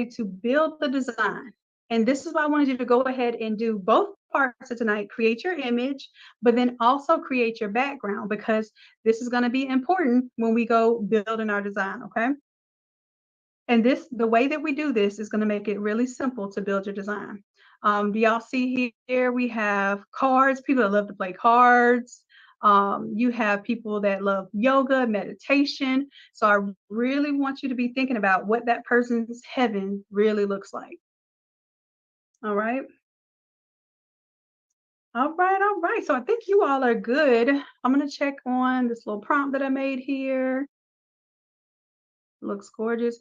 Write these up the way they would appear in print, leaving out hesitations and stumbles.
to build the design. And this is why I wanted you to go ahead and do both parts of tonight. Create your image, but then also create your background, because this is going to be important when we go building our design, okay? And the way that we do this is going to make it really simple to build your design. Do y'all see here we have cards, people that love to play cards. You have people that love yoga, meditation. So I really want you to be thinking about what that person's heaven really looks like. All right. All right. All right. So I think you all are good. I'm going to check on this little prompt that I made here. Looks gorgeous.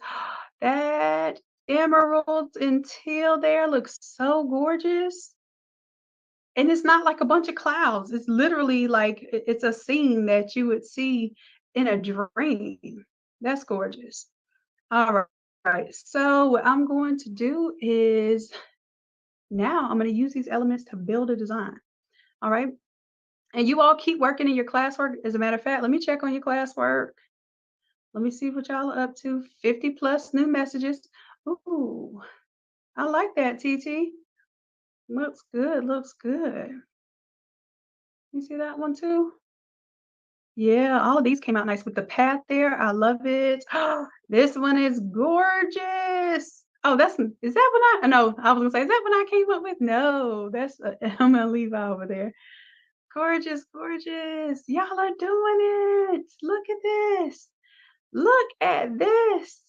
That emerald and teal there looks so gorgeous. And it's not like a bunch of clouds. It's literally like it's a scene that you would see in a dream. That's gorgeous. All right. So what I'm going to do is now I'm going to use these elements to build a design. All right. And you all keep working in your classwork. As a matter of fact, let me check on your classwork. Let me see what y'all are up to. 50 plus new messages. Ooh, I like that, TT. Looks good, looks good. You see that one too? Yeah, all of these came out nice with the path there. I love it. This one is gorgeous. Oh, is that what no, I was gonna say, is that what I came up with? No, that's, I'm gonna leave out over there. Gorgeous, gorgeous. Y'all are doing it. Look at this. Look at this.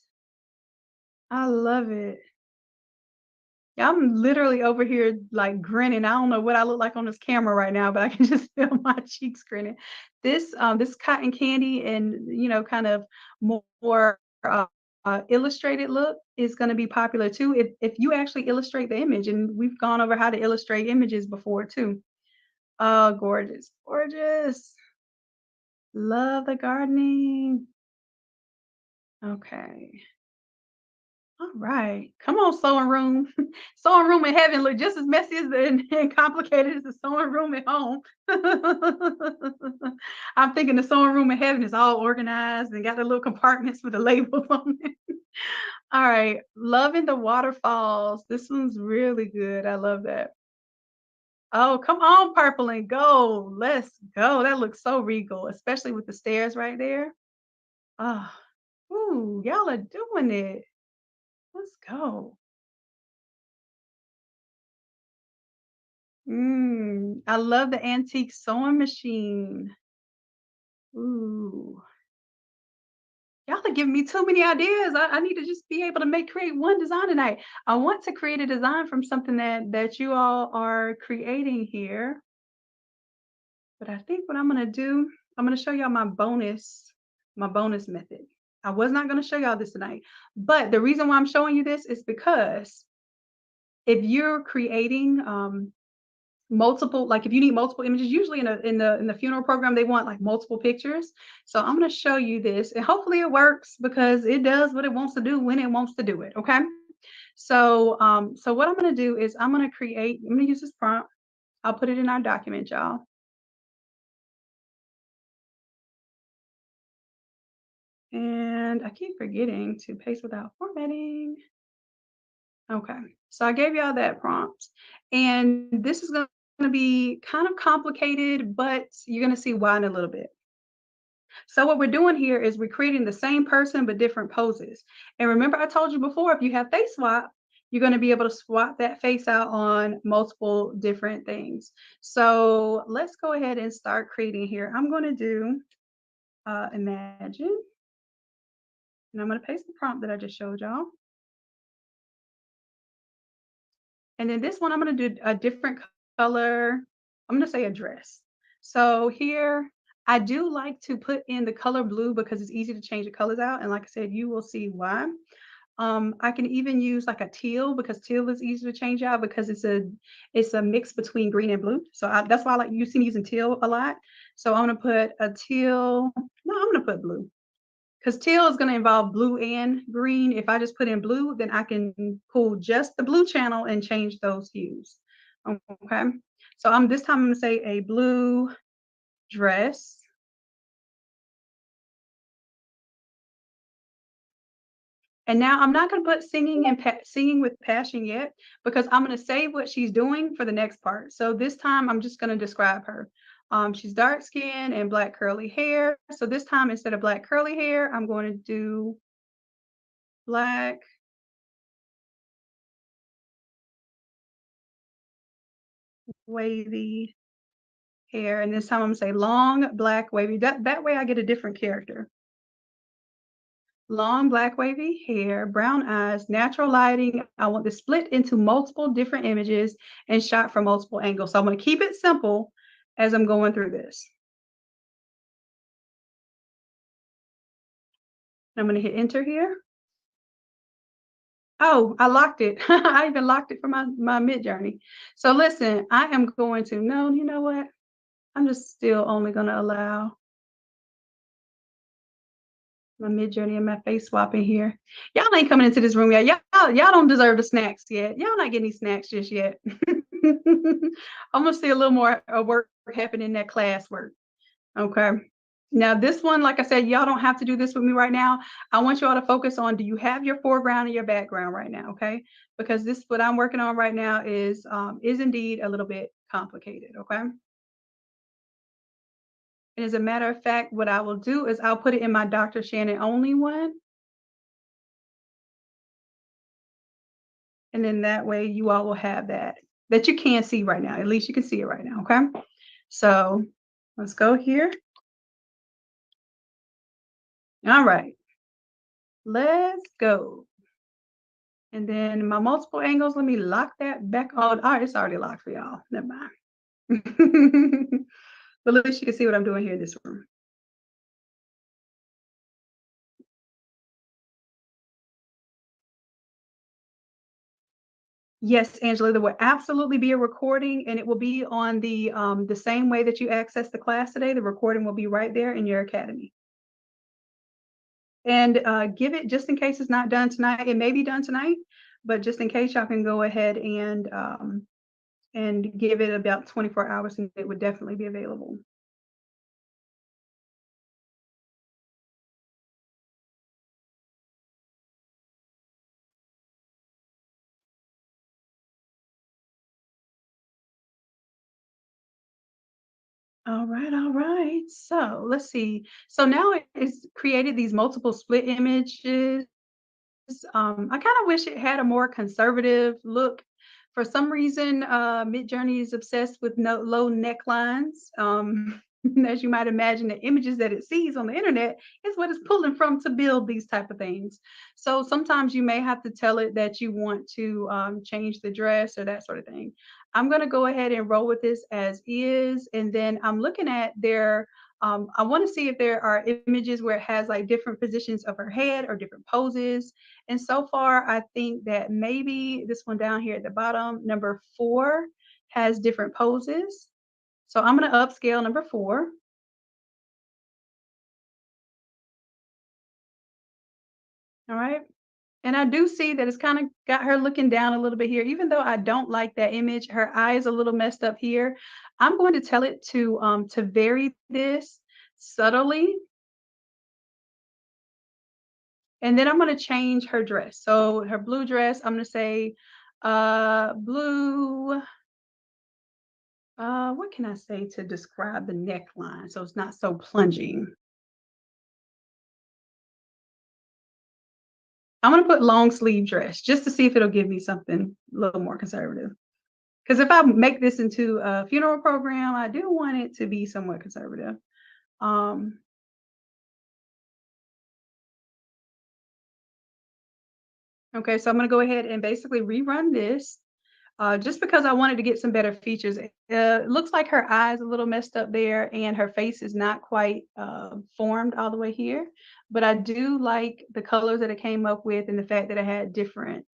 I love it. Yeah, I'm literally over here like grinning. I don't know what I look like on this camera right now, but I can just feel my cheeks grinning. This cotton candy and kind of more illustrated look is going to be popular too. If you actually illustrate the image, and we've gone over how to illustrate images before too. Oh, gorgeous, gorgeous. Love the gardening. Okay. All right. Come on, sewing room. Sewing room in heaven look just as messy and complicated as the sewing room at home. I'm thinking the sewing room in heaven is all organized and got the little compartments with the labels on it. All right. Loving the waterfalls. This one's really good. I love that. Oh, come on, purple and gold. Let's go. That looks so regal, especially with the stairs right there. Oh, ooh, y'all are doing it. Let's go. I love the antique sewing machine. Ooh, y'all are giving me too many ideas. I need to just be able to create one design tonight. I want to create a design from something that you all are creating here. But I think what I'm gonna do, I'm gonna show y'all my bonus method. I was not gonna show y'all this tonight, but the reason why I'm showing you this is because if you're creating multiple, like if you need multiple images, usually in the funeral program they want like multiple pictures. So I'm going to show you this, and hopefully it works, because it does what it wants to do when it wants to do it. Okay. So what I'm going to do is I'm going to use this prompt. I'll put it in our document, y'all. And I keep forgetting to paste without formatting. Okay, so I gave y'all that prompt, and this is going to be kind of complicated, but you're going to see why in a little bit. So what we're doing here is we're creating the same person but different poses. And remember, I told you before, if you have face swap, you're going to be able to swap that face out on multiple different things. So let's go ahead and start creating here. I'm going to do imagine, and I'm going to paste the prompt that I just showed y'all. And then this one, I'm going to do a different color. I'm going to say a dress. So here, I do like to put in the color blue because it's easy to change the colors out. And like I said, you will see why. I can even use like a teal, because teal is easy to change out because it's a mix between green and blue. So that's why you see me using teal a lot. So I'm going to put a teal. No, I'm going to put blue, because teal is going to involve blue and green. If I just put in blue, then I can pull just the blue channel and change those hues. Okay. So this time I'm going to say a blue dress. And now I'm not going to put singing and singing with passion yet because I'm going to save what she's doing for the next part. So this time I'm just going to describe her. She's dark skin and black curly hair. So this time instead of black curly hair, I'm going to do black wavy hair. And this time I'm going to say long black wavy. That way I get a different character. Long black wavy hair, brown eyes, natural lighting. I want this split into multiple different images and shot from multiple angles. So I'm going to keep it simple as I'm going through this. I'm going to hit enter here. Oh, I locked it. I even locked it for my Midjourney. So listen, I am going to, no, you know what? I'm just still only going to allow my Midjourney and my face swap in here. Y'all ain't coming into this room yet. Y'all don't deserve the snacks yet. Y'all not getting these snacks just yet. I'm gonna see a little more work happening in that classwork. Okay. Now this one, like I said, y'all don't have to do this with me right now. I want you all to focus on, do you have your foreground and your background right now? Okay. Because this, what I'm working on right now is indeed a little bit complicated. Okay. And as a matter of fact, what I will do is I'll put it in my Dr. Shanon only one. And then that way you all will have that you can see right now. At least you can see it right now. Okay. So let's go here. All right. Let's go. And then my multiple angles, let me lock that back on. All right, it's already locked for y'all. Never mind. But at least you can see what I'm doing here in this room. Yes, Angela, there will absolutely be a recording, and it will be on the same way that you access the class today. The recording will be right there in your academy. And give it, just in case it's not done tonight. It may be done tonight, but just in case, y'all can go ahead and give it about 24 hours, and it would definitely be available. All right, all right. So let's see. So now it's created these multiple split images. I kind of wish it had a more conservative look. For some reason, Midjourney is obsessed with low necklines. As you might imagine, the images that it sees on the internet is what it's pulling from to build these type of things. So sometimes you may have to tell it that you want to change the dress or that sort of thing. I'm going to go ahead and roll with this as is, and then I'm looking at their I want to see if there are images where it has like different positions of her head or different poses. And so far, I think that maybe this one down here at the bottom, number 4, has different poses. So I'm going to upscale number 4. All right. And I do see that it's kind of got her looking down a little bit here. Even though I don't like that image, her eye is a little messed up here. I'm going to tell it to vary this subtly. And then I'm going to change her dress. So her blue dress, I'm going to say blue. What can I say to describe the neckline so it's not so plunging? I'm going to put long sleeve dress just to see if it'll give me something a little more conservative. Because if I make this into a funeral program, I do want it to be somewhat conservative. Okay, so I'm going to go ahead and basically rerun this. Just because I wanted to get some better features. It looks like her eye's a little messed up there and her face is not quite formed all the way here. But I do like the colors that it came up with and the fact that it had different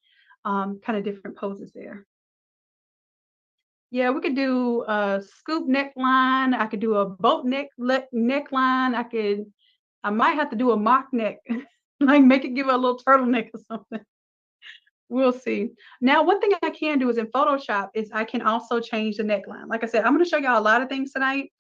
kind of different poses there. Yeah, we could do a scoop neckline. I could do a boat neckline. I might have to do a mock neck, like make it give her a little turtleneck or something. We'll see. Now, one thing I can do is in Photoshop is I can also change the neckline. Like I said, I'm going to show y'all a lot of things tonight.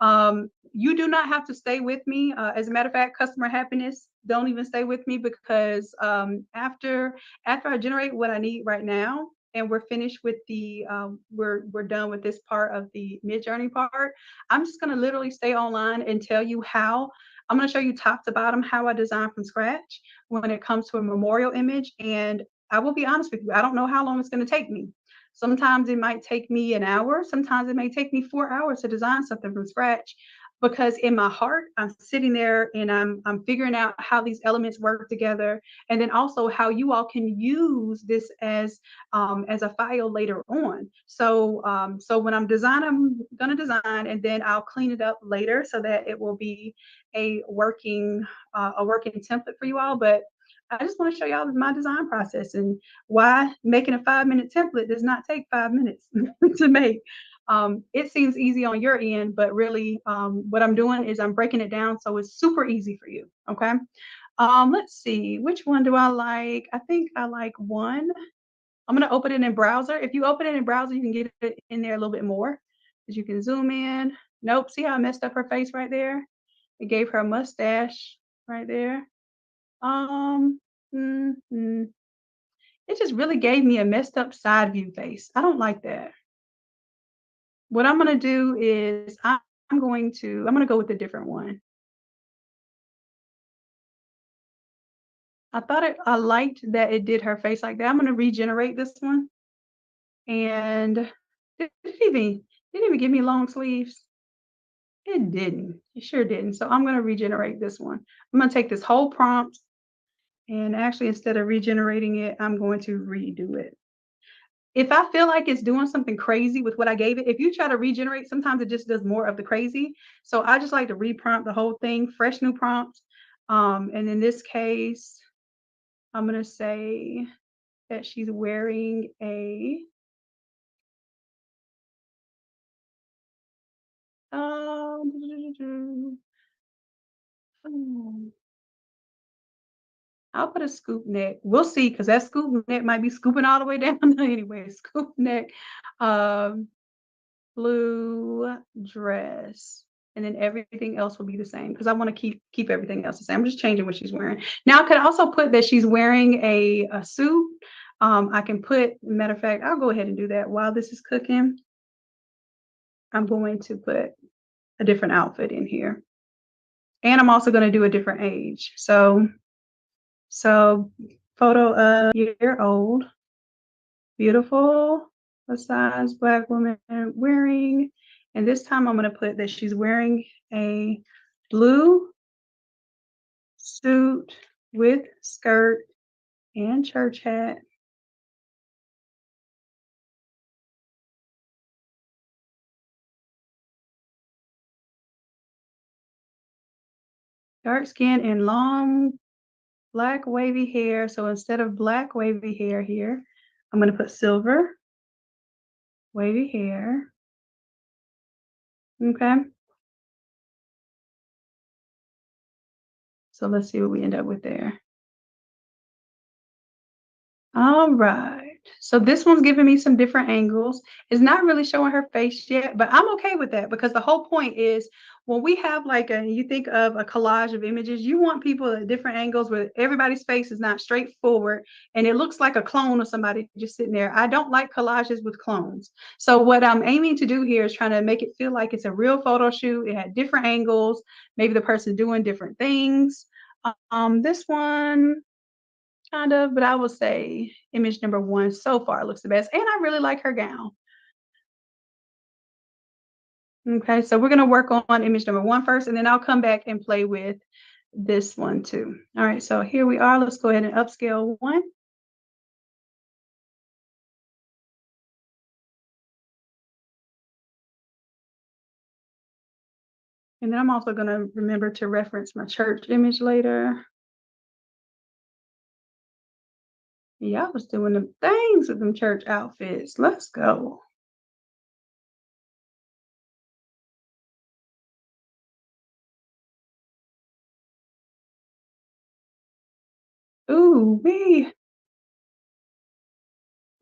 You do not have to stay with me. As a matter of fact, customer happiness, don't even stay with me because after I generate what I need right now, and we're finished with we're done with this part of the Midjourney part. I'm just gonna literally stay online and tell you how. I'm gonna show you top to bottom how I design from scratch when it comes to a memorial image. And I will be honest with you, I don't know how long it's gonna take me. Sometimes it might take me an hour. Sometimes it may take me 4 hours to design something from scratch because in my heart I'm sitting there and I'm figuring out how these elements work together, and then also how you all can use this as a file later on. So when I'm designing, I'm gonna design and then I'll clean it up later so that it will be a working template for you all. But I just want to show y'all my design process and why making a 5-minute template does not take 5 minutes to make. It seems easy on your end, but really what I'm doing is I'm breaking it down so it's super easy for you. Okay. Let's see, which one do I like? I think I like one. I'm going to open it in browser. If you open it in browser, you can get it in there a little bit more because you can zoom in. Nope. See how I messed up her face right there? It gave her a mustache right there. Um, mm, mm. It just really gave me a messed up side view face. I don't like that. What I'm gonna do is I'm gonna go with a different one. I liked that it did her face like that. I'm gonna regenerate this one. And did it even give me long sleeves? It didn't. It sure didn't. So I'm gonna regenerate this one. I'm gonna take this whole prompt and actually instead of regenerating it, I'm going to redo it. If I feel like it's doing something crazy with what I gave it, if you try to regenerate, sometimes it just does more of the crazy. So I just like to reprompt the whole thing, fresh new prompt. And in this case, I'm gonna say that she's wearing a I'll put a scoop neck. We'll see, because that scoop neck might be scooping all the way down. Anyway, scoop neck. Um, blue dress, and then everything else will be the same because I want to keep everything else the same. I'm just changing what she's wearing. Now I could also put that she's wearing a suit. I can put, matter of fact, I'll go ahead and do that while this is cooking. I'm going to put a different outfit in here, and I'm also going to do a different age. So photo of year old, beautiful, plus size Black woman wearing, and this time I'm going to put that she's wearing a blue suit with skirt and church hat. Dark skin and long black wavy hair. So instead of black wavy hair here, I'm going to put silver wavy hair. Okay. So let's see what we end up with there. All right. So this one's giving me some different angles. It's not really showing her face yet, but I'm okay with that because the whole point is when we have you think of a collage of images, you want people at different angles where everybody's face is not straightforward and it looks like a clone of somebody just sitting there. I don't like collages with clones. So what I'm aiming to do here is trying to make it feel like it's a real photo shoot. It had different angles, maybe the person's doing different things. This one, kind of, but I will say image number one so far looks the best. And I really like her gown. Okay, so we're going to work on image number one first, and then I'll come back and play with this one too. All right, so here we are. Let's go ahead and upscale one. And then I'm also going to remember to reference my church image later. Yeah, I was doing the things with them church outfits. Let's go. Ooh, wee.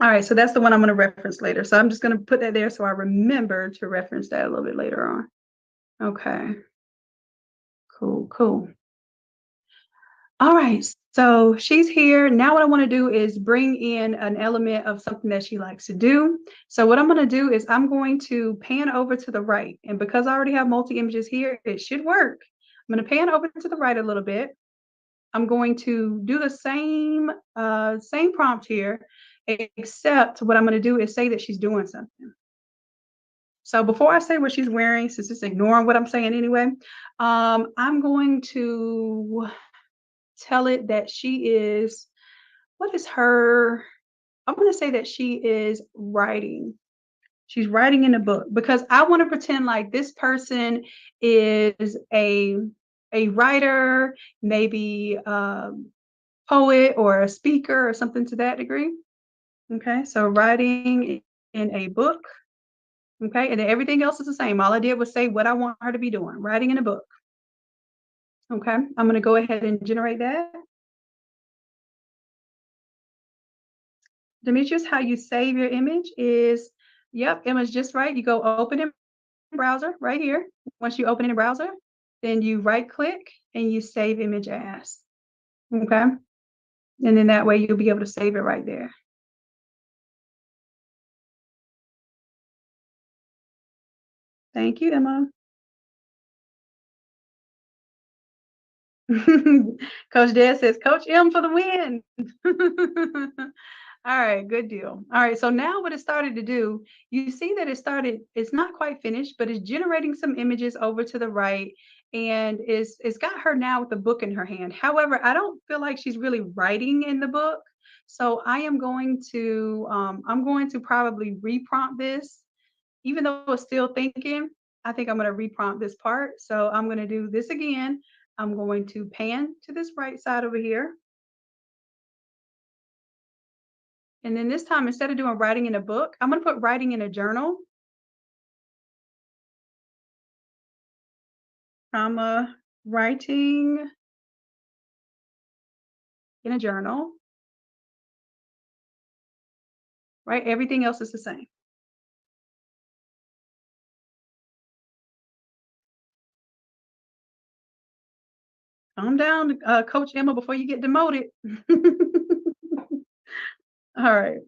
All right, so that's the one I'm going to reference later. So I'm just going to put that there so I remember to reference that a little bit later on. Okay. Cool. All right, so she's here. Now what I wanna do is bring in an element of something that she likes to do. So what I'm gonna do is I'm going to pan over to the right, and because I already have multi-images here, it should work. I'm gonna pan over to the right a little bit. I'm going to do the same prompt here, except what I'm gonna do is say that she's doing something. So before I say what she's wearing, since it's ignoring what I'm saying anyway, I'm going to tell it that she is what is her I'm gonna say that she is writing. She's writing in a book because I want to pretend like this person is a writer, maybe poet or a speaker or something to that degree. Okay, so writing in a book. Okay, and then everything else is the same. All I did was say what I want her to be doing, writing in a book. Okay, I'm gonna go ahead and generate that. Demetrius, how you save your image is, yep, image just right. You go open in browser right here. Once you open in the browser, then you right click and you save image as. Okay. And then that way you'll be able to save it right there. Thank you, Emma. Coach Dad says, Coach M for the win. All right, good deal. All right, so now what it started to do, you see that it's not quite finished, but it's generating some images over to the right, and it's got her now with the book in her hand. However, I don't feel like she's really writing in the book. So I'm going to probably reprompt this, even though it's still thinking. I think I'm going to reprompt this part. So I'm going to do this again. I'm going to pan to this right side over here. And then this time, instead of doing writing in a book, I'm going to put writing in a journal, comma, writing in a journal, right? Everything else is the same. Calm down, Coach Emma, before you get demoted. All right.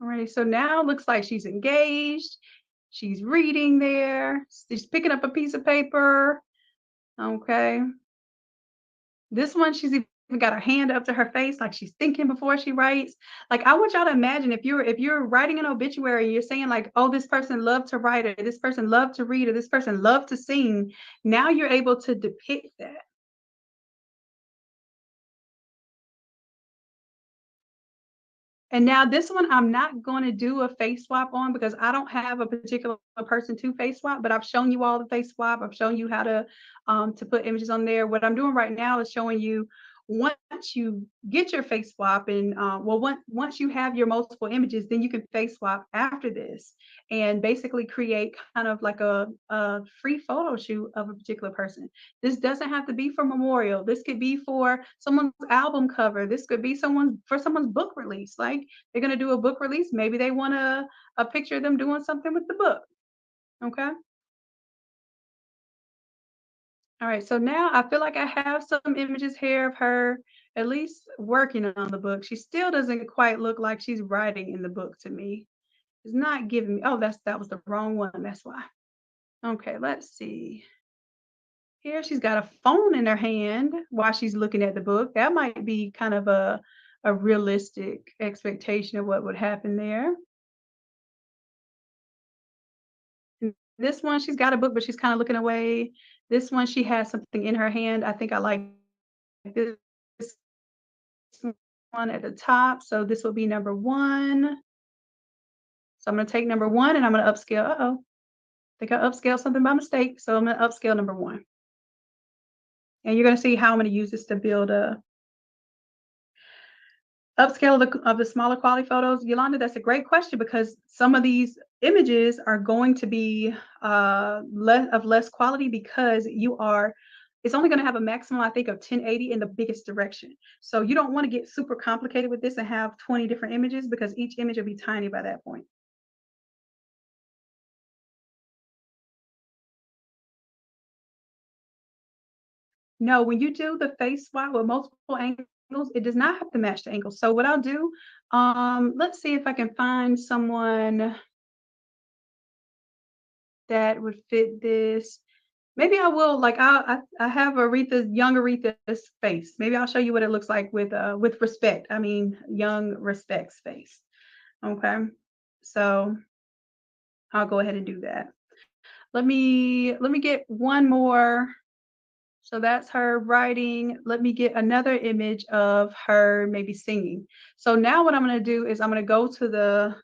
All right. So now it looks like she's engaged. She's reading there. She's picking up a piece of paper. Okay. This one, she's even got her hand up to her face, like she's thinking before she writes. Like I want y'all to imagine if you're writing an obituary, you're saying like, oh, this person loved to write, or this person loved to read, or this person loved to sing. Now you're able to depict that. And now this one, I'm not going to do a face swap on because I don't have a particular person to face swap, but I've shown you all the face swap. I've shown you how to put images on there. What I'm doing right now is showing you once you get your face swap and once you have your multiple images, then you can face swap after this and basically create kind of like a free photo shoot of a particular person. This doesn't have to be for memorial. This could be for someone's album cover. This could be someone's book release. Like they're gonna do a book release. Maybe they want a picture of them doing something with the book. Okay. All right. So now I feel like I have some images here of her at least working on the book. She still doesn't quite look like she's writing in the book to me. It's not giving me. Oh, that was the wrong one. That's why. Okay. Let's see. Here she's got a phone in her hand while she's looking at the book. That might be kind of a realistic expectation of what would happen there. This one, she's got a book, but she's kind of looking away. This one, she has something in her hand. I think I like this one at the top. So this will be number one. So I'm going to take number one and I'm going to upscale. Uh-oh. I think I upscaled something by mistake. So I'm going to upscale number one. And you're going to see how I'm going to use this to build a upscale of the smaller quality photos. Yolanda, that's a great question because some of these images are going to be less quality because it's only going to have a maximum, I think, of 1080 in the biggest direction. So you don't want to get super complicated with this and have 20 different images because each image will be tiny by that point. No, when you do the face swap with multiple angles, it does not have to match the angle. So what I'll do, let's see if I can find someone that would fit this. Maybe I will like I have young Aretha's face. Maybe I'll show you what it looks like with respect. I mean young respect's face. Okay. So I'll go ahead and do that. Let me get one more. So that's her writing. Let me get another image of her maybe singing. So now what I'm going to do is I'm going to go to the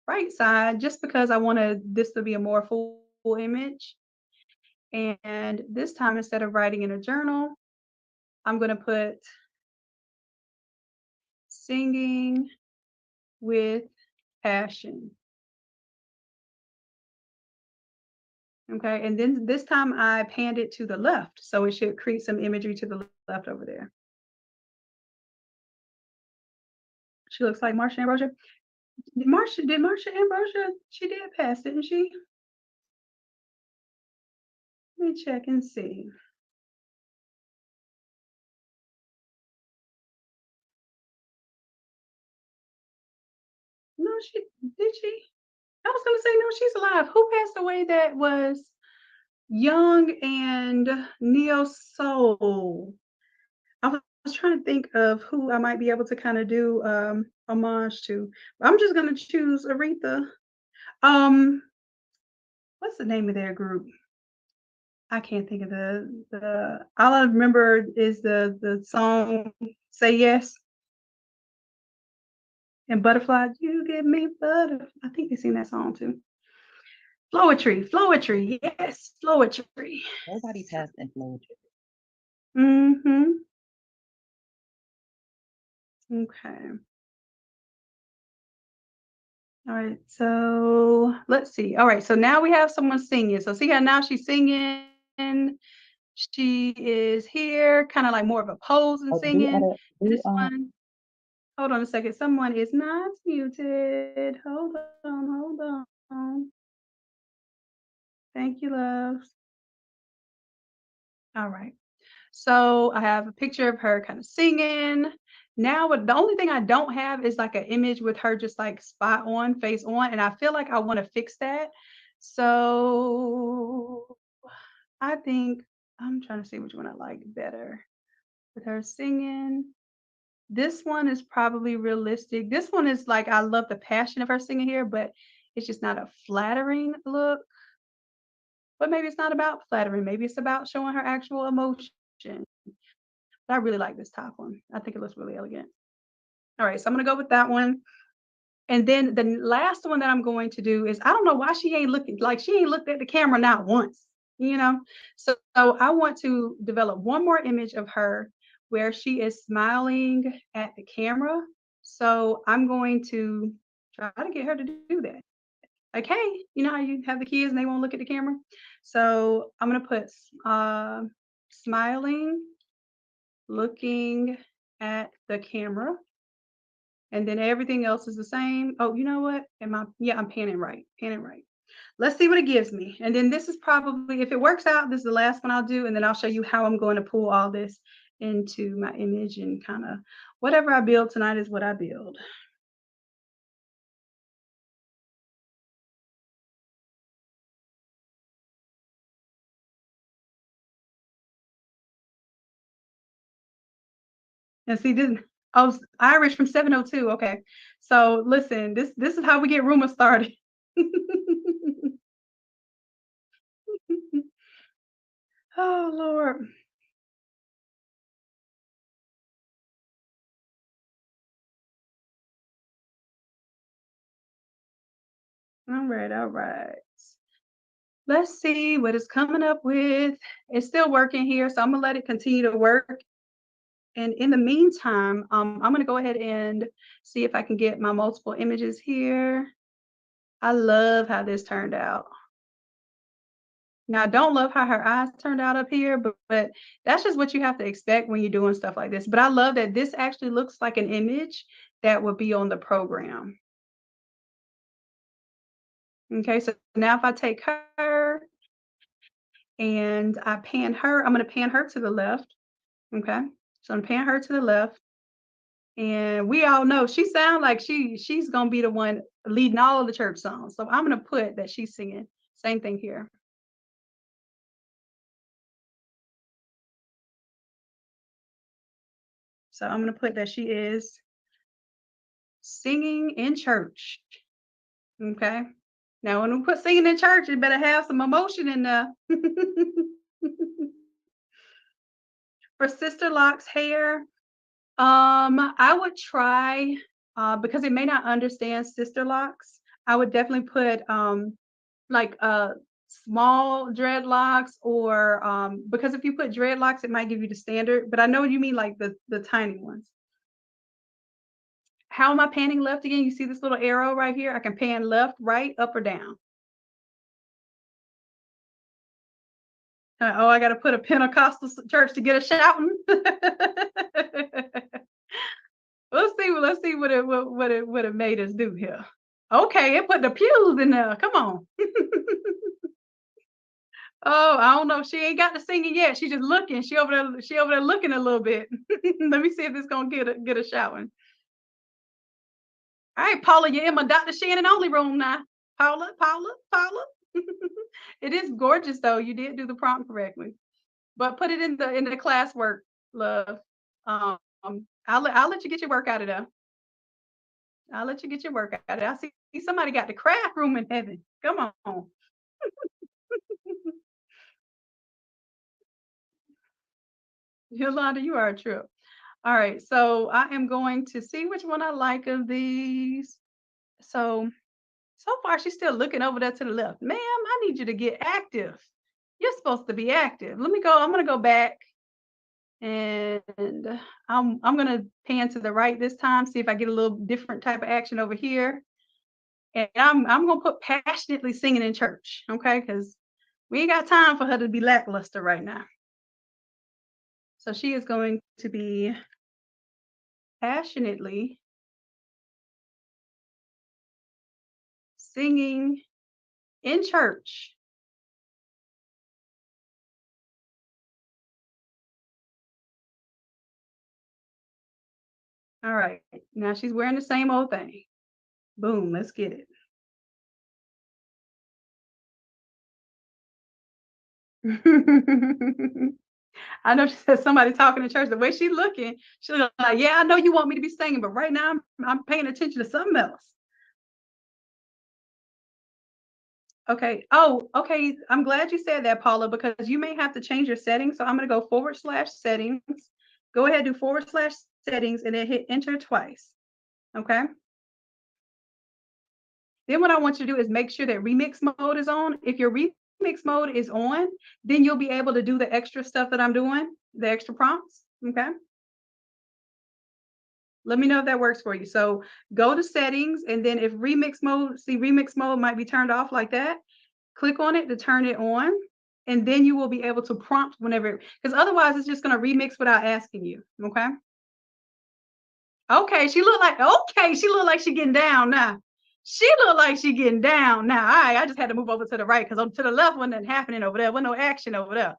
right side just because I wanted this to be a more full image. And this time, instead of writing in a journal, I'm going to put singing with passion. Okay. And then this time I panned it to the left. So it should create some imagery to the left over there. She looks like Marsha Ambrosia. Did Marsha Ambrosia? She did pass, didn't she? Let me check and see. No, she did she? I was gonna say no, she's alive. Who passed away that was young and neo soul? I was trying to think of who I might be able to kind of do homage to. I'm just gonna choose Aretha. Um, what's the name of their group? I can't think of the all I remember is the song Say Yes and Butterfly. You give me butterfly. I think they sing that song too. Flowetry, yes, Flowetry. Nobody passed in Florida. Mm-hmm. Okay. All right. So let's see. All right. So now we have someone singing. So see how now she's singing. She is here, kind of like more of a pose and Oh, do singing. edit. Do This one, hold on a second. Someone is not muted. Hold on. Thank you, love. All right. So I have a picture of her kind of singing. Now, the only thing I don't have is like an image with her just like spot on, face on. And I feel like I want to fix that. So I think I'm trying to see which one I like better with her singing. This one is probably realistic. This one is like, I love the passion of her singing here, but it's just not a flattering look. But maybe it's not about flattering. Maybe it's about showing her actual emotion. But I really like this top one. I think it looks really elegant. All right, so I'm gonna go with that one. And then the last one that I'm going to do is I don't know why she ain't looking like she ain't looked at the camera not once, you know. So I want to develop one more image of her where she is smiling at the camera. So I'm going to try to get her to do that. Like, hey, you know how you have the kids and they won't look at the camera? So I'm gonna put smiling, looking at the camera, and then everything else is the same. Oh, you know what? I'm panning right, panning right. Let's see what it gives me. And then this is probably, if it works out, this is the last one I'll do. And then I'll show you how I'm going to pull all this into my image and kind of whatever I build tonight is what I build. And see this, oh, Irish from 702. Okay. So listen, this is how we get rumors started. Oh Lord. All right, all right. Let's see what it's coming up with. It's still working here, so I'm gonna let it continue to work. And in the meantime, I'm gonna go ahead and see if I can get my multiple images here. I love how this turned out. Now, I don't love how her eyes turned out up here, but that's just what you have to expect when you're doing stuff like this. But I love that this actually looks like an image that would be on the program. Okay, so now if I take her and I pan her. I'm going to pan her to the left. Okay. So I'm pan her to the left. And we all know she sounds like she's going to be the one leading all of the church songs. So I'm going to put that she's singing. Same thing here. So I'm going to put that she is singing in church. Okay. Now, when we put singing in church, it better have some emotion in there. For Sister Lock's hair, I would try, because it may not understand Sister Locks. I would definitely put like small dreadlocks, or because if you put dreadlocks, it might give you the standard. But I know what you mean, like the tiny ones. How am I panning left again? You see this little arrow right here? I can pan left, right, up, or down. Oh, I got to put a Pentecostal church to get a shouting. Let's see what it made us do here. Okay, it put the pews in there. Come on. Oh, I don't know. She ain't got the singing yet. She's just looking. She over there looking a little bit. Let me see if this gonna get a shouting. All right, Paula, you're in my Dr. Shannon only room now. Paula. It is gorgeous though. You did do the prompt correctly. But put it in the classwork, love. Um, I'll let you get your work out of there. I'll let you get your work out of there. I see somebody got the craft room in heaven. Come on. Yolanda, you are a trip. All right, so I am going to see which one I like of these. So far she's still looking over there to the left. Ma'am, I need you to get active. You're supposed to be active. Let me go. I'm gonna go back, and I'm gonna pan to the right this time, see if I get a little different type of action over here. And I'm gonna put passionately singing in church, okay? Because we ain't got time for her to be lackluster right now. So she is going to be passionately singing in church. All right, now she's wearing the same old thing. Boom, let's get it. I know she said somebody talking in church. The way she's looking, she's like, yeah, I know you want me to be singing, but right now I'm paying attention to something else. Okay. Oh, okay. I'm glad you said that, Paula, because you may have to change your settings. So I'm going to go /settings. Go ahead, do /settings, and then hit enter twice. Okay. Then what I want you to do is make sure that remix mode is on. If your remix mode is on, then you'll be able to do the extra stuff that I'm doing, the extra prompts. Okay. Let me know if that works for you. So go to settings, and then if remix mode might be turned off like that, click on it to turn it on, and then you will be able to prompt whenever, because otherwise it's just going to remix without asking you. Okay. Okay. She looked like she getting down now. She looked like she getting down now. All right. I just had to move over to the right because to the left wasn't happening over there. Wasn't no action over there.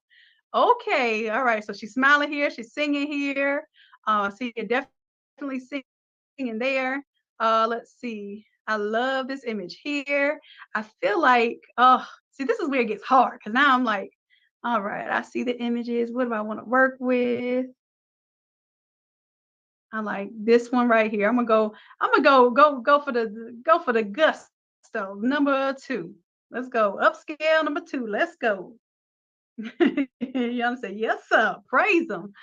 Okay. All right. So she's smiling here. She's singing here. So you're definitely singing there. Let's see. I love this image here. I feel like, oh, see, this is where it gets hard because now I'm like, all right, I see the images. What do I want to work with? I like this one right here. I'm gonna go for the gusto number 2. Let's go upscale number 2. Let's go. Y'all say yes, sir. Praise them.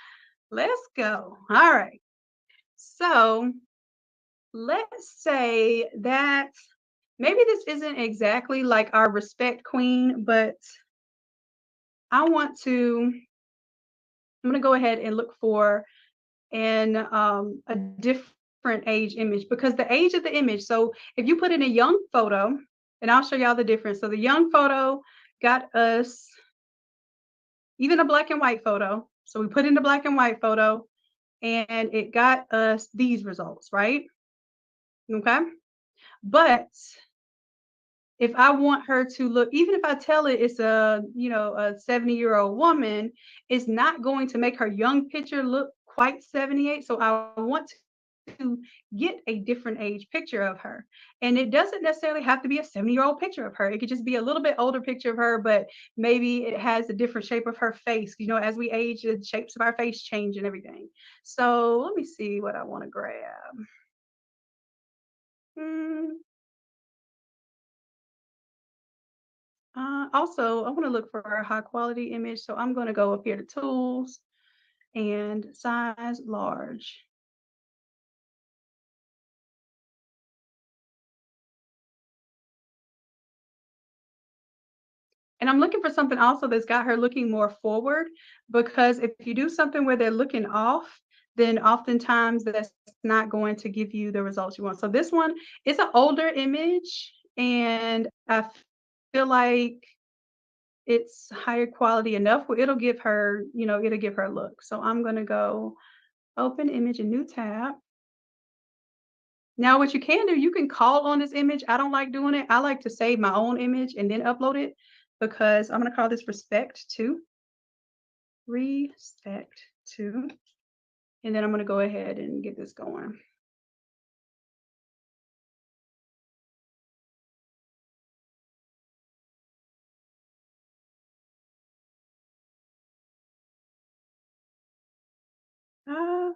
Let's go. All right. So let's say that maybe this isn't exactly like our respect queen, but I'm gonna go ahead and look for a different age image, because the age of the image. So if you put in a young photo, and I'll show y'all the difference. So the young photo got us even a black and white photo. So we put in the black and white photo, and it got us these results, right? Okay. But if I want her to look, even if I tell it it's a, a 70-year-old woman, it's not going to make her young picture look quite 78. So I want to get a different age picture of her. And it doesn't necessarily have to be a 70-year-old picture of her. It could just be a little bit older picture of her, but maybe it has a different shape of her face. As we age, the shapes of our face change and everything. So let me see what I want to grab. Hmm. Also, I want to look for a high quality image. So I'm going to go up here to tools and size large. And I'm looking for something also that's got her looking more forward, because if you do something where they're looking off, then oftentimes that's not going to give you the results you want. So this one is an older image, and I feel like it's higher quality enough where it'll give her a look. So I'm going to go open image, a new tab. Now, what you can do, you can call on this image. I don't like doing it. I like to save my own image and then upload it, because I'm going to call this respect to. Respect to. And then I'm going to go ahead and get this going. Uh,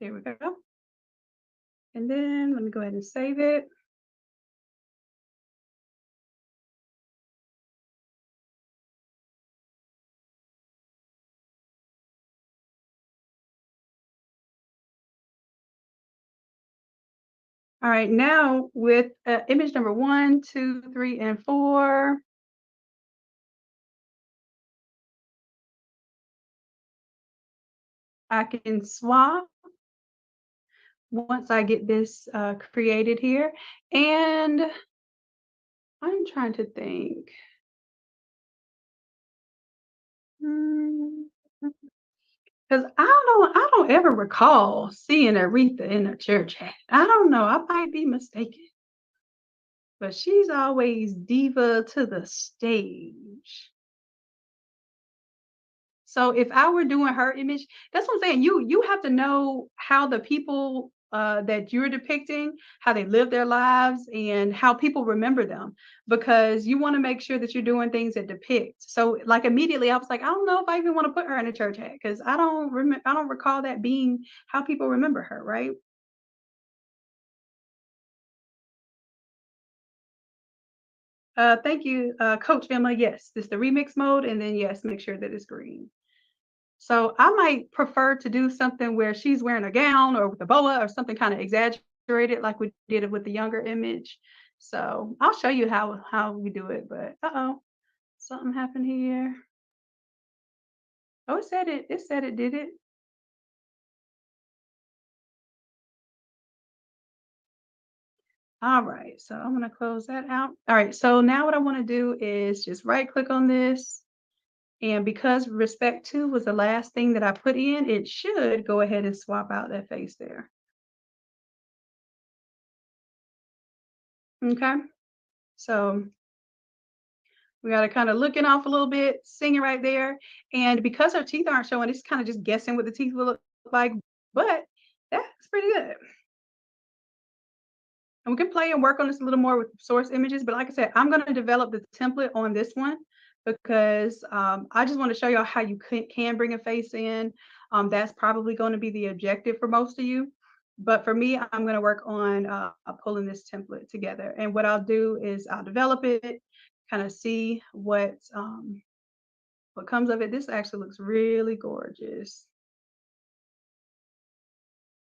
there we go. And then let me go ahead and save it. All right, now with image number 1, 2, 3, and 4, I can swap once I get this created here. And I'm trying to think. Because I don't ever recall seeing Aretha in a church hat. I don't know. I might be mistaken. But she's always diva to the stage. So if I were doing her image, that's what I'm saying. You have to know how the people that you're depicting, how they live their lives, and how people remember them, because you want to make sure that you're doing things that depict. So like immediately, I was like, I don't know if I even want to put her in a church hat, because I don't recall that being how people remember her, right? Thank you, Coach Emma. Yes, it's the remix mode, and then yes, make sure that it's green. So I might prefer to do something where she's wearing a gown or with a boa or something kind of exaggerated, like we did it with the younger image. So I'll show you how we do it. But something happened here. Oh, it said it. It said it did it. All right. So I'm gonna close that out. All right. So now what I want to do is just right click on this. And because respect to was the last thing that I put in, it should go ahead and swap out that face there. Okay. So we got to kind of looking off a little bit, singing right there. And because her teeth aren't showing, it's kind of just guessing what the teeth will look like. But that's pretty good. And we can play and work on this a little more with source images. But like I said, I'm going to develop the template on this one, because I just want to show y'all how you can bring a face in. That's probably going to be the objective for most of you. But for me, I'm going to work on pulling this template together. And what I'll do is I'll develop it, kind of see what comes of it. This actually looks really gorgeous.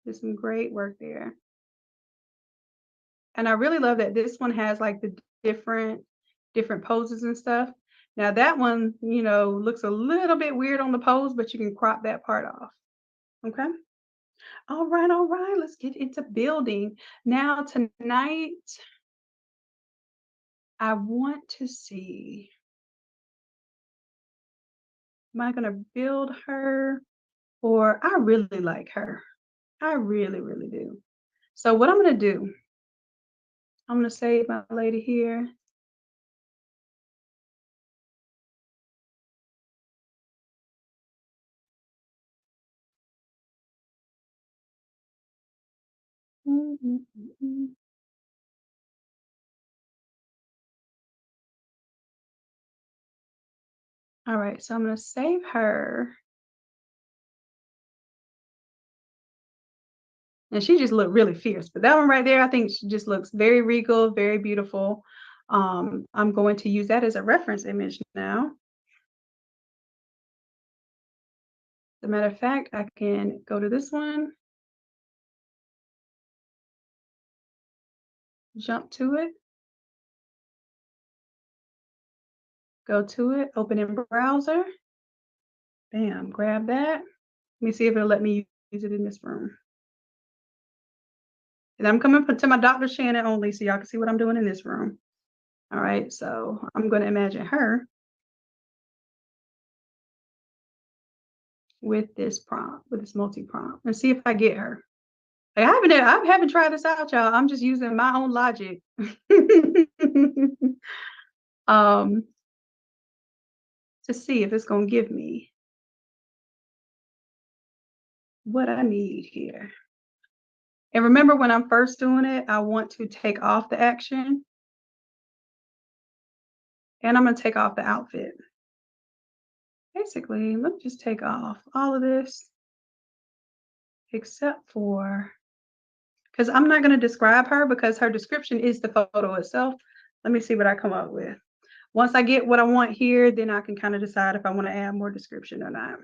There's some great work there. And I really love that this one has like the different poses and stuff. Now that one, looks a little bit weird on the pose, but you can crop that part off. Okay. All right, all right. Let's get into building. Now tonight, I want to see, am I gonna build her, or I really like her. I really, really do. So what I'm gonna do, I'm gonna save my lady here. All right, so I'm gonna save her. And she just looked really fierce. But that one right there, I think she just looks very regal, very beautiful. I'm going to use that as a reference image now. As a matter of fact, I can go to this one, jump to it, go to it, open in browser. Bam, grab that. Let me see if it'll let me use it in this room. And I'm coming to my Dr. Shanon only so y'all can see what I'm doing in this room. All right, so I'm going to imagine her with this prompt, with this multi-prompt, and see if I get her. I haven't tried this out, y'all. I'm just using my own logic. um, to see if it's gonna give me what I need here. And remember, when I'm first doing it, I want to take off the action, and I'm gonna take off the outfit. Basically, let me just take off all of this, except for, because I'm not gonna describe her because her description is the photo itself. Let me see what I come up with. Once I get what I want here, then I can kind of decide if I want to add more description or not.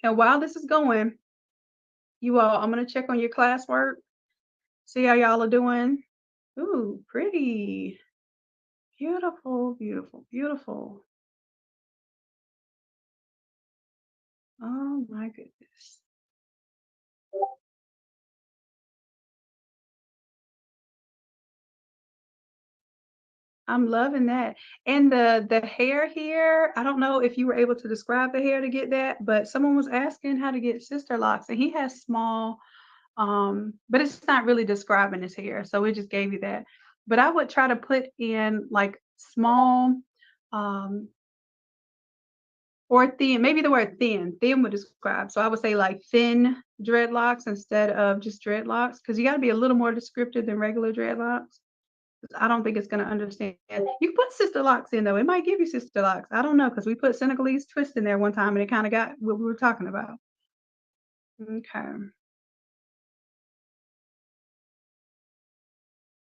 And while this is going, you all, I'm going to check on your classwork, see how y'all are doing. Ooh, pretty. Beautiful, beautiful, beautiful. Oh my goodness. I'm loving that. And the hair here, I don't know if you were able to describe the hair to get that, but someone was asking how to get sister locks, and he has small, but it's not really describing his hair, so it just gave you that. But I would try to put in like small, um, or thin, maybe the word thin. Thin would describe. So I would say like thin dreadlocks instead of just dreadlocks, because you got to be a little more descriptive than regular dreadlocks. I don't think it's going to understand. You can put sister locks in though. It might give you sister locks. I don't know, because we put Senegalese twist in there one time and it kind of got what we were talking about. Okay.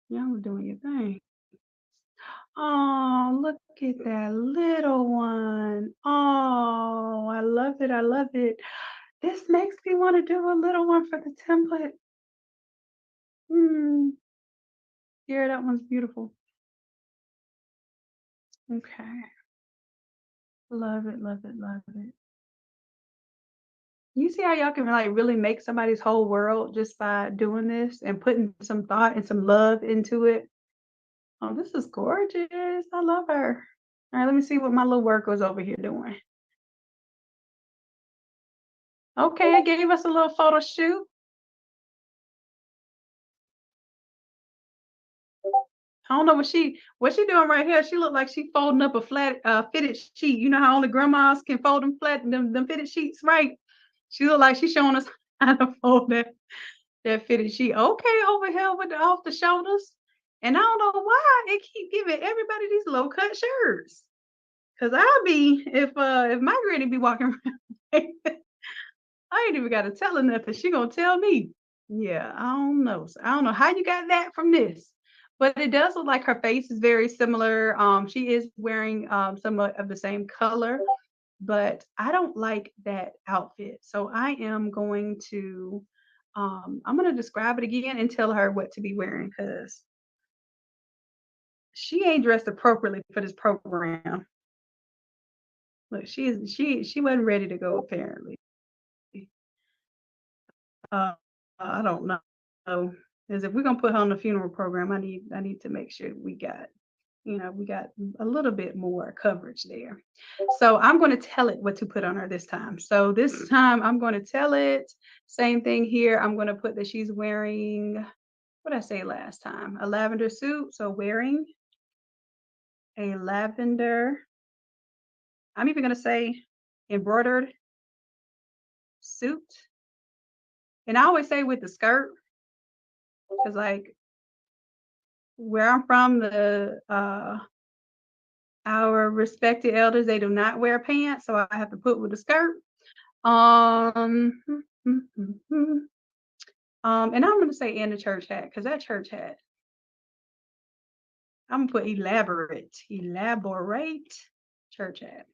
Y'all are doing your thing. Oh, look at that little one. Oh, I love it. I love it. This makes me want to do a little one for the template. Hmm. Yeah, that one's beautiful. Okay. Love it, love it, love it. You see how y'all can like really make somebody's whole world just by doing this and putting some thought and some love into it. Oh, this is gorgeous. I love her. All right, let me see what my little worker's over here doing. Okay, it gave us a little photo shoot. I don't know what she doing right here. She looked like she folding up a flat fitted sheet. You know how only grandmas can fold them flat them fitted sheets, right? She looked like she's showing us how to fold that fitted sheet. Okay, over here with the off the shoulders. And I don't know why it keep giving everybody these low cut shirts. Cause I'll be if my granny be walking around, I ain't even gotta tell her nothing. She gonna tell me. Yeah, I don't know. So I don't know how you got that from this, but it does look like her face is very similar. She is wearing somewhat of the same color, but I don't like that outfit. So I am going to I'm gonna describe it again and tell her what to be wearing because she ain't dressed appropriately for this program. Look, she wasn't ready to go apparently. Uh, I don't know. Because if we're gonna put her on the funeral program, I need to make sure we got a little bit more coverage there. So I'm going to tell it what to put on her this time. So this time I'm going to tell it. Same thing here. I'm going to put that she's wearing, what did I say last time? A lavender suit. So wearing a lavender I'm even gonna say embroidered suit. And I always say with the skirt, because like where I'm from, the our respected elders, they do not wear pants, so I have to put with the skirt. Um, and I'm gonna say in the church hat, because that church hat, I'm gonna put elaborate church hat.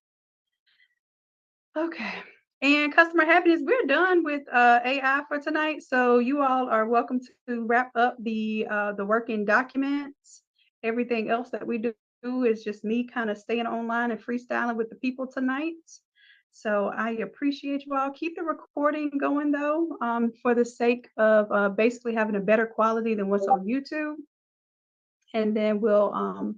Okay. And customer happiness, we're done with AI for tonight. So you all are welcome to wrap up the working documents. Everything else that we do is just me kind of staying online and freestyling with the people tonight. So I appreciate you all. Keep the recording going though, for the sake of basically having a better quality than what's on YouTube. And then we'll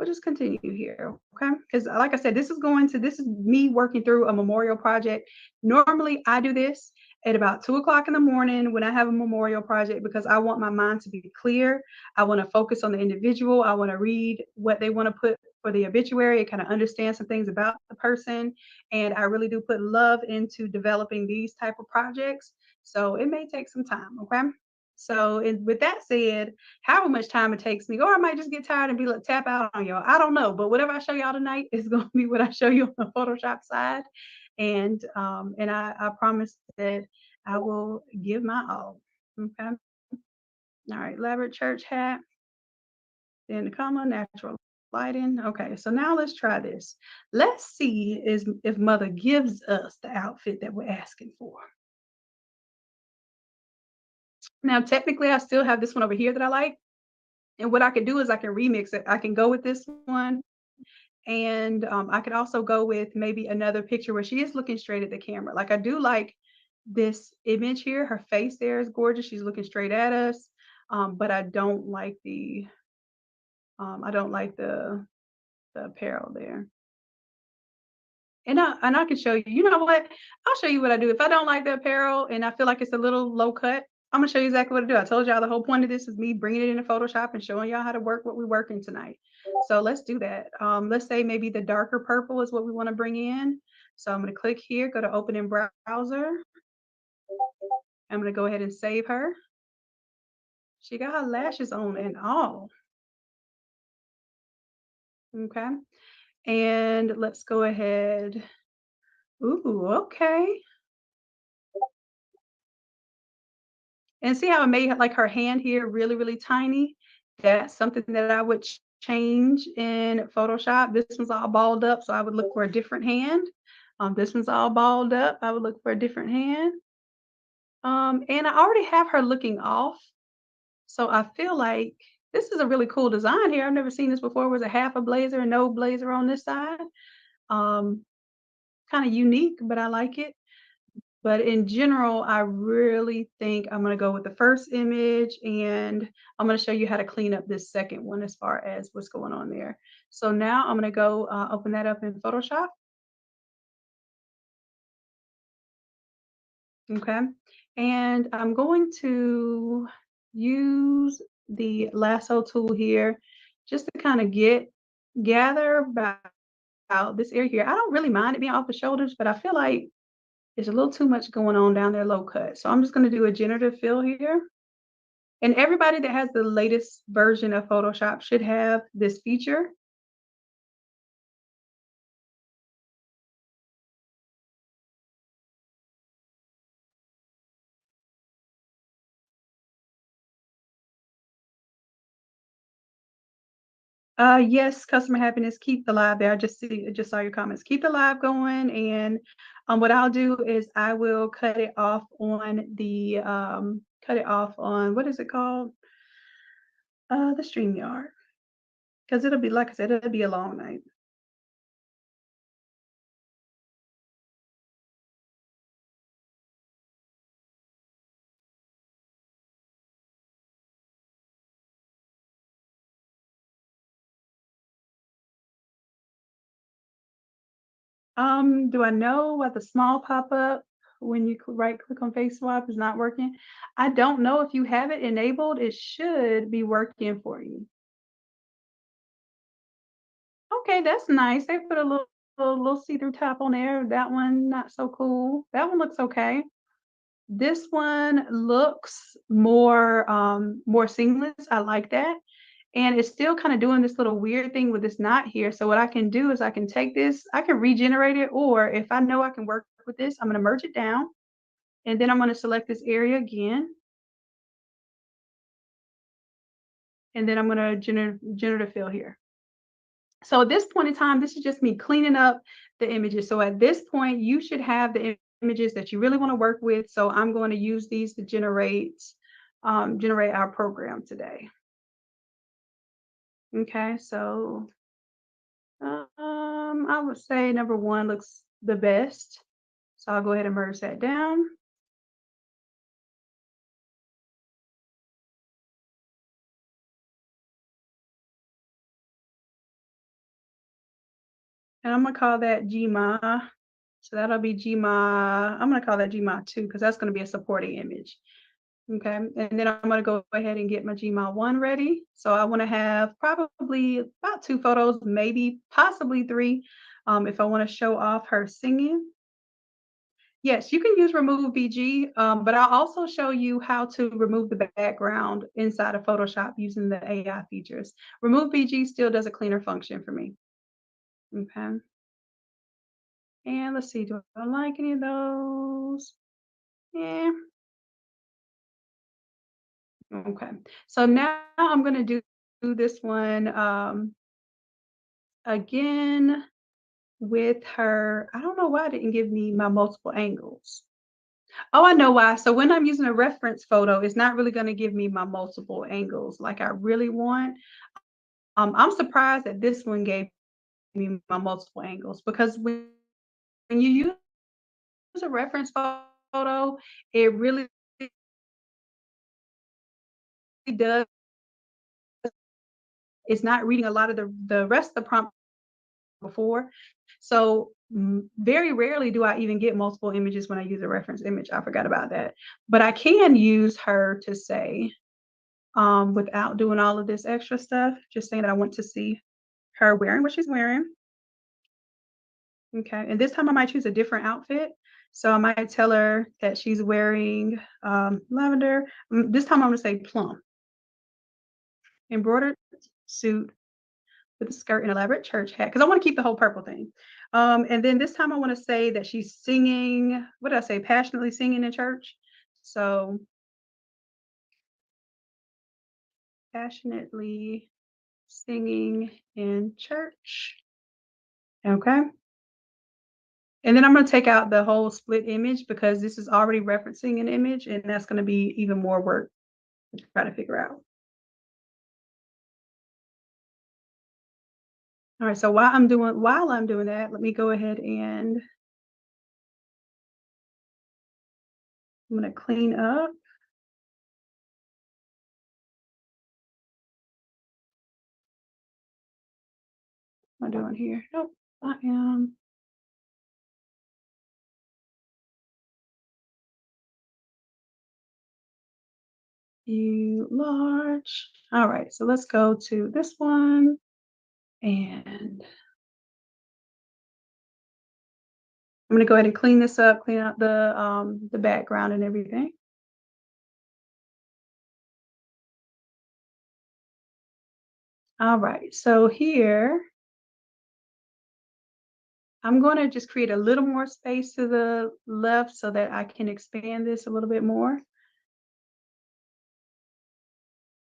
just continue here, okay? Because like I said, this is me working through a memorial project. Normally I do this at about 2 o'clock in the morning when I have a memorial project, because I want my mind to be clear. I want to focus on the individual. I want to read what they want to put for the obituary and kind of understand some things about the person. And I really do put love into developing these type of projects. So it may take some time, okay? So, with that said, however much time it takes me, or I might just get tired and be like, tap out on y'all. I don't know, but whatever I show y'all tonight is going to be what I show you on the Photoshop side, and I promise that I will give my all. Okay. All right. Elaborate church hat, then the comma, natural lighting. Okay. So now let's try this. Let's see if Mother gives us the outfit that we're asking for. Now, technically, I still have this one over here that I like. And what I can do is I can remix it. I can go with this one, and I could also go with maybe another picture where she is looking straight at the camera. Like I do like this image here. Her face there is gorgeous. She's looking straight at us. But I don't like the apparel there. And I can show you. You know what? I'll show you what I do. If I don't like the apparel and I feel like it's a little low cut, I'm gonna show you exactly what to do. I told y'all the whole point of this is me bringing it into Photoshop and showing y'all how to work what we're working tonight. So let's do that. Let's say maybe the darker purple is what we want to bring in. So I'm gonna click here, go to open in browser. I'm gonna go ahead and save her. She got her lashes on and all. Okay. And let's go ahead. Ooh, okay. And see how I made like her hand here really, really tiny? That's something that I would change in Photoshop. This one's all balled up, so I would look for a different hand. This one's all balled up. I would look for a different hand. And I already have her looking off. So I feel like this is a really cool design here. I've never seen this before. It was a half a blazer and no blazer on this side. Um, Kind of unique, but I like it. But in general, I really think I'm gonna go with the first image, and I'm gonna show you how to clean up this second one as far as what's going on there. So now I'm gonna go open that up in Photoshop. Okay. And I'm going to use the lasso tool here just to kind of gather about this area here. I don't really mind it being off the shoulders, but I feel like there's a little too much going on down there low cut. So I'm just going to do a generative fill here. And everybody that has the latest version of Photoshop should have this feature. Yes, customer happiness, keep the live there. I just saw your comments. Keep the live going, and what I'll do is I will cut it off on what is it called? The StreamYard, because it'll be like I said, it'll be a long night. Do I know what the small pop-up when you right click on face swap is not working? I don't know if you have it enabled. It should be working for you. Okay, that's nice. They put a little little see-through top on there. That one, not so cool. That one looks okay. This one looks more seamless. I like that. And it's still kind of doing this little weird thing with this knot here. So what I can do is I can take this, I can regenerate it, or if I know I can work with this, I'm going to merge it down. And then I'm going to select this area again. And then I'm going to generative fill here. So at this point in time, this is just me cleaning up the images. So at this point, you should have the images that you really want to work with. So I'm going to use these to generate our program today. Okay, so I would say number one looks the best. So I'll go ahead and merge that down. And I'm gonna call that GMA. So that'll be GMA. I'm gonna call that GMA 2 because that's gonna be a supporting image. Okay, and then I'm gonna go ahead and get my GMA 1 ready. So I wanna have probably about 2 photos, maybe possibly 3, if I wanna show off her singing. Yes, you can use remove BG, but I'll also show you how to remove the background inside of Photoshop using the AI features. Remove BG still does a cleaner function for me. Okay. And let's see, do I like any of those? Yeah. Okay. So now I'm going to do this one again with her. I don't know why it didn't give me my multiple angles. Oh, I know why. So when I'm using a reference photo, it's not really going to give me my multiple angles like I really want. I'm surprised that this one gave me my multiple angles because when you use a reference photo, it really does. It's not reading a lot of the rest of the prompt before. So very rarely do I even get multiple images when I use a reference image. I forgot about that. But I can use her to say, without doing all of this extra stuff, just saying that I want to see her wearing what she's wearing. Okay, and this time I might choose a different outfit. So I might tell her that she's wearing lavender. This time I'm gonna say plum. Embroidered suit with a skirt and elaborate church hat, because I want to keep the whole purple thing. And then this time I want to say that she's singing, what did I say, passionately singing in church. So passionately singing in church. Okay. And then I'm going to take out the whole split image because this is already referencing an image, and that's going to be even more work to try to figure out. All right, so while I'm doing that, let me go ahead and I'm going to clean up. What am I doing here? Nope, I am. Large. All right, so let's go to this one, and I'm gonna go ahead and clean this up, clean out the background and everything. All right, so here I'm gonna just create a little more space to the left so that I can expand this a little bit more.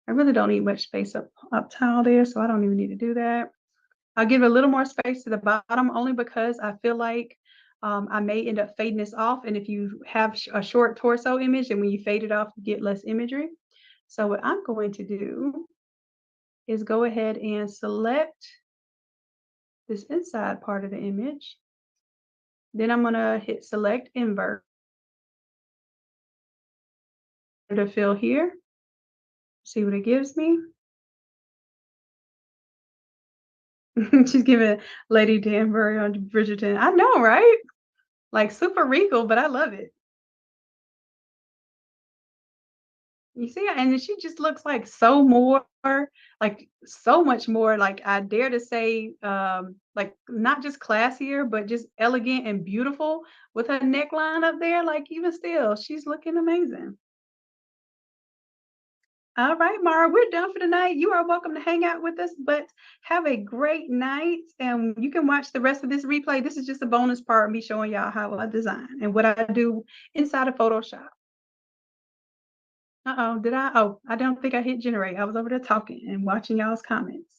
I really don't need much space up top there, so I don't even need to do that. I'll give a little more space to the bottom only because I feel like I may end up fading this off. And if you have a short torso image, and when you fade it off, you get less imagery. So what I'm going to do is go ahead and select this inside part of the image. Then I'm going to hit select invert to fill here. See what it gives me. She's giving Lady Danbury on Bridgerton. I know, right? Like super regal, but I love it. You see, and then she just looks like so more, like so much more, like I dare to say, like not just classier, but just elegant and beautiful with her neckline up there. Like even still, she's looking amazing. All right, Mara, we're done for tonight. You are welcome to hang out with us, but have a great night. And you can watch the rest of this replay. This is just a bonus part of me showing y'all how I design and what I do inside of Photoshop. Uh-oh, did I? Oh, I don't think I hit generate. I was over there talking and watching y'all's comments.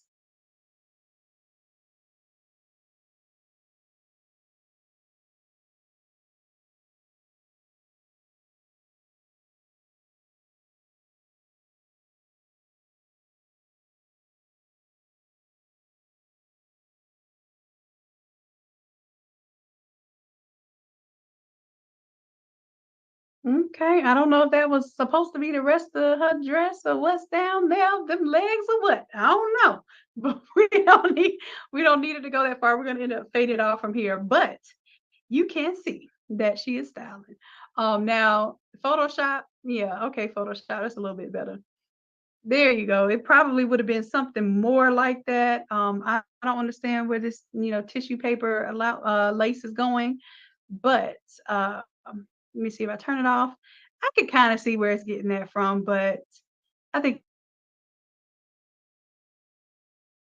Okay, I don't know if that was supposed to be the rest of her dress or what's down there, them legs or what. I don't know. But we don't need it to go that far. We're gonna end up fading off from here. But you can see that she is styling. Now Photoshop, yeah, okay, Photoshop, that's a little bit better. There you go. It probably would have been something more like that. I don't understand where this, tissue paper lace is going, but let me see if I turn it off. I can kind of see where it's getting that from, but I think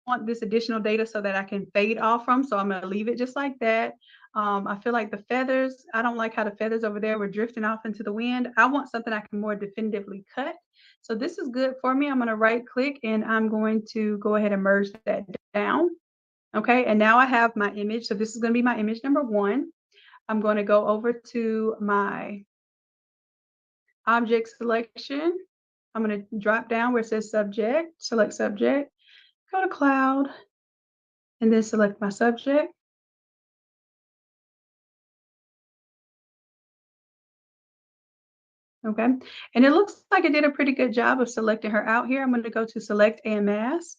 want this additional data so that I can fade off from. So I'm going to leave it just like that. I feel like the feathers, I don't like how the feathers over there were drifting off into the wind. I want something I can more definitively cut. So this is good for me. I'm going to right click and I'm going to go ahead and merge that down. Okay. And now I have my image. So this is going to be my image number one. I'm going to go over to my object selection. I'm going to drop down where it says subject, select subject, go to cloud, and then select my subject. Okay. And it looks like I did a pretty good job of selecting her out here. I'm going to go to select and mask.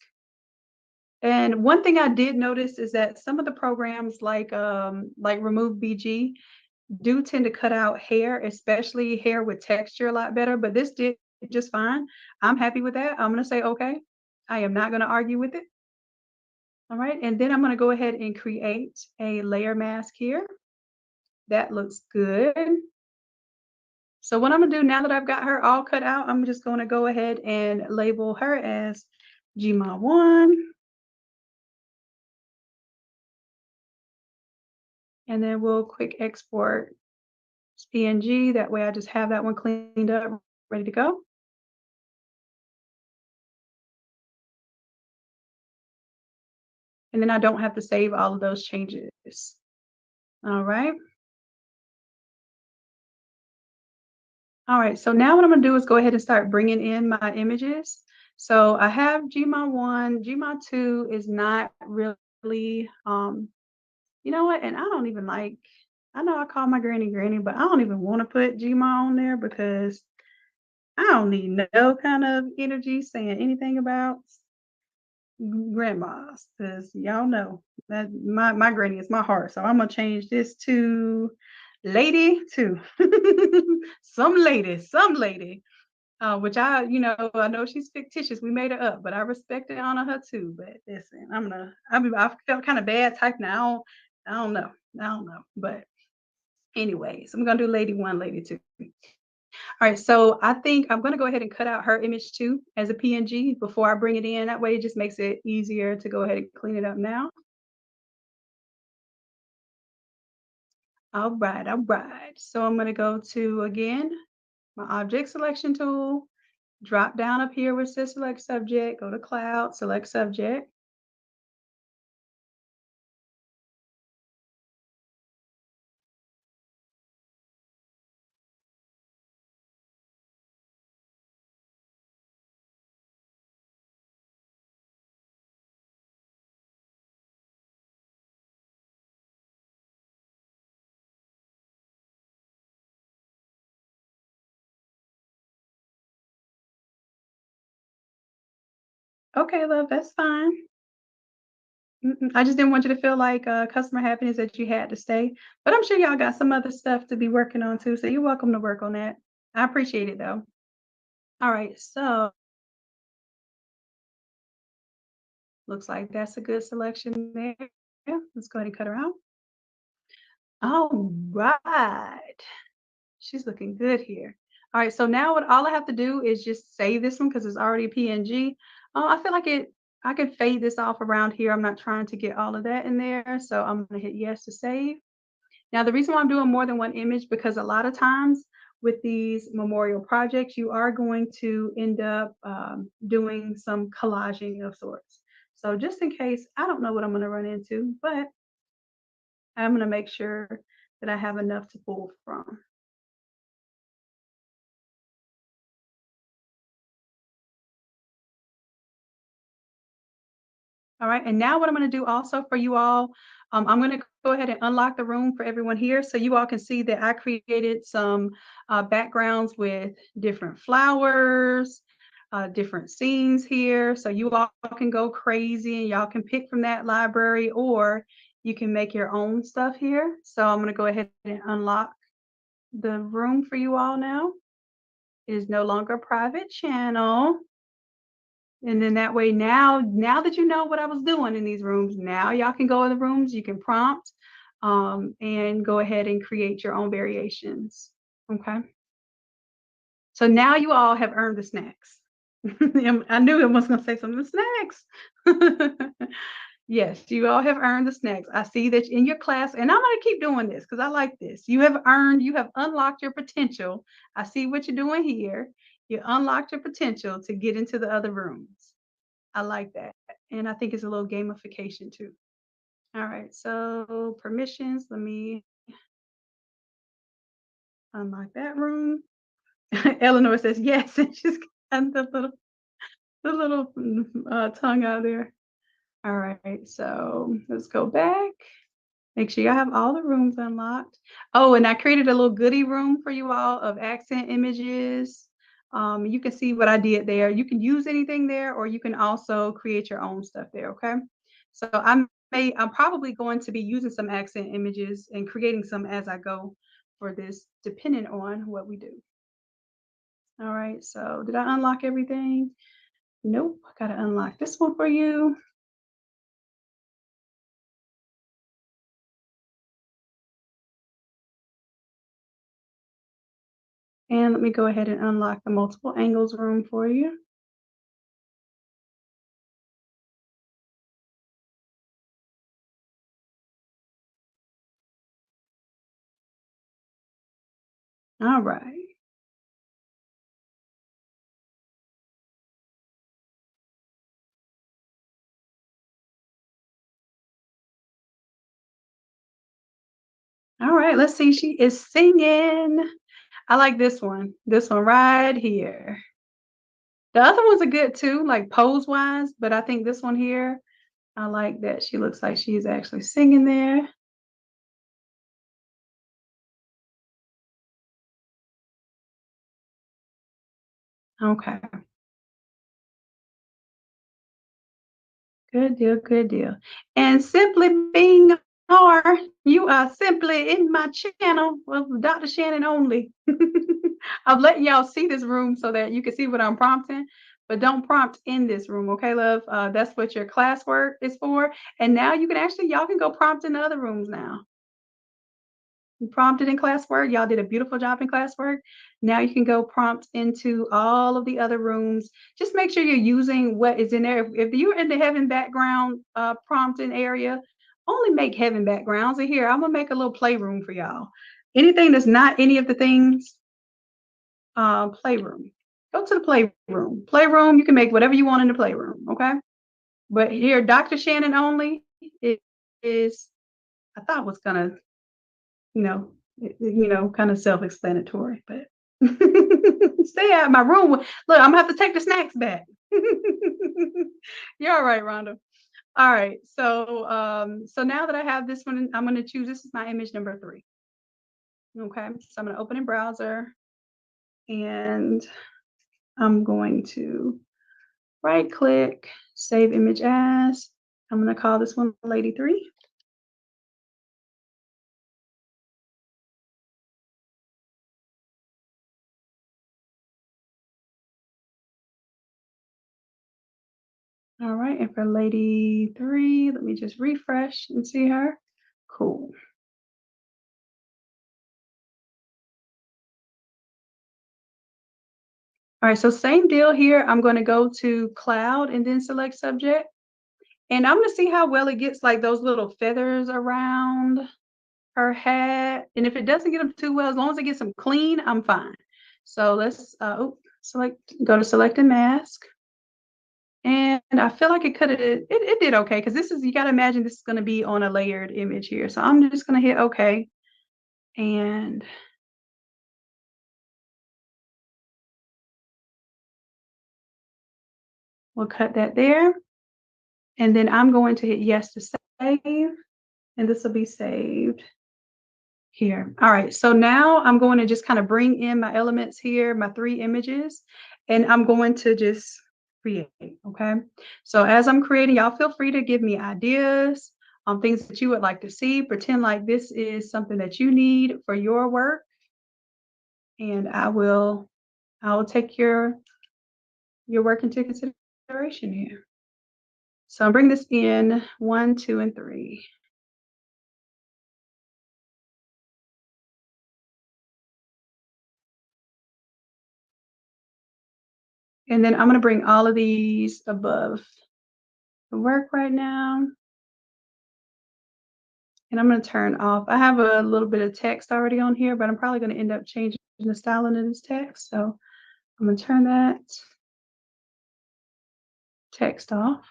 And one thing I did notice is that some of the programs like Remove BG do tend to cut out hair, especially hair with texture a lot better, but this did just fine. I'm happy with that. I'm going to say okay. I am not going to argue with it. All right. And then I'm going to go ahead and create a layer mask here. That looks good. So what I'm gonna do now that I've got her all cut out, I'm just gonna go ahead and label her as Gma1. And then we'll quick export PNG. That way I just have that one cleaned up, ready to go. And then I don't have to save all of those changes. All right. All right, so now what I'm gonna do is go ahead and start bringing in my images. So I have Gma1, Gma2 is not really, you know what? And I don't even like, I know I call my granny granny, but I don't even want to put Gma on there because I don't need no kind of energy saying anything about grandmas because y'all know that my granny is my heart. So I'm gonna change this to lady too. Some lady. Which I know she's fictitious. We made her up, but I respect and honor her too. But listen, I felt kind of bad typing. I don't know. I don't know. But anyways, I'm gonna do lady one, lady two. All right, so I think I'm gonna go ahead and cut out her image too as a PNG before I bring it in. That way it just makes it easier to go ahead and clean it up now. All right, all right. So I'm gonna go to again my object selection tool, drop down up here where it says select subject, go to cloud, select subject. Okay, love, that's fine. I just didn't want you to feel like customer happiness that you had to stay. But I'm sure y'all got some other stuff to be working on too. So you're welcome to work on that. I appreciate it though. All right, so looks like that's a good selection there. Let's go ahead and cut her out. All right. She's looking good here. All right, so now what all I have to do is just save this one because it's already PNG. I feel like I can fade this off around here. I'm not trying to get all of that in there. So I'm gonna hit yes to save. Now, the reason why I'm doing more than one image, because a lot of times with these memorial projects, you are going to end up doing some collaging of sorts. So just in case, I don't know what I'm gonna run into, but I'm gonna make sure that I have enough to pull from. All right, and now what I'm gonna do also for you all, I'm gonna go ahead and unlock the room for everyone here so you all can see that I created some backgrounds with different flowers, different scenes here. So you all can go crazy and y'all can pick from that library or you can make your own stuff here. So I'm gonna go ahead and unlock the room for you all now. It is no longer a private channel. And then that way now that you know what I was doing in these rooms, now y'all can go in the rooms, you can prompt, and go ahead and create your own variations, okay? So now you all have earned the snacks. I knew it was gonna say something, snacks. Yes, you all have earned the snacks. I see that in your class, and I'm gonna keep doing this because I like this. You have unlocked your potential. I see what you're doing here. You unlocked your potential to get into the other rooms. I like that, and I think it's a little gamification too. All right, so permissions, let me unlock that room. Eleanor says yes, and she's got the little tongue out there. All right, so let's go back. Make sure you have all the rooms unlocked. Oh, and I created a little goodie room for you all of accent images. You can see what I did there. You can use anything there, or you can also create your own stuff there, okay? So I'm probably going to be using some accent images and creating some as I go for this, depending on what we do. All right, so did I unlock everything? Nope, I gotta unlock this one for you. And let me go ahead and unlock the multiple angles room for you. All right. All right, let's see. She is singing. I like this one. This one right here. The other ones are good too, like pose wise, but I think this one here, I like that she looks like she's actually singing there. Okay, good deal, good deal. And simply being or you are simply in my channel with Dr. Shannon only. I'm letting y'all see this room so that you can see what I'm prompting, but don't prompt in this room, okay, love? That's what your classwork is for. And now you can actually, y'all can go prompt in the other rooms now. You prompted in classwork. Y'all did a beautiful job in classwork. Now you can go prompt into all of the other rooms. Just make sure you're using what is in there. If you're in the heaven background prompting area, only make heaven backgrounds. And here, I'm gonna make a little playroom for y'all. Anything that's not any of the things, playroom. Go to the playroom. Playroom, you can make whatever you want in the playroom, okay? But here, Dr. Shannon only is, I thought was gonna you know, kind of self-explanatory, but stay out of my room. Look, I'm gonna have to take the snacks back. You're all right, Rhonda. All right, so now that I have this one, I'm gonna choose. This is my image number 3. Okay, so I'm gonna open in browser, and I'm going to right-click, save image as. I'm gonna call this one Lady 3. All right, and for lady 3, let me just refresh and see her. Cool. All right, so same deal here. I'm going to go to cloud and then select subject. And I'm going to see how well it gets like those little feathers around her hat. And if it doesn't get them too well, as long as it gets them clean, I'm fine. So let's go to select a mask. And I feel like it did okay, because you got to imagine this is going to be on a layered image here. So I'm just going to hit okay. And we'll cut that there. And then I'm going to hit yes to save. And this will be saved here. All right, so now I'm going to just kind of bring in my elements here, my 3 images, and I'm going to just create, okay? So as I'm creating, y'all feel free to give me ideas on things that you would like to see. Pretend like this is something that you need for your work, and I will take your work into consideration here. So I'll bring this in 1, 2, and 3. And then I'm going to bring all of these above the work right now. And I'm going to turn off. I have a little bit of text already on here, but I'm probably going to end up changing the styling of this text. So I'm going to turn that text off.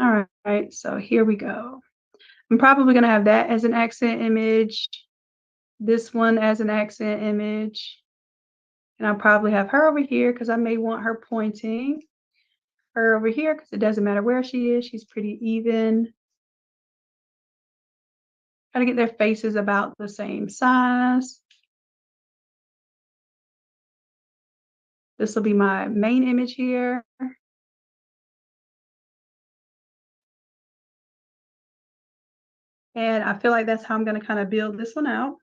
All right, so here we go. I'm probably going to have that as an accent image, this one as an accent image, and I'll probably have her over here because I may want her pointing. Her over here because it doesn't matter where she is. She's pretty even. Try to get their faces about the same size. This will be my main image here. And I feel like that's how I'm going to kind of build this one out.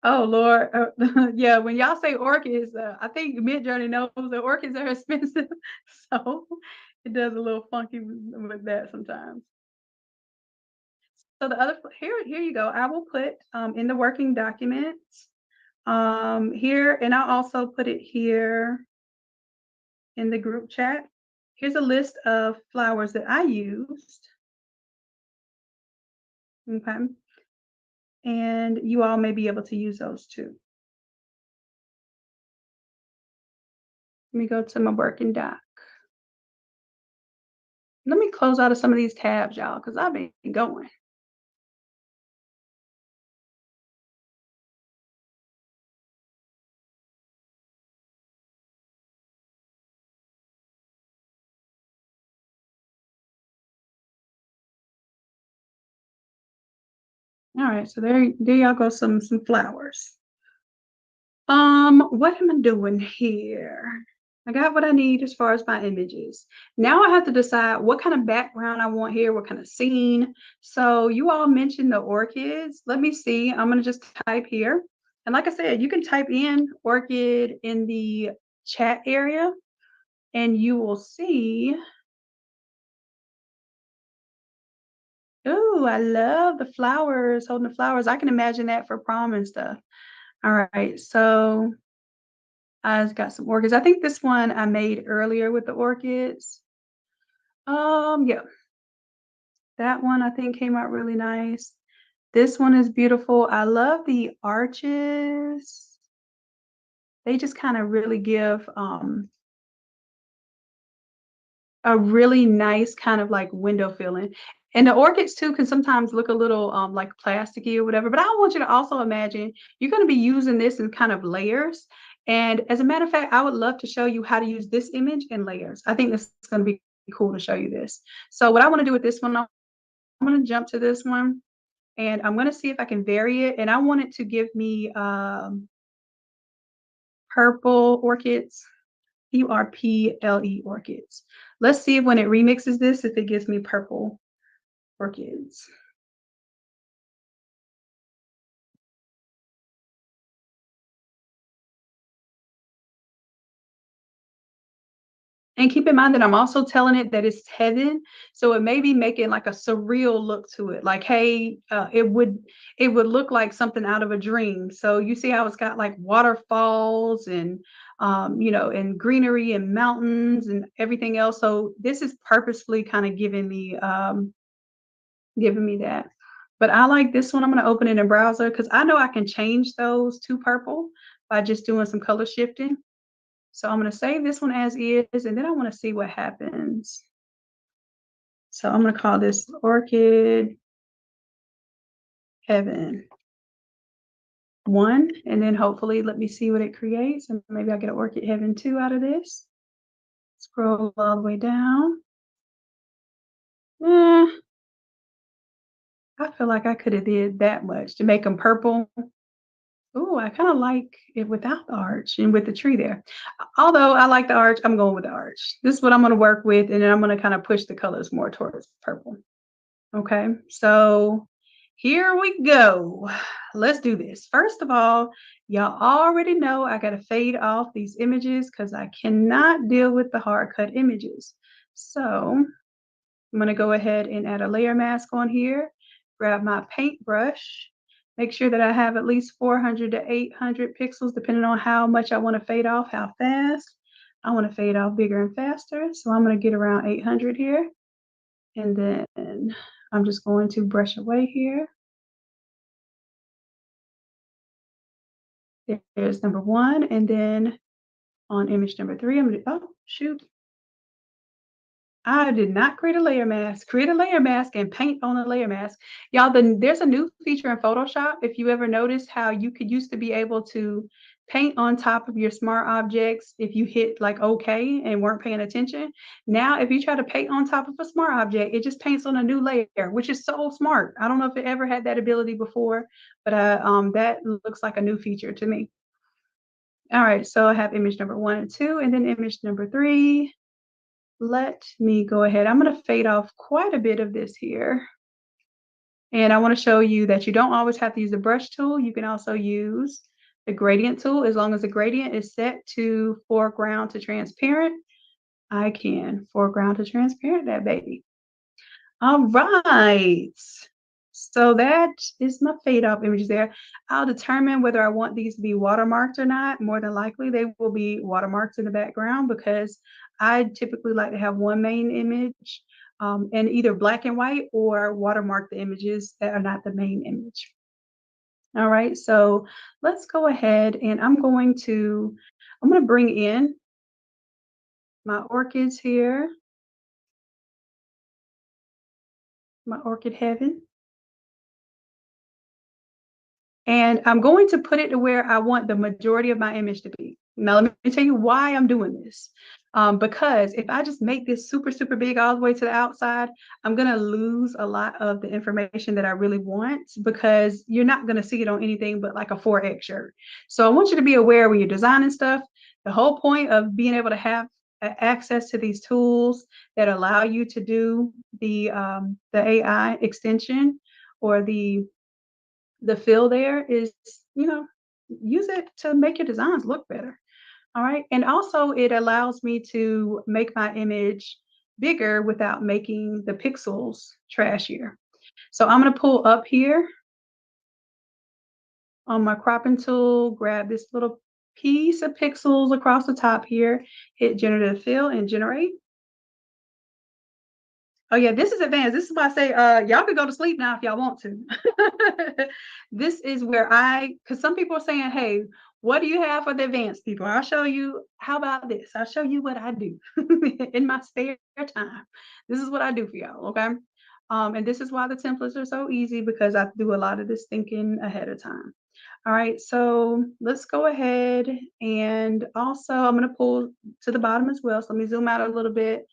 Oh Lord, yeah. When y'all say orchids, I think Midjourney knows that orchids are expensive, so it does a little funky with that sometimes. So the other here you go. I will put in the working documents here, and I'll also put it here in the group chat. Here's a list of flowers that I used. Okay, and you all may be able to use those too. Let me go to my working doc. Let me close out of some of these tabs, y'all, because I've been going. All right, so there y'all go, some flowers. What am I doing here? I got what I need as far as my images. Now I have to decide what kind of background I want here, what kind of scene. So you all mentioned the orchids. Let me see. I'm gonna just type here. And like I said, you can type in orchid in the chat area and you will see. Oh, I love the flowers, holding the flowers. I can imagine that for prom and stuff. All right, so I've got some orchids. I think this one I made earlier with the orchids. Yeah, that one I think came out really nice. This one is beautiful. I love the arches. They just kind of really give a really nice kind of like window feeling. And the orchids too can sometimes look a little like plasticky or whatever, but I want you to also imagine you're going to be using this in kind of layers. And as a matter of fact, I would love to show you how to use this image in layers. I think this is going to be cool to show you this. So what I want to do with this one, I'm going to jump to this one and I'm going to see if I can vary it. And I want it to give me purple orchids. Purple orchids. Let's see if when it remixes this, if it gives me purple orchids. And keep in mind that I'm also telling it that it's heaven, so it may be making like a surreal look to it. Like, hey, it would look like something out of a dream. So you see how it's got like waterfalls and and greenery and mountains and everything else. So this is purposefully kind of giving me that. But I like this one. I'm going to open it in browser because I know I can change those to purple by just doing some color shifting. So I'm going to save this one as is, and then I want to see what happens. So I'm going to call this Orchid Heaven 1, and then hopefully let me see what it creates, and maybe I'll get an Orchid Heaven 2 out of this. Scroll all the way down. I feel like I could have did that much to make them purple. Ooh, I kind of like it without the arch and with the tree there. Although I like the arch, I'm going with the arch. This is what I'm going to work with, and then I'm going to kind of push the colors more towards purple. Okay, so here we go. Let's do this. First of all, y'all already know I got to fade off these images because I cannot deal with the hard cut images. So I'm going to go ahead and add a layer mask on here, grab my paintbrush, make sure that I have at least 400 to 800 pixels, depending on how much I want to fade off, how fast. I want to fade off bigger and faster. So I'm going to get around 800 here. And then I'm just going to brush away here. There's number 1. And then on image number 3, I'm going to, oh, shoot. I did not create a layer mask. Create a layer mask and paint on a layer mask. Y'all, there's a new feature in Photoshop. If you ever noticed how you could used to be able to paint on top of your smart objects if you hit like OK and weren't paying attention. Now, if you try to paint on top of a smart object, it just paints on a new layer, which is so smart. I don't know if it ever had that ability before, but that looks like a new feature to me. All right, so I have image number 1 and 2, and then image number 3. Let me go ahead. I'm going to fade off quite a bit of this here. And I want to show you that you don't always have to use the brush tool. You can also use the gradient tool. As long as the gradient is set to foreground to transparent, I can foreground to transparent that baby. All right. So that is my fade off images there. I'll determine whether I want these to be watermarked or not. More than likely, they will be watermarked in the background because I typically like to have one main image and either black and white or watermark the images that are not the main image. All right, so let's go ahead and I'm going to bring in my orchids here, my Orchid Heaven. And I'm going to put it to where I want the majority of my image to be. Now, let me tell you why I'm doing this. Because if I just make this super, super big all the way to the outside, I'm going to lose a lot of the information that I really want because you're not going to see it on anything but like a 4X shirt. So I want you to be aware when you're designing stuff, the whole point of being able to have access to these tools that allow you to do the AI extension or the fill there is, use it to make your designs look better. All right. And also it allows me to make my image bigger without making the pixels trashier. So I'm going to pull up here on my cropping tool, grab this little piece of pixels across the top here, hit generative fill and generate. Oh yeah, this is advanced. This is why I say y'all could go to sleep now if y'all want to. This is where because some people are saying, hey, what do you have for the advanced people? I'll show you. How about this? I'll show you what I do in my spare time. This is what I do for y'all, okay? And this is why the templates are so easy because I do a lot of this thinking ahead of time. All right, so let's go ahead and also I'm going to pull to the bottom as well. So let me zoom out a little bit.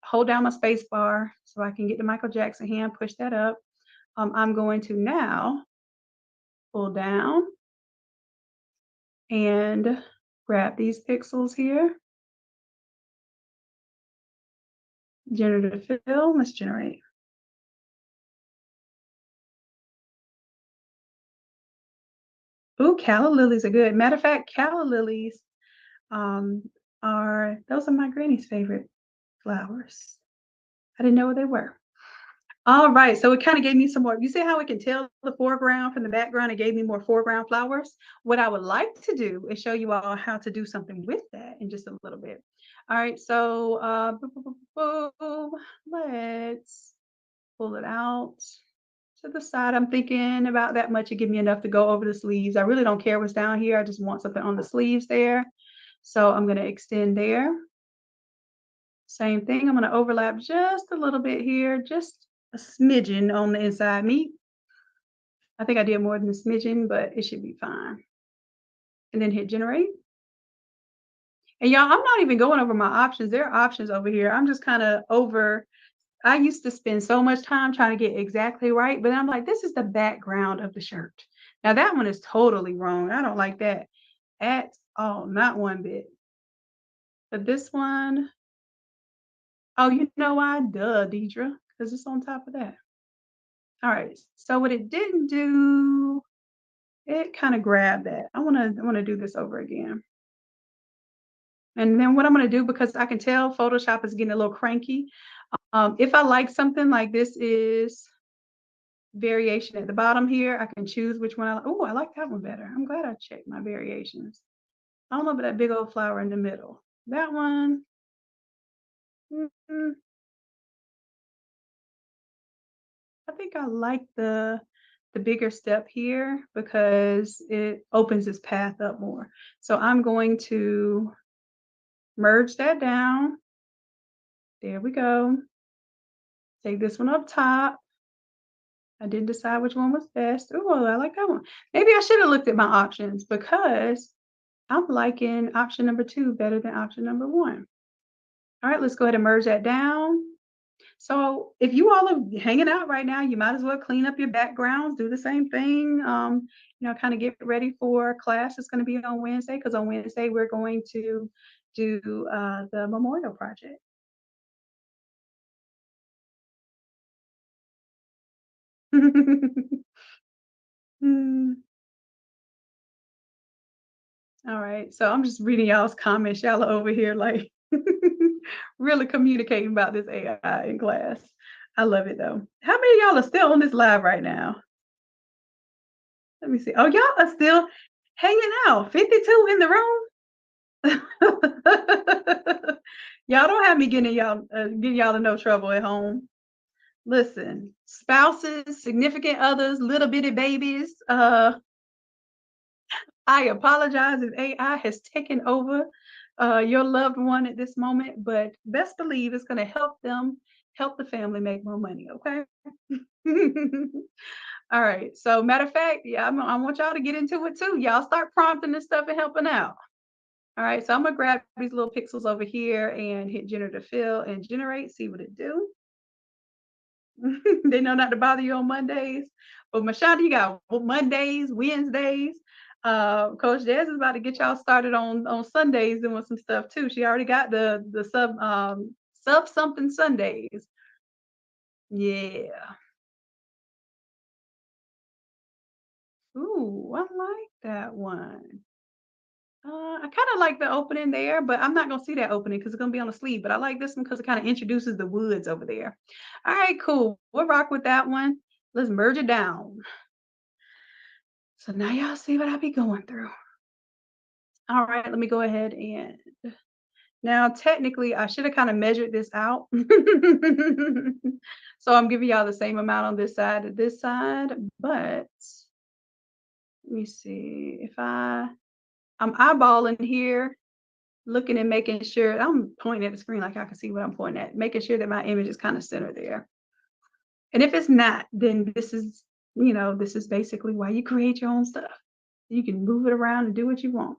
Hold down my space bar so I can get the Michael Jackson hand, push that up. I'm going to now pull down and grab these pixels here. Generative fill, let's generate. Ooh, calla lilies are good. Matter of fact, calla lilies those are my granny's favorite flowers. I didn't know what they were. All right, so it kind of gave me some more. You see how it can tell the foreground from the background? It gave me more foreground flowers. What I would like to do is show you all how to do something with that in just a little bit. All right, so let's pull it out to the side. I'm thinking about that much to give me enough to go over the sleeves. I really don't care what's down here. I just want something on the sleeves there. So I'm going to extend there. Same thing. I'm going to overlap just a little bit here, just a smidgen on the inside meat. I think I did more than a smidgen, but it should be fine. And then hit generate. And y'all, I'm not even going over my options. There are options over here. I'm just kind of over. I used to spend so much time trying to get exactly right, but I'm like, this is the background of the shirt. Now that one is totally wrong. I don't like that at all, not one bit. But this one, oh, you know why? Duh, Deidre, because it's on top of that. All right, so what it didn't do, it kind of grabbed that. I wanna do this over again. And then what I'm gonna do, because I can tell Photoshop is getting a little cranky. If I like something like this is variation at the bottom here, I can choose which one I like that one better. I'm glad I checked my variations. I don't know about that big old flower in the middle. That one, I think I like the bigger step here because it opens this path up more. So I'm going to merge that down. There we go. Take this one up top. I didn't decide which one was best. Oh, I like that one. Maybe I should have looked at my options because I'm liking option number 2 better than option number 1. All right, let's go ahead and merge that down. So if you all are hanging out right now, you might as well clean up your backgrounds, do the same thing. Kind of get ready for class. It's going to be on Wednesday because on Wednesday we're going to do the memorial project. All right, so I'm just reading y'all's comments. Y'all are over here like really communicating about this AI in class. I love it though. How many of y'all are still on this live right now? Let me see. Oh, y'all are still hanging out. 52 in the room. Y'all don't have me getting y'all in no trouble at home. Listen, spouses, significant others, little bitty babies. I apologize if AI has taken over your loved one at this moment, but best believe it's going to help the family make more money. Okay. All right. So, matter of fact, yeah, I want y'all to get into it too. Y'all start prompting this stuff and helping out. All right. So, I'm going to grab these little pixels over here and hit generative fill and generate, see what it do. They know not to bother you on Mondays. But Mashonda, you got Mondays, Wednesdays. Coach Des is about to get y'all started on Sundays doing some stuff too. She already got the sub something Sundays. Yeah. Ooh, I like that one. I kind of like the opening there, but I'm not gonna see that opening because it's gonna be on the sleeve. But I like this one because it kind of introduces the woods over there. All right, cool. We'll rock with that one. Let's merge it down. So now y'all see what I be going through. All right, let me go ahead and now technically I should have kind of measured this out. So I'm giving y'all the same amount on this side to this side, but let me see if I'm eyeballing here, looking and making sure I'm pointing at the screen like I can see what I'm pointing at, making sure that my image is kind of centered there. And if it's not, then this is basically why you create your own stuff. You can move it around and do what you want.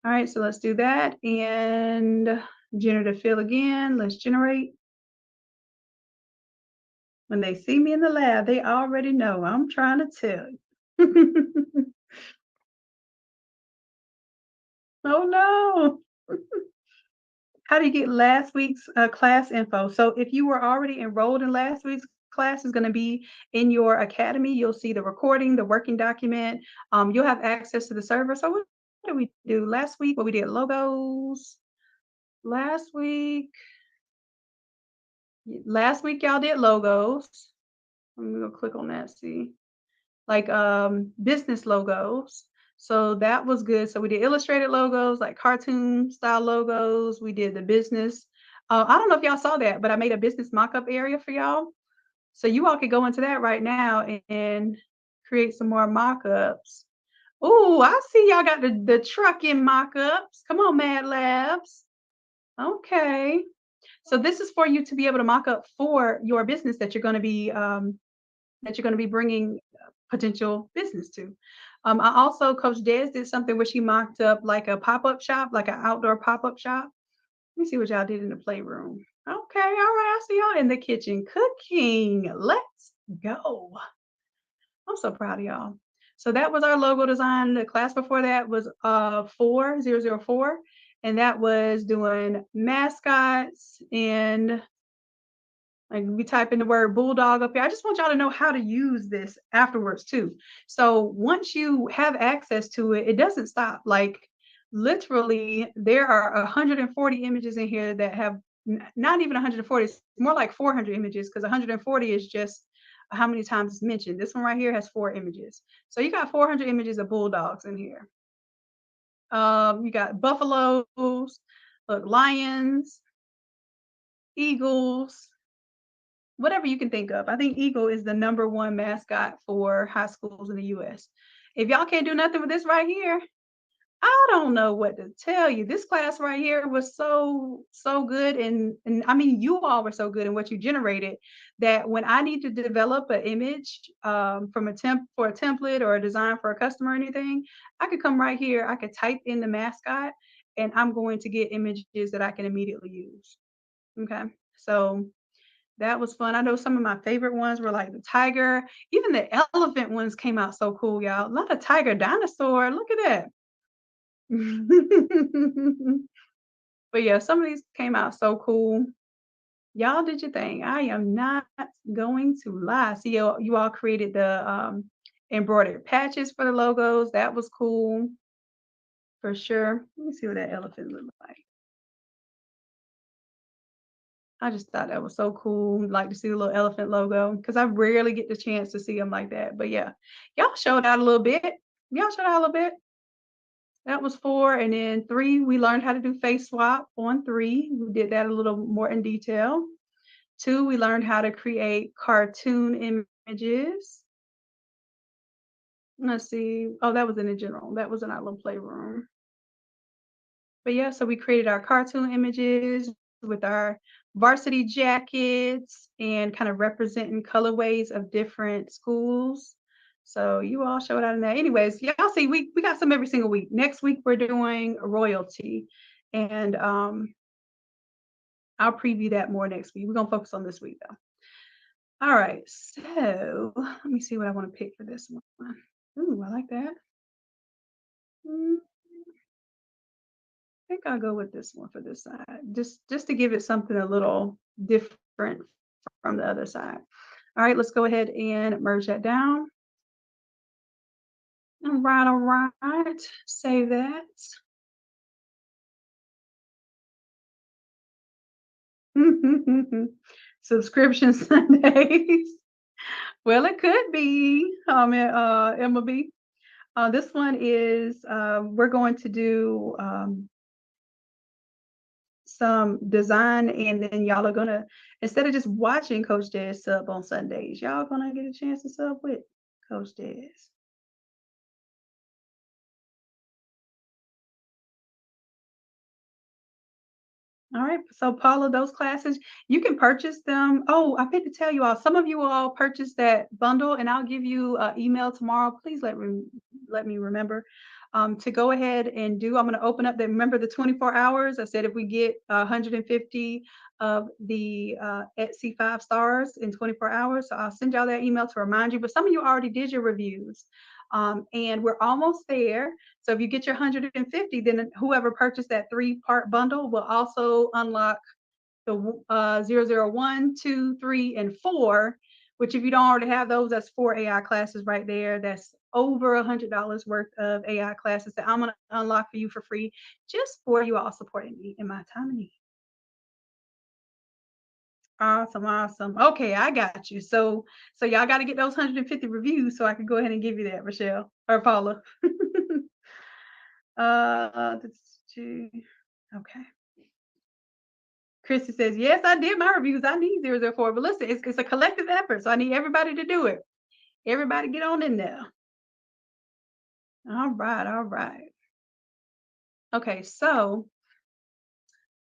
All right, so let's do that. And generative fill again. Let's generate. When they see me in the lab, they already know I'm trying to tell you. Oh no. How do you get last week's class info? So if you were already enrolled in last week's class, is going to be in your academy. You'll see the recording, the working document. You'll have access to the server. So what did we do last week? What we did logos. Last week, y'all did logos. I'm gonna click on that. See, like business logos. So that was good. So we did illustrated logos, like cartoon style logos. We did the business. I don't know if y'all saw that, but I made a business mock-up area for y'all. So you all could go into that right now and create some more mock-ups. Oh, I see y'all got the trucking mock-ups. Come on, Mad Labs. Okay. So this is for you to be able to mock up for your business that you're going to be bringing potential business to. I also, Coach Des did something where she mocked up like a pop-up shop, like an outdoor pop-up shop. Let me see what y'all did in the playroom. Okay, all right, I see y'all in the kitchen cooking. Let's go. I'm so proud of y'all. So that was our logo design. The class before that was 4004, and that was doing mascots and like we type in the word bulldog up here. I just want y'all to know how to use this afterwards too. So once you have access to it, it doesn't stop. Like literally, there are 140 images in here that have not even 140. It's more like 400 images because 140 is just how many times it's mentioned. This one right here has 4 images. So you got 400 images of bulldogs in here. You got buffaloes, look, lions, eagles, whatever you can think of. I think eagle is the #1 mascot for high schools in the US. If y'all can't do nothing with this right here, I don't know what to tell you. This class right here was so good, and I mean you all were so good in what you generated that when I need to develop an image for a template or a design for a customer or anything, I could come right here. I could type in the mascot, and I'm going to get images that I can immediately use. Okay, so that was fun. I know some of my favorite ones were like the tiger. Even the elephant ones came out so cool, y'all. A lot of tiger, dinosaur. Look at that. But yeah, some of these came out so cool. Y'all did your thing. I am not going to lie. See, you all created the embroidered patches for the logos. That was cool for sure. Let me see what that elephant looked like. I just thought that was so cool. Like to see the little elephant logo because I rarely get the chance to see them like that. But yeah, y'all showed out a little bit. Y'all showed out a little bit. That was 4. And then 3, we learned how to do face swap on 3. We did that a little more in detail. 2, we learned how to create cartoon images. Let's see. Oh, that was in the general. That was in our little playroom. But yeah, so we created our cartoon images with our varsity jackets and kind of representing colorways of different schools. So you all showed out in that. Anyways, y'all see, we got some every single week. Next week we're doing royalty, and I'll preview that more next week. We're gonna focus on this week though. All right, so let me see what I want to pick for this one. Ooh, I like that. I think I'll go with this one for this side, just to give it something a little different from the other side. All right, let's go ahead and merge that down. All right, save that. Subscription Sundays. Well, it could be, Emma B. This one is, we're going to do some design, and then y'all are gonna, instead of just watching Coach Des sub on Sundays, y'all gonna get a chance to sub with Coach Des. All right, so Paula, those classes, you can purchase them. Oh, I meant to tell you all, some of you all purchased that bundle, and I'll give you an email tomorrow. Please let me remember to go ahead and do. I'm going to open up the, remember the 24 hours. I said if we get 150 of the Etsy 5 stars in 24 hours, so I'll send y'all that email to remind you. But some of you already did your reviews. And we're almost there. So if you get your 150, then whoever purchased that 3-part bundle will also unlock the 001, 2, 3, and 4, which if you don't already have those, that's 4 AI classes right there. That's over $100 worth of AI classes that I'm going to unlock for you for free just for you all supporting me in my time of need. Awesome, awesome. Okay, I got you. So y'all got to get those 150 reviews so I can go ahead and give you that, Rochelle or Paula. Okay. Christy says, yes, I did my reviews. I need 004. But listen, it's a collective effort. So I need everybody to do it. Everybody get on in there. All right, all right. Okay, so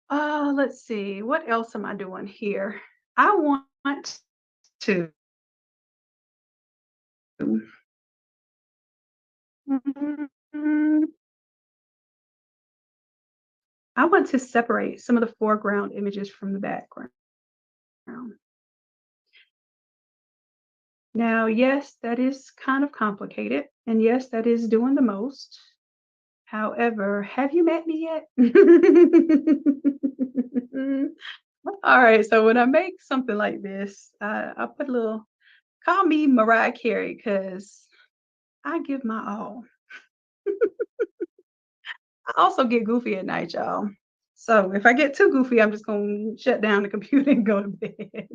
let's see. What else am I doing here? I want to I want to separate some of the foreground images from the background. Now, yes, that is kind of complicated. And yes, that is doing the most. However, have you met me yet? All right, so when I make something like this, I put a little, call me Mariah Carey, because I give my all. I also get goofy at night, y'all. So if I get too goofy, I'm just going to shut down the computer and go to bed.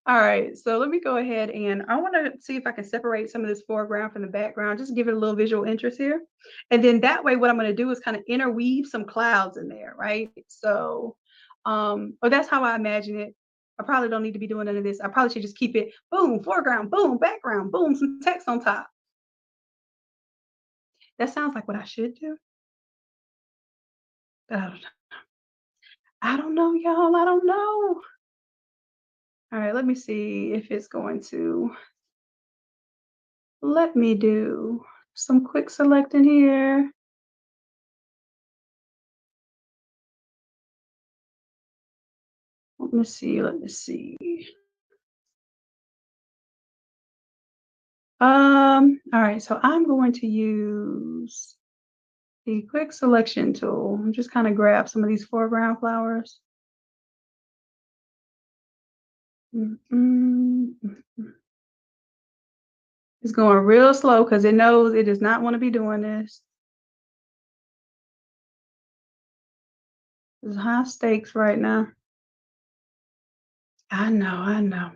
All right, so let me go ahead and I want to see if I can separate some of this foreground from the background, just give it a little visual interest here. And then that way, what I'm going to do is kind of interweave some clouds in there, right? So, or that's how I imagine it. I probably don't need to be doing none of this. I probably should just keep it boom, foreground, boom, background, boom, some text on top. That sounds like what I should do. But I don't know, y'all. I don't know. All right, let me see if it's going to let me do some quick selecting here. Let me see. Let me see. All right, so I'm going to use the quick selection tool and just kind of grab some of these foreground flowers. It's going real slow because it knows it does not want to be doing this. It's high stakes right now. I know, I know.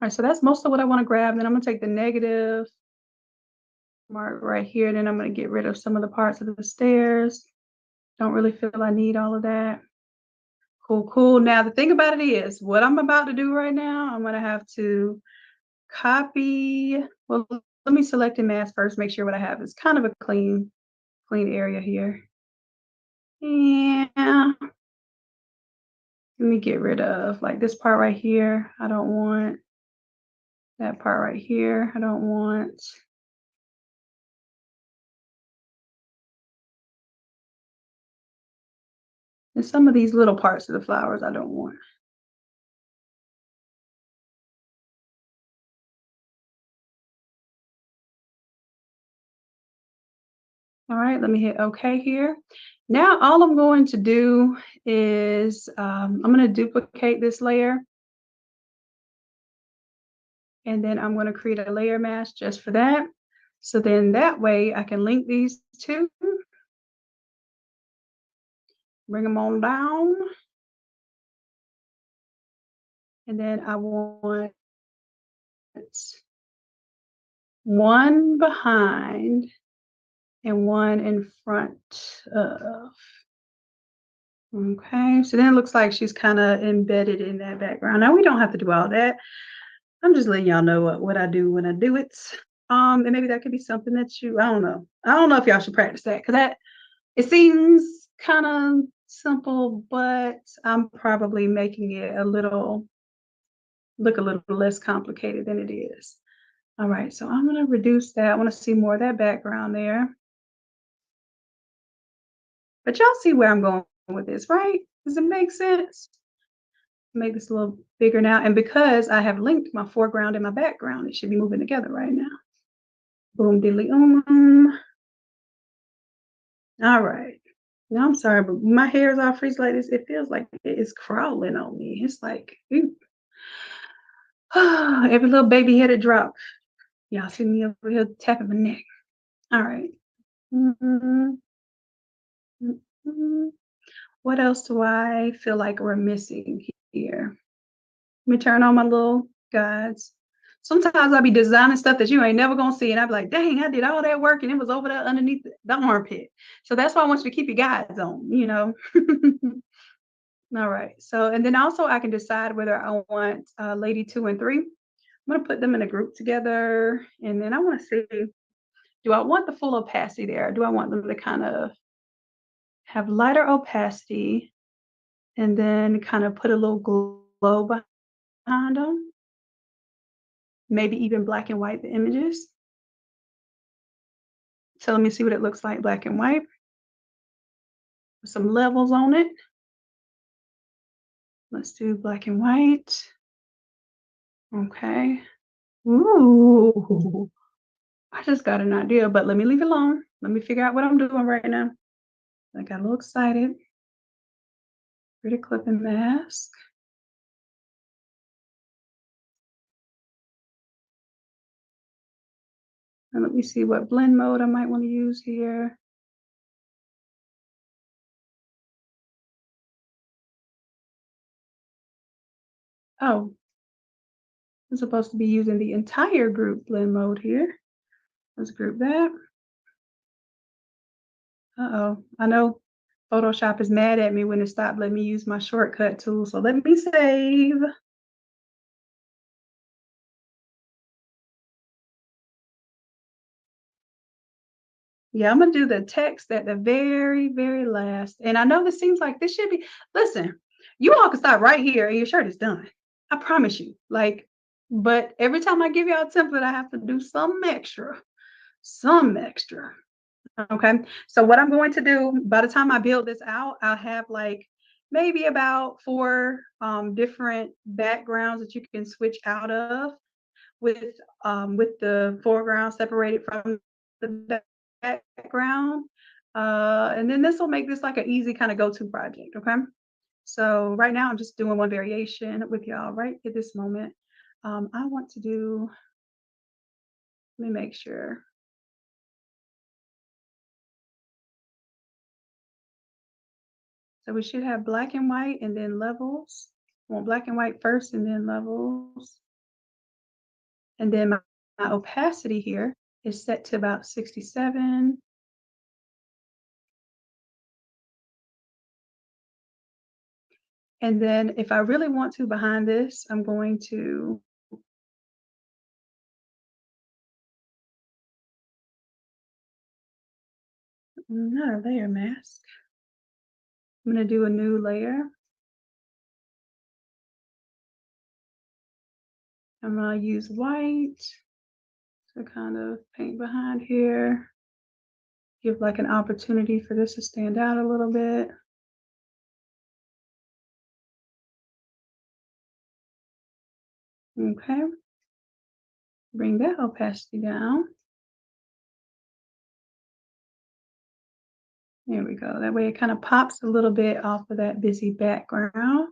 All right, so that's most of what I want to grab. Then I'm going to take the negative, mark right here. Then I'm going to get rid of some of the parts of the stairs. Don't really feel I need all of that. Cool, cool. Now, the thing about it is, what I'm about to do right now, I'm going to have to copy. Well, let me select and mask first, make sure what I have is kind of a clean area here. Yeah. Let me get rid of like this part right here. I don't want that part right here. I don't want. And some of these little parts of the flowers I don't want. All right, let me hit OK here. Now all I'm going to do is I'm going to duplicate this layer. And then I'm going to create a layer mask just for that. So then that way I can link these two. Bring them on down. And then I want one behind and one in front of. Okay, so then it looks like she's kind of embedded in that background. Now we don't have to do all that. I'm just letting y'all know what I do when I do it. And maybe that could be something that I don't know. I don't know if y'all should practice that because it seems kind of simple, but I'm probably making it look a little less complicated than it is. All right, so I'm going to reduce that. I want to see more of that background there. But y'all see where I'm going with this, right? Does it make sense? Make this a little bigger now. And because I have linked my foreground and my background, it should be moving together right now. Boom, diddly, All right. Now I'm sorry, but my hair is all frizzy like this. It feels like it is crawling on me. It's like every little baby headed drop. Y'all see me over here tapping my neck. All right. Mm-hmm. Mm-hmm. What else do I feel like we're missing here? Let me turn on my little guides. Sometimes I'll be designing stuff that you ain't never gonna see, and I'll be like, dang, I did all that work and it was over there underneath the armpit. So that's why I want you to keep your guides on. All right. So, and then also I can decide whether I want lady 2 and 3. I'm gonna put them in a group together, and then I want to see, do I want the full opacity there? Do I want them to kind of have lighter opacity and then kind of put a little glow behind them? Maybe even black and white the images. So let me see what it looks like, black and white. With some levels on it. Let's do black and white. Okay. Ooh, I just got an idea, but let me leave it alone. Let me figure out what I'm doing right now. I got a little excited. Pretty clipping mask. And let me see what blend mode I might want to use here. Oh, I'm supposed to be using the entire group blend mode here. Let's group that. Uh-oh, I know Photoshop is mad at me when it stopped letting me use my shortcut tool. So let me save. Yeah, I'm gonna do the text at the very, very last. And I know this seems like this should be, listen, you all can stop right here and your shirt is done. I promise you. Like, but every time I give y'all a template, I have to do some extra. Some extra. Okay. So what I'm going to do, by the time I build this out, I'll have like maybe about 4 different backgrounds that you can switch out of with the foreground separated from the background. And then this will make this like an easy kind of go-to project. Okay. So right now I'm just doing one variation with y'all right at this moment. I want to do, let me make sure. So we should have black and white and then levels. I want black and white first and then levels. And then my opacity here is set to about 67. And then if I really want to behind this, I'm going to not a layer mask. I'm going to do a new layer. I'm going to use white to kind of paint behind here. Give like an opportunity for this to stand out a little bit. Okay. Bring that opacity down. There we go. That way it kind of pops a little bit off of that busy background.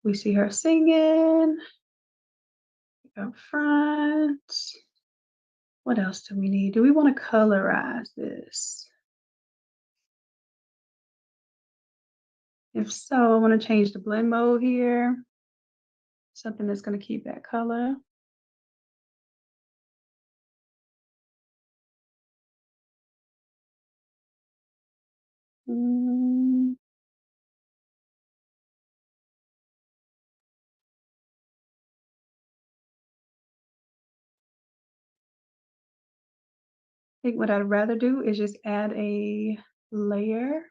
We see her singing up front. What else do we need? Do we want to colorize this? If so, I want to change the blend mode here. Something that's going to keep that color. I think what I'd rather do is just add a layer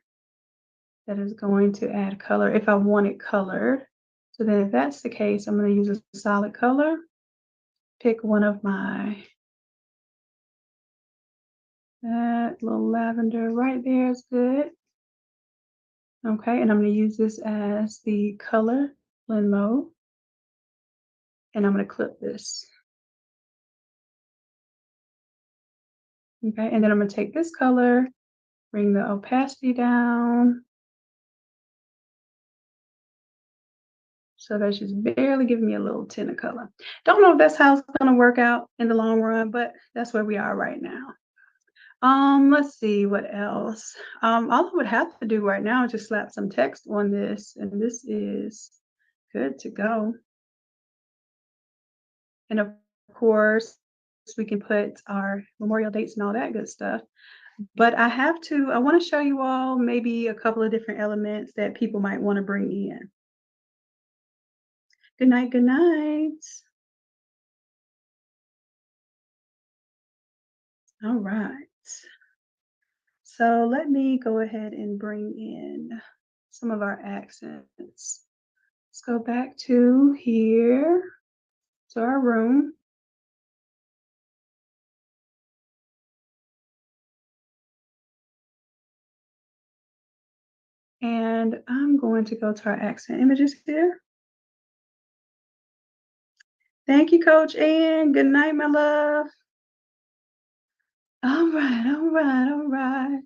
that is going to add color if I want it colored. So then if that's the case, I'm going to use a solid color. Pick one of my, that little lavender right there is good. Okay, and I'm going to use this as the color blend mode. And I'm going to clip this. Okay, and then I'm going to take this color, bring the opacity down. So that's just barely giving me a little tint of color. Don't know if that's how it's going to work out in the long run, but that's where we are right now. Let's see what else. All I would have to do right now is just slap some text on this, and this is good to go. And of course, we can put our memorial dates and all that good stuff. But I want to show you all maybe a couple of different elements that people might want to bring in. Good night, good night. All right. So let me go ahead and bring in some of our accents. Let's go back to here, to our room. And I'm going to go to our accent images here. Thank you, Coach Ann. Good night, my love. All right, all right, all right.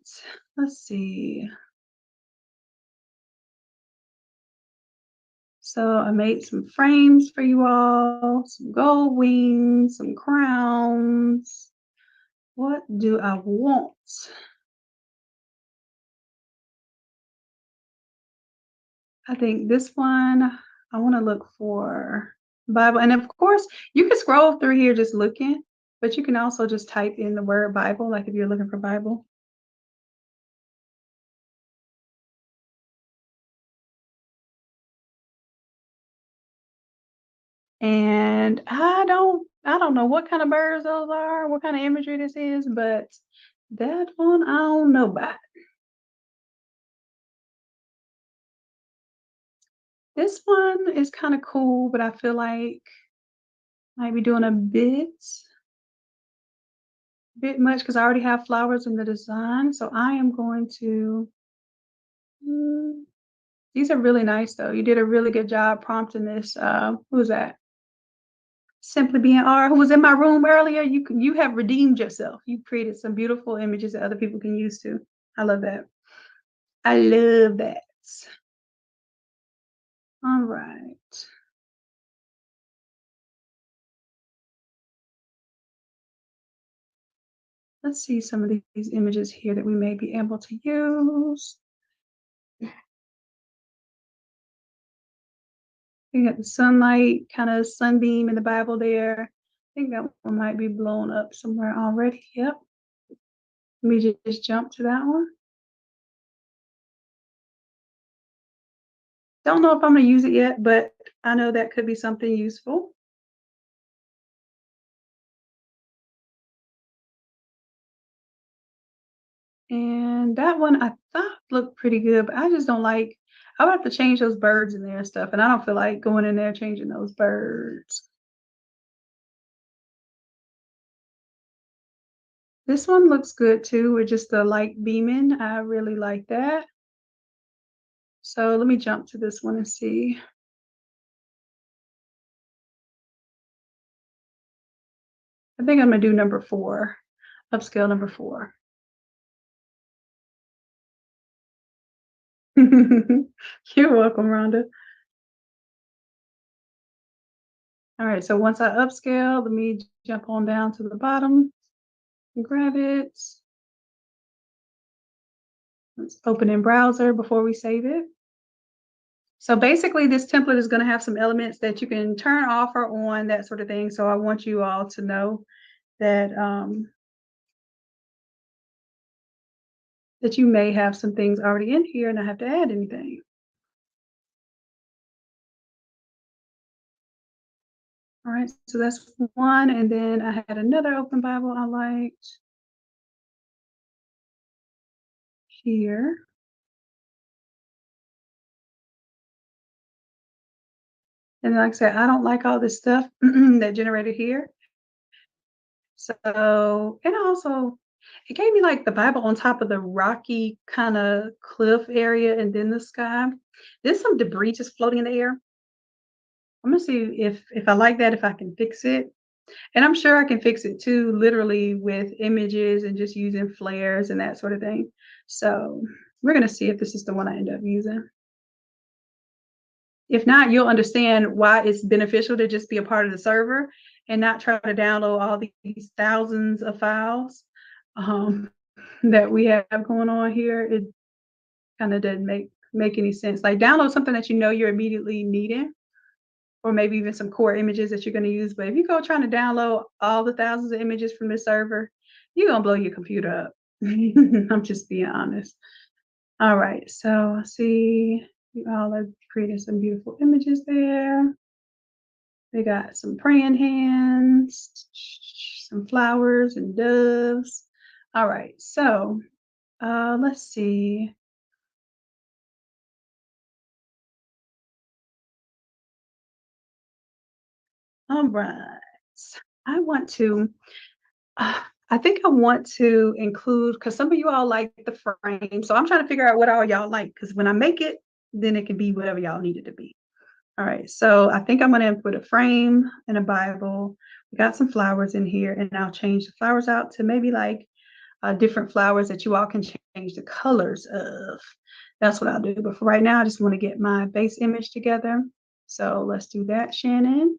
Let's see. So I made some frames for you all, some gold wings, some crowns. What do I want? I think this one, I want to look for Bible. And of course, you can scroll through here just looking, but you can also just type in the word Bible, like if you're looking for Bible. And I don't know what kind of birds those are, what kind of imagery this is, but that one I don't know about. This one is kind of cool, but I feel like might be doing a bit much because I already have flowers in the design. So I am going to, these are really nice though. You did a really good job prompting this. Who's that? Simply Being R, who was in my room earlier. You have redeemed yourself. You created some beautiful images that other people can use too. I love that. I love that. All right. Let's see some of these images here that we may be able to use. You got the sunlight, kind of sunbeam in the Bible there. I think that one might be blown up somewhere already. Yep. Let me just jump to that one. Don't know if I'm going to use it yet, but I know that could be something useful. And that one I thought looked pretty good, but I just don't like, I would have to change those birds in there and stuff. And I don't feel like going in there changing those birds. This one looks good too, with just the light beaming. I really like that. So let me jump to this one and see. I think I'm gonna do number 4, upscale number 4. You're welcome, Rhonda. All right, so once I upscale, let me jump on down to the bottom and grab it. Let's open in browser before we save it. So basically this template is going to have some elements that you can turn off or on, that sort of thing. So I want you all to know that that you may have some things already in here and not have to add anything. All right, so that's one. And then I had another open Bible I liked here. And like I said, I don't like all this stuff that generated here. So, and also, It gave me like the Bible on top of the rocky kind of cliff area and then the sky. There's some debris just floating in the air. I'm gonna see if I like that, if I can fix it. And I'm sure I can fix it too, literally with images and just using flares and that sort of thing. So we're gonna see if this is the one I end up using. If not, you'll understand why it's beneficial to just be a part of the server and not try to download all these thousands of files that we have going on here. It kind of doesn't make any sense. Like download something that you know you're immediately needing, or maybe even some core images that you're going to use. But if you go trying to download all the thousands of images from this server, you're going to blow your computer up. I'm just being honest. All right, so I see you all are creating some beautiful images there. They got some praying hands, some flowers and doves. All right, so let's see. All right, I want to, I think I want to include, because some of you all like the frame. So I'm trying to figure out what all y'all like, because when I make it, then it can be whatever y'all need it to be. All right, so I think I'm going to put a frame and a Bible. We got some flowers in here, and I'll change the flowers out to maybe like different flowers that you all can change the colors of. That's what I'll do. But for right now, I just want to get my base image together. So let's do that, Shannon,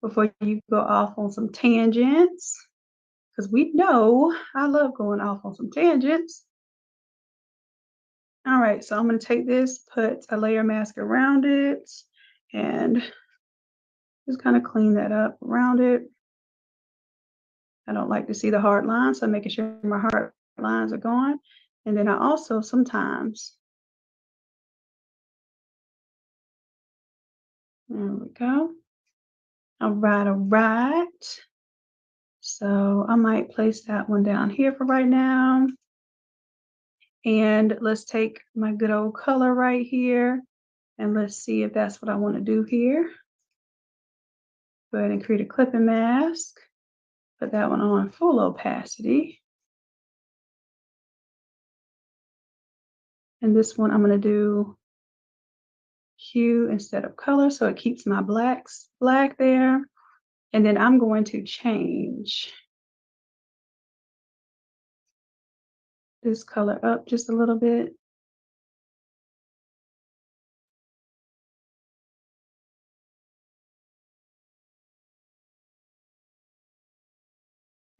before you go off on some tangents, because we know I love going off on some tangents. All right, so I'm going to take this, put a layer mask around it, and just kind of clean that up around it. I don't like to see the hard lines, so I'm making sure my hard lines are gone. And then I also sometimes, there we go. All right. So I might place that one down here for right now. And let's take my good old color right here, and let's see if that's what I want to do here. Go ahead and create a clipping mask. Put that one on full opacity. And this one I'm going to do hue instead of color, so it keeps my blacks black there. And then I'm going to change this color up just a little bit.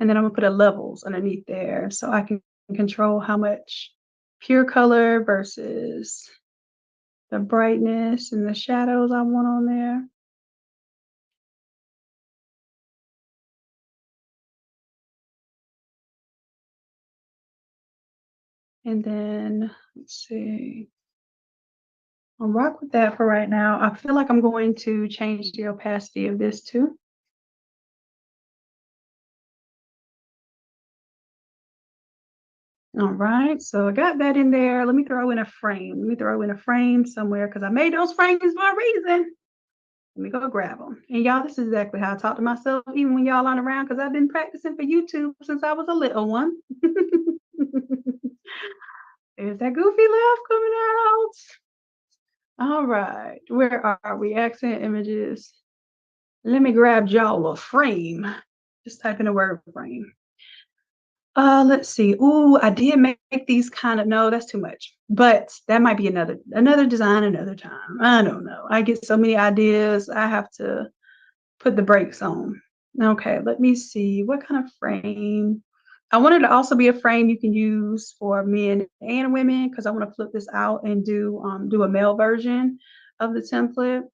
And then I'm gonna put a levels underneath there so I can control how much pure color versus the brightness and the shadows I want on there. And then let's see. I'll rock with that for right now. I feel like I'm going to change the opacity of this too. All right, so I got that in there. Let me throw in a frame. Let me throw in a frame somewhere because I made those frames for a reason. Let me go grab them. And y'all, this is exactly how I talk to myself, even when y'all aren't around, because I've been practicing for YouTube since I was a little one. There's that goofy laugh coming out. All right, where are we? Accent images. Let me grab y'all a frame. Just type in the word frame. Let's see. Ooh, I did make these kind of, no, that's too much. But that might be another design another time. I don't know. I get so many ideas. I have to put the brakes on. Okay, let me see. What kind of frame? I wanted to also be a frame you can use for men and women, because I want to flip this out and do a male version of the template.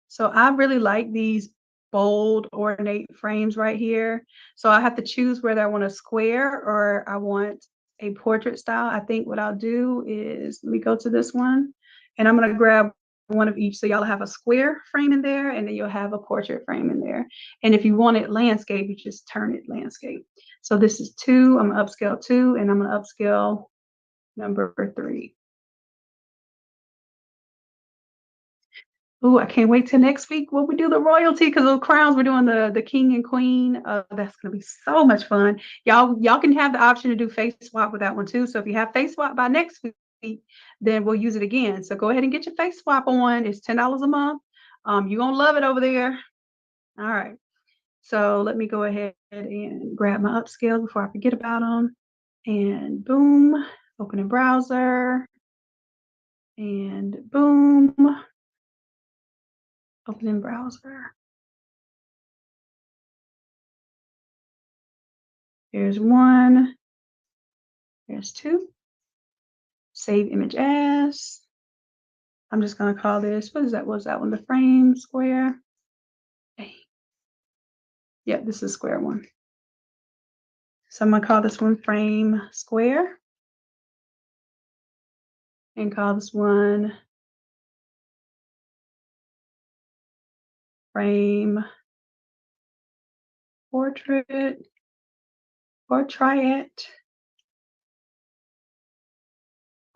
So I really like these bold, ornate frames right here. So I have to choose whether I want a square or I want a portrait style. I think what I'll do is, let me go to this one, and I'm going to grab one of each. So y'all have a square frame in there, and then you'll have a portrait frame in there. And if you want it landscape, you just turn it landscape. So this is 2. I'm going to upscale 2, and I'm going to upscale number 3. Ooh, I can't wait till next week when we do the royalty because those crowns, we're doing the king and queen. That's gonna be so much fun. Y'all can have the option to do face swap with that one too. So if you have face swap by next week, then we'll use it again. So go ahead and get your face swap on. It's $10 a month. You're gonna love it over there. All right. So let me go ahead and grab my upscale before I forget about them. And boom, open a browser. And boom, open in browser. Here's one. Here's two. Save image as. I'm just going to call this, what is that? Was that one the frame square? Hey. Yeah, this is square one. So I'm going to call this one frame square. And call this one frame portrait. All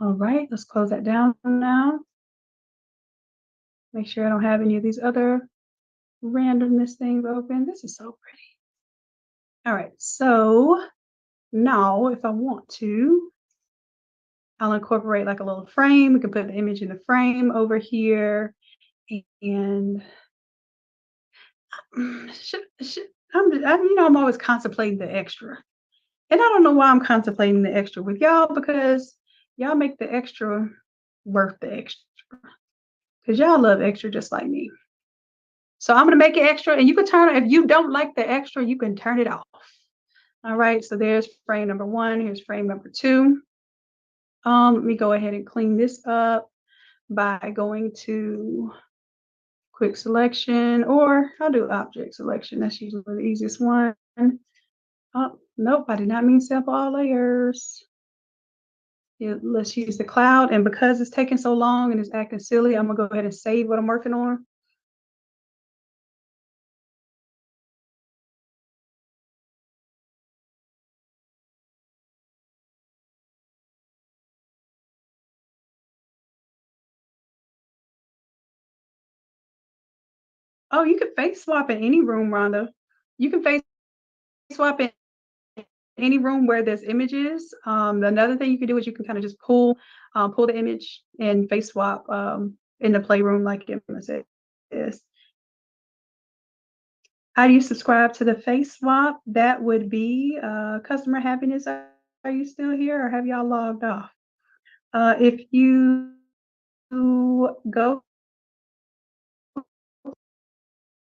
right, let's close that down now. Make sure I don't have any of these other randomness things open. This is so pretty. All right, so now if I want to, I'll incorporate like a little frame. We can put the image in the frame over here. And I'm always contemplating the extra. And I don't know why I'm contemplating the extra with y'all, because y'all make the extra worth the extra. Because y'all love extra just like me. So I'm going to make it extra, and you can turn it. If you don't like the extra, you can turn it off. All right, so there's frame number one. Here's frame number two. Let me go ahead and clean this up by going to quick selection, or I'll do object selection. That's usually the easiest one. Oh, nope, I did not mean sample all layers. Yeah, let's use the cloud. And because it's taking so long and it's acting silly, I'm gonna go ahead and save what I'm working on. Oh, you can face swap in any room, Rhonda. You can face swap in any room where there's images. Another thing you can do is you can kind of just pull the image and face swap in the playroom, like Emma said. How do you subscribe to the face swap? That would be customer happiness. Are you still here, or have y'all logged off? If you go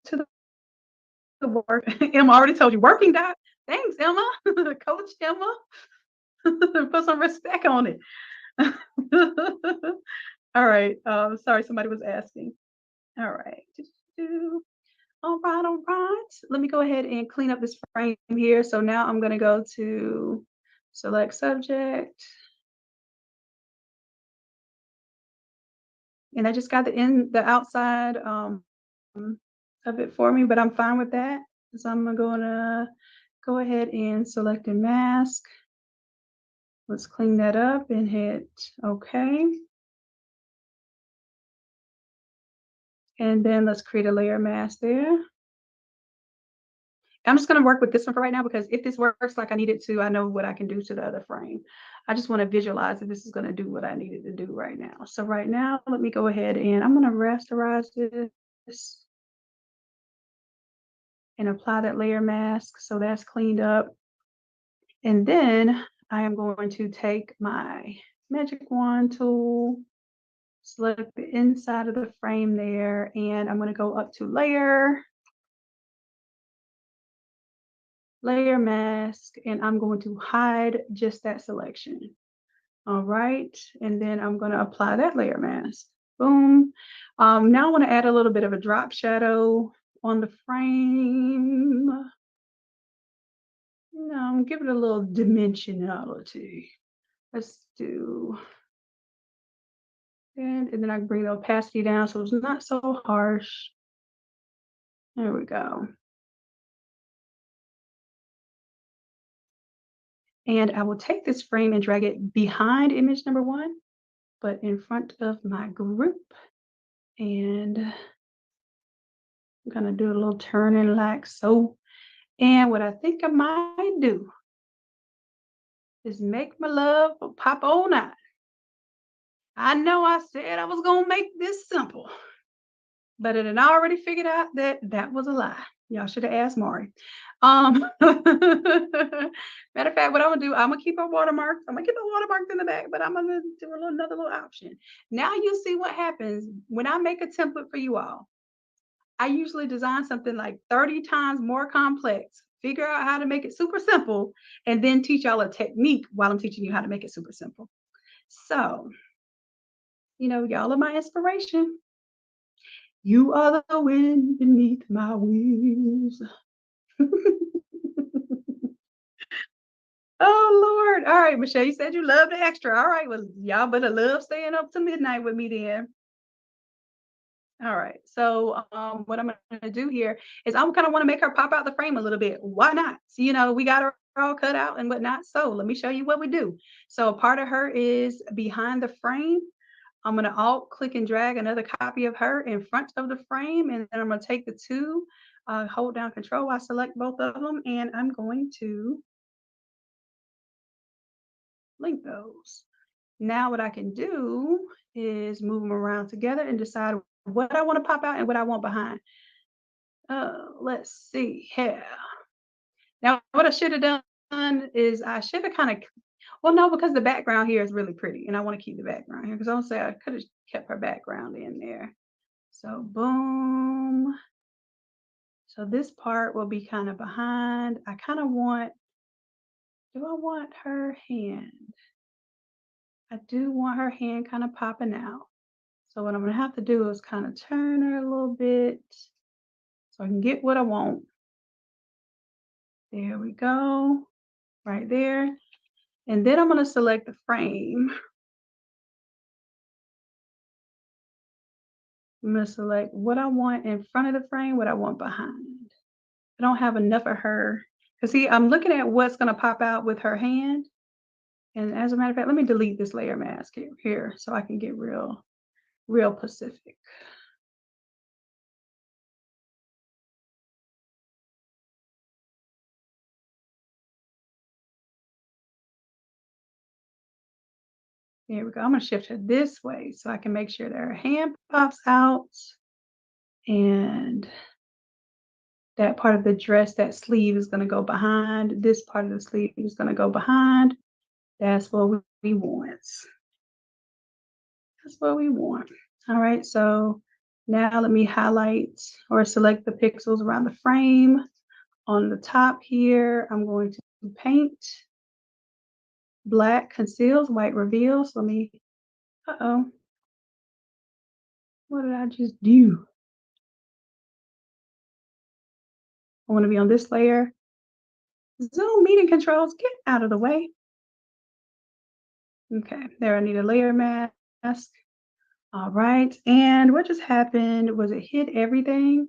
to the work, Emma already told you, working dot. Thanks, Emma. Coach Emma. Put some respect on it. All right. Sorry, somebody was asking. All right. All right. Let me go ahead and clean up this frame here. So now I'm going to go to select subject. And I just got the outside of it for me, but I'm fine with that. So I'm gonna go ahead and select a mask. Let's clean that up and hit OK. And then let's create a layer mask there. I'm just going to work with this one for right now, because if this works like I need it to, I know what I can do to the other frame. I just want to visualize that this is going to do what I needed to do right now. So right now, let me go ahead and I'm going to rasterize this and apply that layer mask. So that's cleaned up. And then I am going to take my magic wand tool, select the inside of the frame there, and I'm going to go up to layer mask, and I'm going to hide just that selection. All right, and then I'm going to apply that layer mask. Boom. Now I want to add a little bit of a drop shadow on the frame. Give it a little dimensionality. Let's do, and then I can bring the opacity down so it's not so harsh. There we go. And I will take this frame and drag it behind image number one, but in front of my group. And I'm gonna do a little turning like so. And what I think I might do is make my love pop on out. I know I said I was gonna make this simple, but it had already figured out that that was a lie. Y'all should have asked Maury. Matter of fact, what I'm gonna do, I'm gonna keep our watermarks. I'm gonna keep the watermarks in the back, but I'm gonna do another little option. Now you see what happens when I make a template for you all. I usually design something like 30 times more complex, figure out how to make it super simple, and then teach y'all a technique while I'm teaching you how to make it super simple. So, y'all are my inspiration. You are the wind beneath my wings. Oh Lord. All right, Michelle, you said you love the extra. All right, well, y'all better love staying up to midnight with me then. All right. So what I'm gonna do here is I'm kind of want to make her pop out the frame a little bit. Why not? So, we got her all cut out and whatnot. So let me show you what we do. So part of her is behind the frame. I'm gonna alt click and drag another copy of her in front of the frame, and then I'm gonna take the two, hold down Control, I select both of them, and I'm going to link those. Now what I can do is move them around together and decide what I want to pop out and what I want behind. Let's see here. Now, what I should have done is I should have kind of, well, no, because the background here is really pretty, and I want to keep the background here because I don't say I could have kept her background in there. So boom. So this part will be kind of behind. I kind of want, do I want her hand? I do want her hand kind of popping out. So what I'm gonna have to do is kind of turn her a little bit so I can get what I want. There we go, right there. And then I'm gonna select the frame. I'm gonna select what I want in front of the frame, what I want behind. I don't have enough of her. Cause see, I'm looking at what's gonna pop out with her hand. And as a matter of fact, let me delete this layer mask here so I can get real Pacific. There we go. I'm gonna shift her this way so I can make sure that her hand pops out and that part of the dress, that sleeve is gonna go behind. This part of the sleeve is gonna go behind. That's what we want. That's what we want. All right, so now let me highlight or select the pixels around the frame. On the top here, I'm going to paint. Black conceals, white reveals. Let me, uh-oh. What did I just do? I want to be on this layer. Zoom meeting controls, get out of the way. Okay, there I need a layer mask. All right, and what just happened was it hid everything.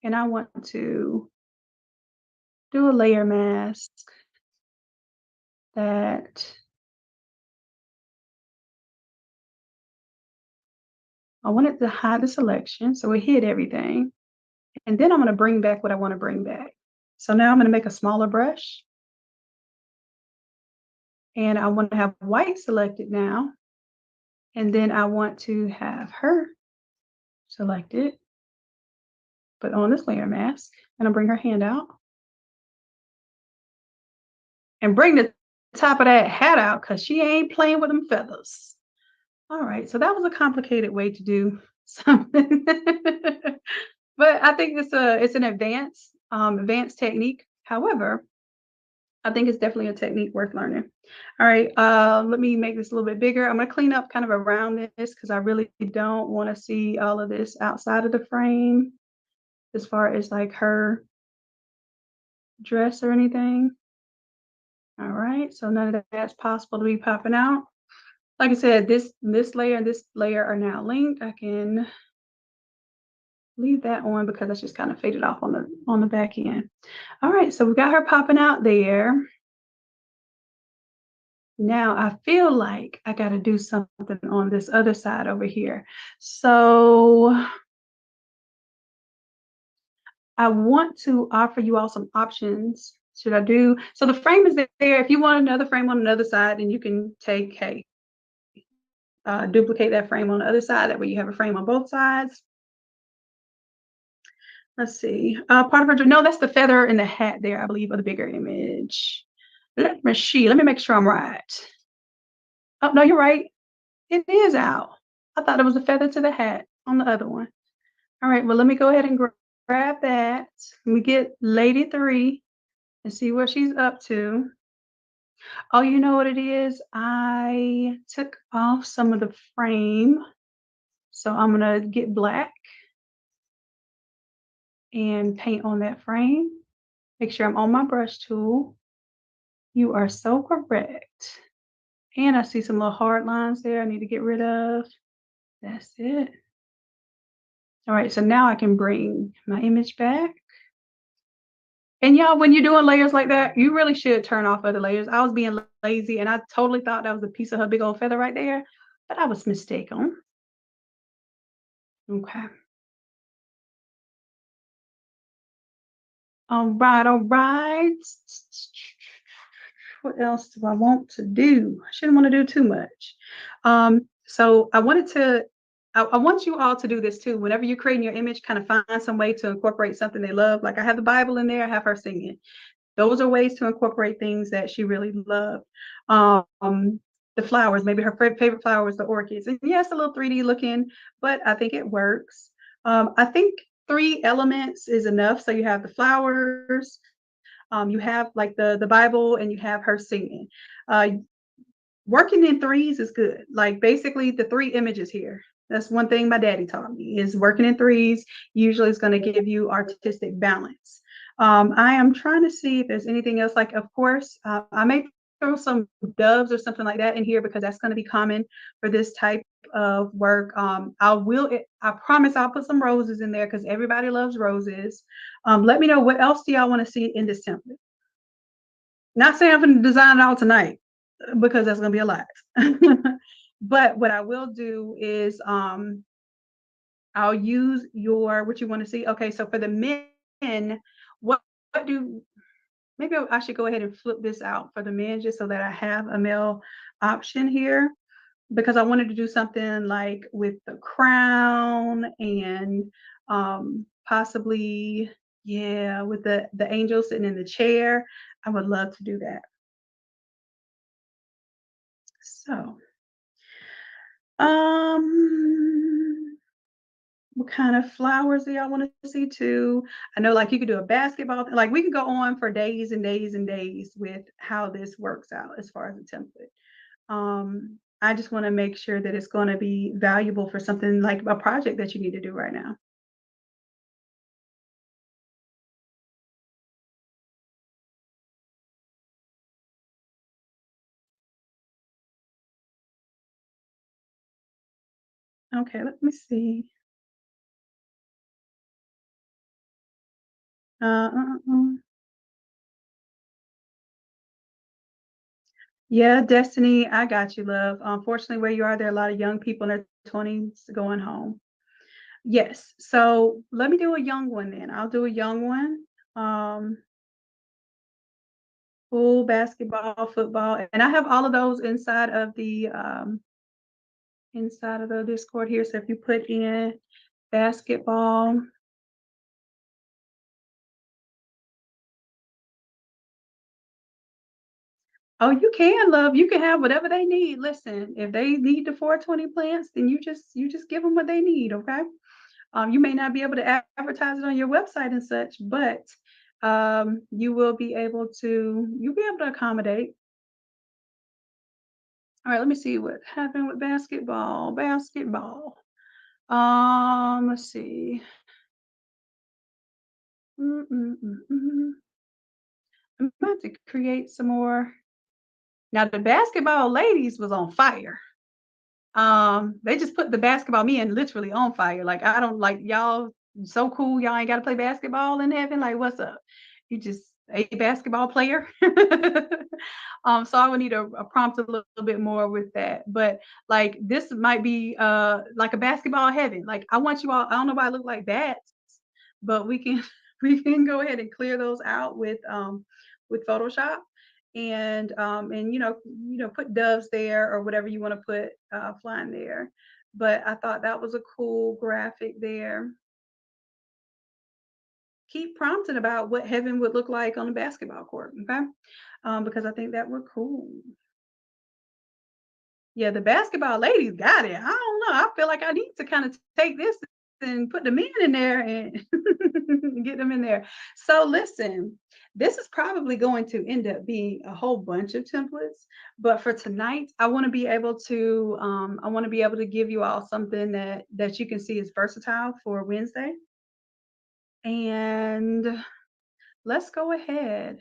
And I want to do a layer mask that I wanted to hide the selection, so it hid everything. And then I'm going to bring back what I want to bring back. So now I'm going to make a smaller brush. And I want to have white selected now. And then I want to have her selected, but on this layer mask. And I'll bring her hand out. And bring the top of that hat out because she ain't playing with them feathers. All right, so that was a complicated way to do something. But I think it's an advanced technique. However, I think it's definitely a technique worth learning. All right, let me make this a little bit bigger. I'm gonna clean up kind of around this because I really don't want to see all of this outside of the frame as far as like her dress or anything. All right, so none of that's possible to be popping out. Like I said, this layer and this layer are now linked. I can leave that on because that's just kind of faded off on the back end. All right, so we got her popping out there. Now I feel like I got to do something on this other side over here. So I want to offer you all some options. Should I do so? The frame is there. If you want another frame on another side, then you can take, hey, duplicate that frame on the other side. That way you have a frame on both sides. Let's see. Part of her, no, that's the feather in the hat there, I believe, of the bigger image. Let me see. Let me make sure I'm right. Oh, no, you're right. It is out. I thought it was a feather to the hat on the other one. All right, well, let me go ahead and grab that. Let me get Lady 3 and see what she's up to. Oh, you know what it is? I took off some of the frame. So I'm going to get black and paint on that frame. Make sure I'm on my brush tool. You are so correct. And I see some little hard lines there I need to get rid of. That's it. All right, so now I can bring my image back. And y'all, when you're doing layers like that, you really should turn off other layers. I was being lazy and I totally thought that was a piece of her big old feather right there, but I was mistaken. Okay. All right, all right. What else do I want to do? I shouldn't want to do too much. So I want you all to do this too. Whenever you're creating your image, kind of find some way to incorporate something they love. Like I have the Bible in there, I have her singing. Those are ways to incorporate things that she really loved. The flowers, maybe her favorite flower was the orchids. And yes, a little 3D looking, but I think it works. I think 3 elements is enough. So you have the flowers, you have like the Bible, and you have her singing. Working in threes is good. Like basically the 3 images here. That's one thing my daddy taught me is working in threes usually is going to give you artistic balance. I am trying to see if there's anything else. Like, of course, I may throw some doves or something like that in here because that's going to be common for this type of work. I promise I'll put some roses in there because everybody loves roses. Let me know what else do y'all want to see in this template. Not saying I'm going to design it all tonight because that's going to be a lot. But what I will do is I'll use what you want to see. Okay, so for the men, what do maybe I should go ahead and flip this out for the men just so that I have a male option here because I wanted to do something like with the crown and possibly, yeah, with the angel sitting in the chair. I would love to do that. So, what kind of flowers do y'all want to see too? I know like you could do a basketball, like we could go on for days and days and days with how this works out as far as the template. I just want to make sure that it's going to be valuable for something like a project that you need to do right now. Okay, let me see. Uh, uh, uh. Yeah, Destiny, I got you, love. Unfortunately, where you are, there are a lot of young people in their 20s going home. Yes, so let me do a young one then. I'll do a young one. Pool, basketball, football, and I have all of those inside of the Discord here. So if you put in basketball, oh, you can, love. You can have whatever they need. Listen, if they need the 420 plants, then you just give them what they need. Okay. You may not be able to advertise it on your website and such, but you'll be able to accommodate. All right, let me see what happened with basketball. Basketball. Let's see. I'm about to create some more. Now the basketball ladies was on fire. They just put the basketball me in literally on fire. Like I don't like y'all so cool. Y'all ain't got to play basketball in heaven. Like what's up? You just a basketball player. So I would need a prompt a little bit more with that. But like this might be like a basketball heaven. Like I want you all. I don't know why I look like that, but we can we can go ahead and clear those out with Photoshop and put doves there or whatever you want to put flying there. But I thought that was a cool graphic there. Keep prompting about what heaven would look like on a basketball court, okay? Because I think that would cool. Yeah, the basketball ladies got it. I don't know. I feel like I need to kind of take this and put the men in there and get them in there. So listen, this is probably going to end up being a whole bunch of templates, but for tonight, I want to be able to give you all something that you can see is versatile for Wednesday. And let's go ahead.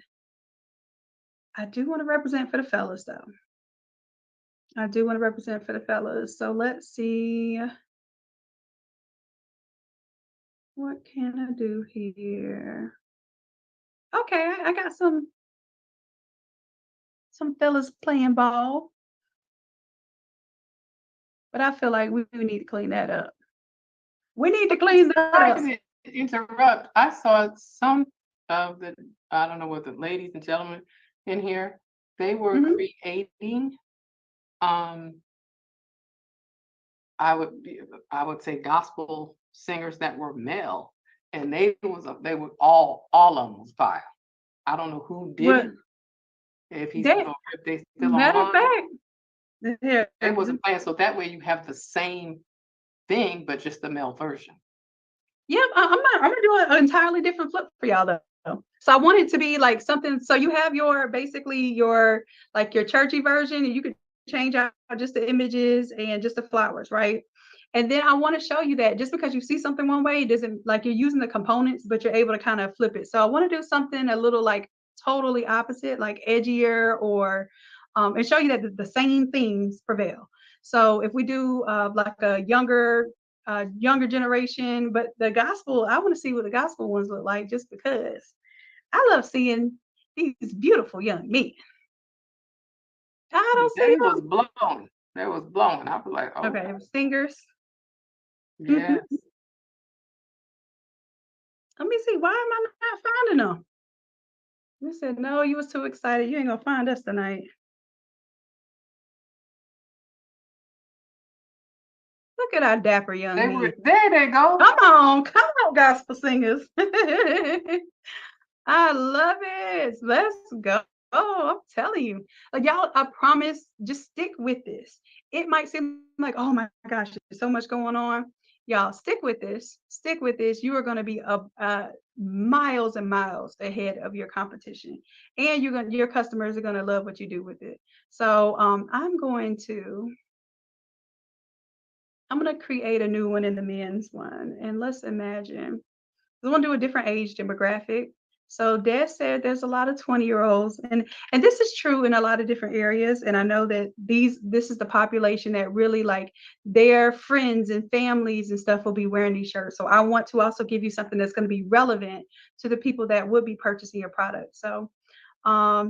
I do want to represent for the fellas though. I do want to represent for the fellas. So let's see. What can I do here? Okay, I got some fellas playing ball, but I feel like we need to clean that up. We need to clean that Sorry up. to interrupt. I saw some of the, I don't know what the ladies and gentlemen in here, they were Mhm. creating, um, I would say gospel singers that were male, and they were all of them was fire. I don't know who did What it, if they if they still matter of online. fact, here, They wasn't playing, so that way you have the same thing, but just the male version. yeah, I'm gonna do an entirely different flip for y'all though. So I want it to be like something. So you have your basically your like your churchy version, and you could change out just the images and just the flowers, right? And then I want to show you that just because you see something one way, it doesn't like you're using the components, but you're able to kind of flip it. So I want to do something a little like totally opposite, like edgier, or and show you that the same themes prevail. So if we do like a younger generation, but the gospel, I want to see what the gospel ones look like just because I love seeing these beautiful young men. I don't see They was blown. They was blown. I was like, them. oh, Okay, singers. yes. Let me see. Why am I not finding them? You said no, you was too excited. You ain't gonna find us tonight. Look at our dapper young They men. were, there they go. Come on, gospel singers. I love it. Let's go. Oh, I'm telling you. Like y'all, I promise, just stick with this. It might seem like, oh my gosh, there's so much going on. Y'all, stick with this. Stick with this. You are going to be miles and miles ahead of your competition, and your customers are going to love what you do with it. So I'm going to create a new one in the men's one, and let's imagine. We want to do a different age demographic. So Des said there's a lot of 20-year-olds, and this is true in a lot of different areas. And I know that this is the population that really like their friends and families and stuff will be wearing these shirts. So I want to also give you something that's going to be relevant to the people that would be purchasing your product. So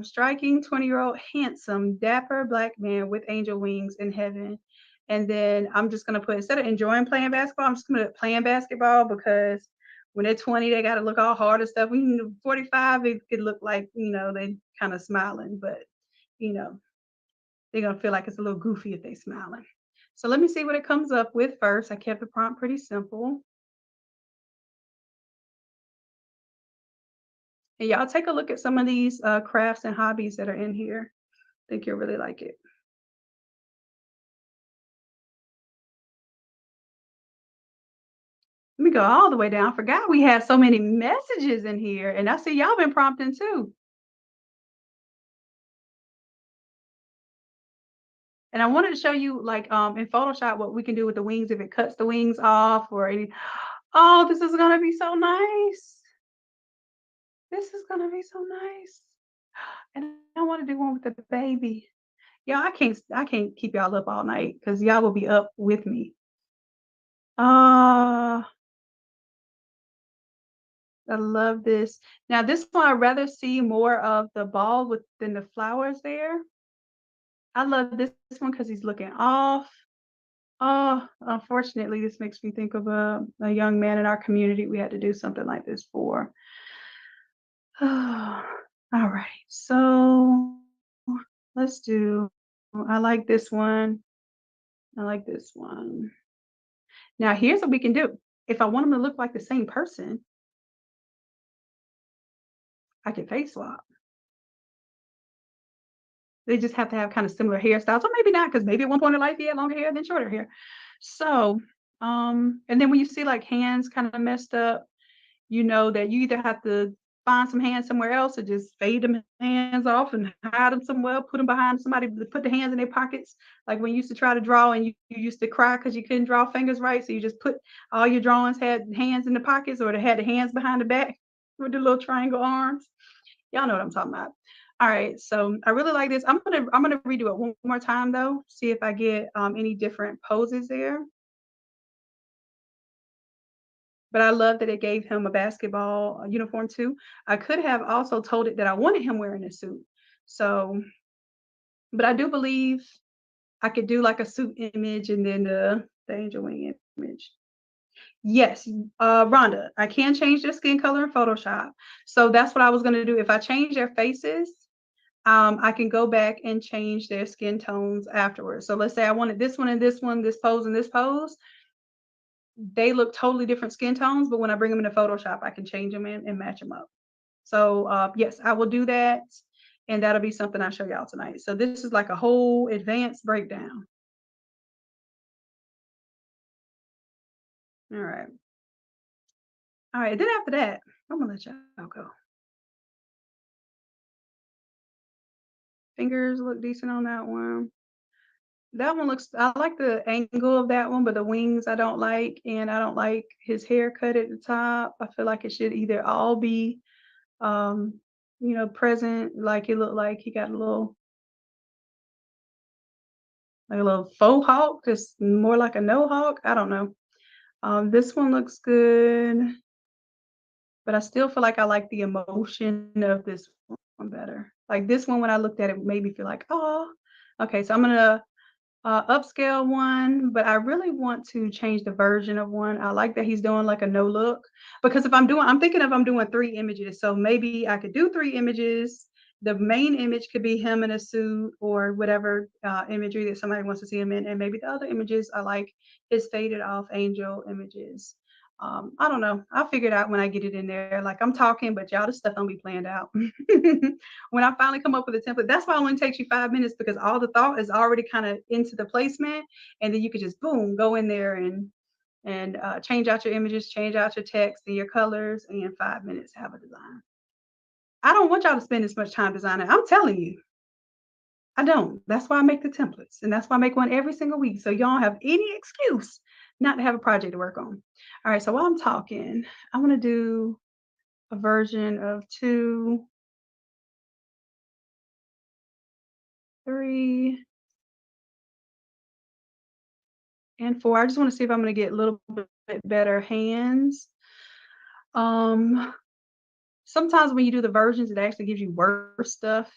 striking 20-year-old, handsome, dapper black man with angel wings in heaven. And then I'm just gonna put, instead of enjoying playing basketball, I'm just gonna put playing basketball because when they're 20, they gotta look all hard and stuff. When you're 45, it could look like, they kind of smiling, but you know, they're gonna feel like it's a little goofy if they smiling. So let me see what it comes up with first. I kept the prompt pretty simple. And y'all take a look at some of these crafts and hobbies that are in here. I think you'll really like it. Let me go all the way down. I forgot we had so many messages in here. And I see y'all been prompting too. And I wanted to show you like in Photoshop what we can do with the wings if it cuts the wings off or any. Oh, this is gonna be so nice. This is gonna be so nice. And I want to do one with the baby. Yeah, I can't keep y'all up all night because y'all will be up with me. Uh I love this. Now this one I'd rather see more of the ball than the flowers there. I love this one because he's looking off. Oh, unfortunately, this makes me think of a young man in our community we had to do something like this for. All right, so let's do, I like this one. I like this one. Now, here's what we can do. If I want them to look like the same person, I can face swap. They just have to have kind of similar hairstyles, or maybe not, because maybe at one point in life he had longer hair than shorter hair. So, and then when you see like hands kind of messed up, you know that you either have to find some hands somewhere else or just fade them hands off and hide them somewhere, put them behind somebody, put the hands in their pockets. Like when you used to try to draw and you used to cry because you couldn't draw fingers right. So you just put all your drawings had hands in the pockets, or they had the hands behind the back with the little triangle arms. Y'all know what I'm talking about. All right, so I really like this. I'm gonna redo it one more time though, see if I get any different poses there. But I love that it gave him a basketball uniform too. I could have also told it that I wanted him wearing a suit. So, but I do believe I could do like a suit image and then the angel wing image. Yes, Rhonda, I can change their skin color in Photoshop. So that's what I was gonna do. If I change their faces, I can go back and change their skin tones afterwards. So let's say I wanted this one and this one, this pose and this pose. They look totally different skin tones, but when I bring them into Photoshop, I can change them in and match them up. So yes, I will do that. And that'll be something I'll show y'all tonight. So this is like a whole advanced breakdown. All right. All right. Then after that, I'm gonna let y'all go. Fingers look decent on that one. That one looks, I like the angle of that one, but the wings I don't like. And I don't like his haircut at the top. I feel like it should either all be, um, present. Like it looked like he got like a little faux hawk, just more like a no hawk. I don't know. This one looks good, but I still feel like I like the emotion of this one better. Like this one, when I looked at it, made me feel like, oh, okay. So I'm gonna upscale one, but I really want to change the version of one. I like that he's doing like a no look, because if I'm thinking of I'm doing 3 images. So maybe I could do 3 images. The main image could be him in a suit or whatever imagery that somebody wants to see him in. And maybe the other images are like his faded off angel images. I don't know. I'll figure it out when I get it in there. Like I'm talking, but y'all, this stuff don't be planned out. When I finally come up with a template, that's why it only takes you 5 minutes, because all the thought is already kind of into the placement, and then you could just boom go in there and change out your images, change out your text and your colors, and in 5 minutes have a design. I don't want y'all to spend this much time designing. I'm telling you, I don't. That's why I make the templates, and that's why I make one every single week, so y'all don't have any excuse not to have a project to work on. All right, so while I'm talking, I'm gonna do a version of 2, 3, and 4. I just want to see if I'm going to get a little bit better hands. Sometimes when you do the versions, it actually gives you worse stuff.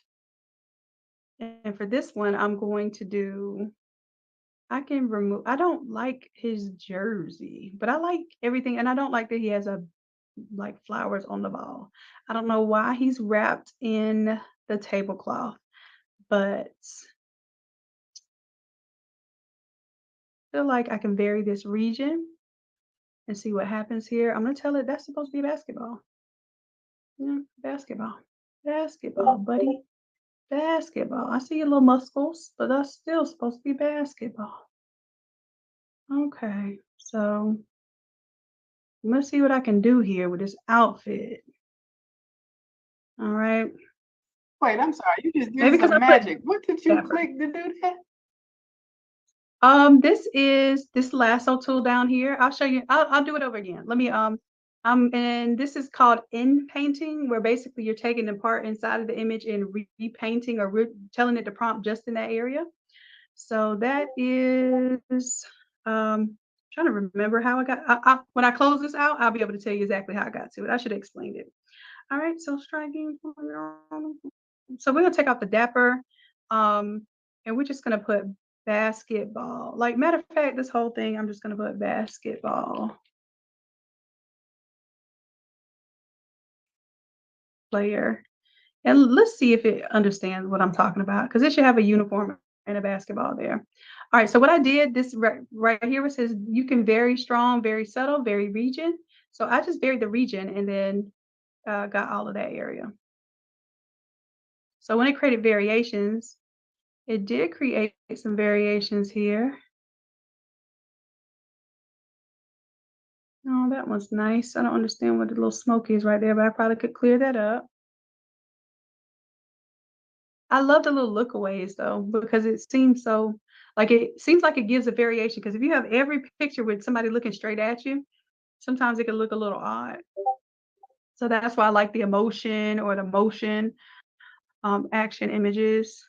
And for this one, I'm going to do, I can remove, I don't like his jersey, but I like everything. And I don't like that he has like flowers on the ball. I don't know why he's wrapped in the tablecloth, but I feel like I can vary this region and see what happens here. I'm going to tell it that's supposed to be basketball. Yeah, basketball. Basketball, buddy. Basketball. I see your little muscles, but that's still supposed to be basketball. Okay, so let's see what I can do here with this outfit. All right. Wait, I'm sorry. You just Maybe did because some I put magic. What did you effort. click to do that? This is this lasso tool down here. I'll show you. I'll do it over again. Let me and this is called in painting, where basically you're taking the part inside of the image and repainting or telling it to prompt just in that area. So that is trying to remember how I got. When I close this out, I'll be able to tell you exactly how I got to it. I should have explained it. All right, so striking. So we're gonna take off the dapper, and we're just gonna put basketball. Like matter of fact, this whole thing, I'm just gonna put basketball. player. And let's see if it understands what I'm talking about, because it should have a uniform and a basketball there. All right, so what I did, this right here, it says you can vary strong, very subtle, vary region. So I just varied the region and then got all of that area. So when it created variations, it did create some variations here. Oh, that one's nice. I don't understand what the little smoke is right there, but I probably could clear that up. I love the little lookaways though, because it seems so it seems like it gives a variation. Because if you have every picture with somebody looking straight at you, sometimes it can look a little odd. So that's why I like the emotion or the motion action images.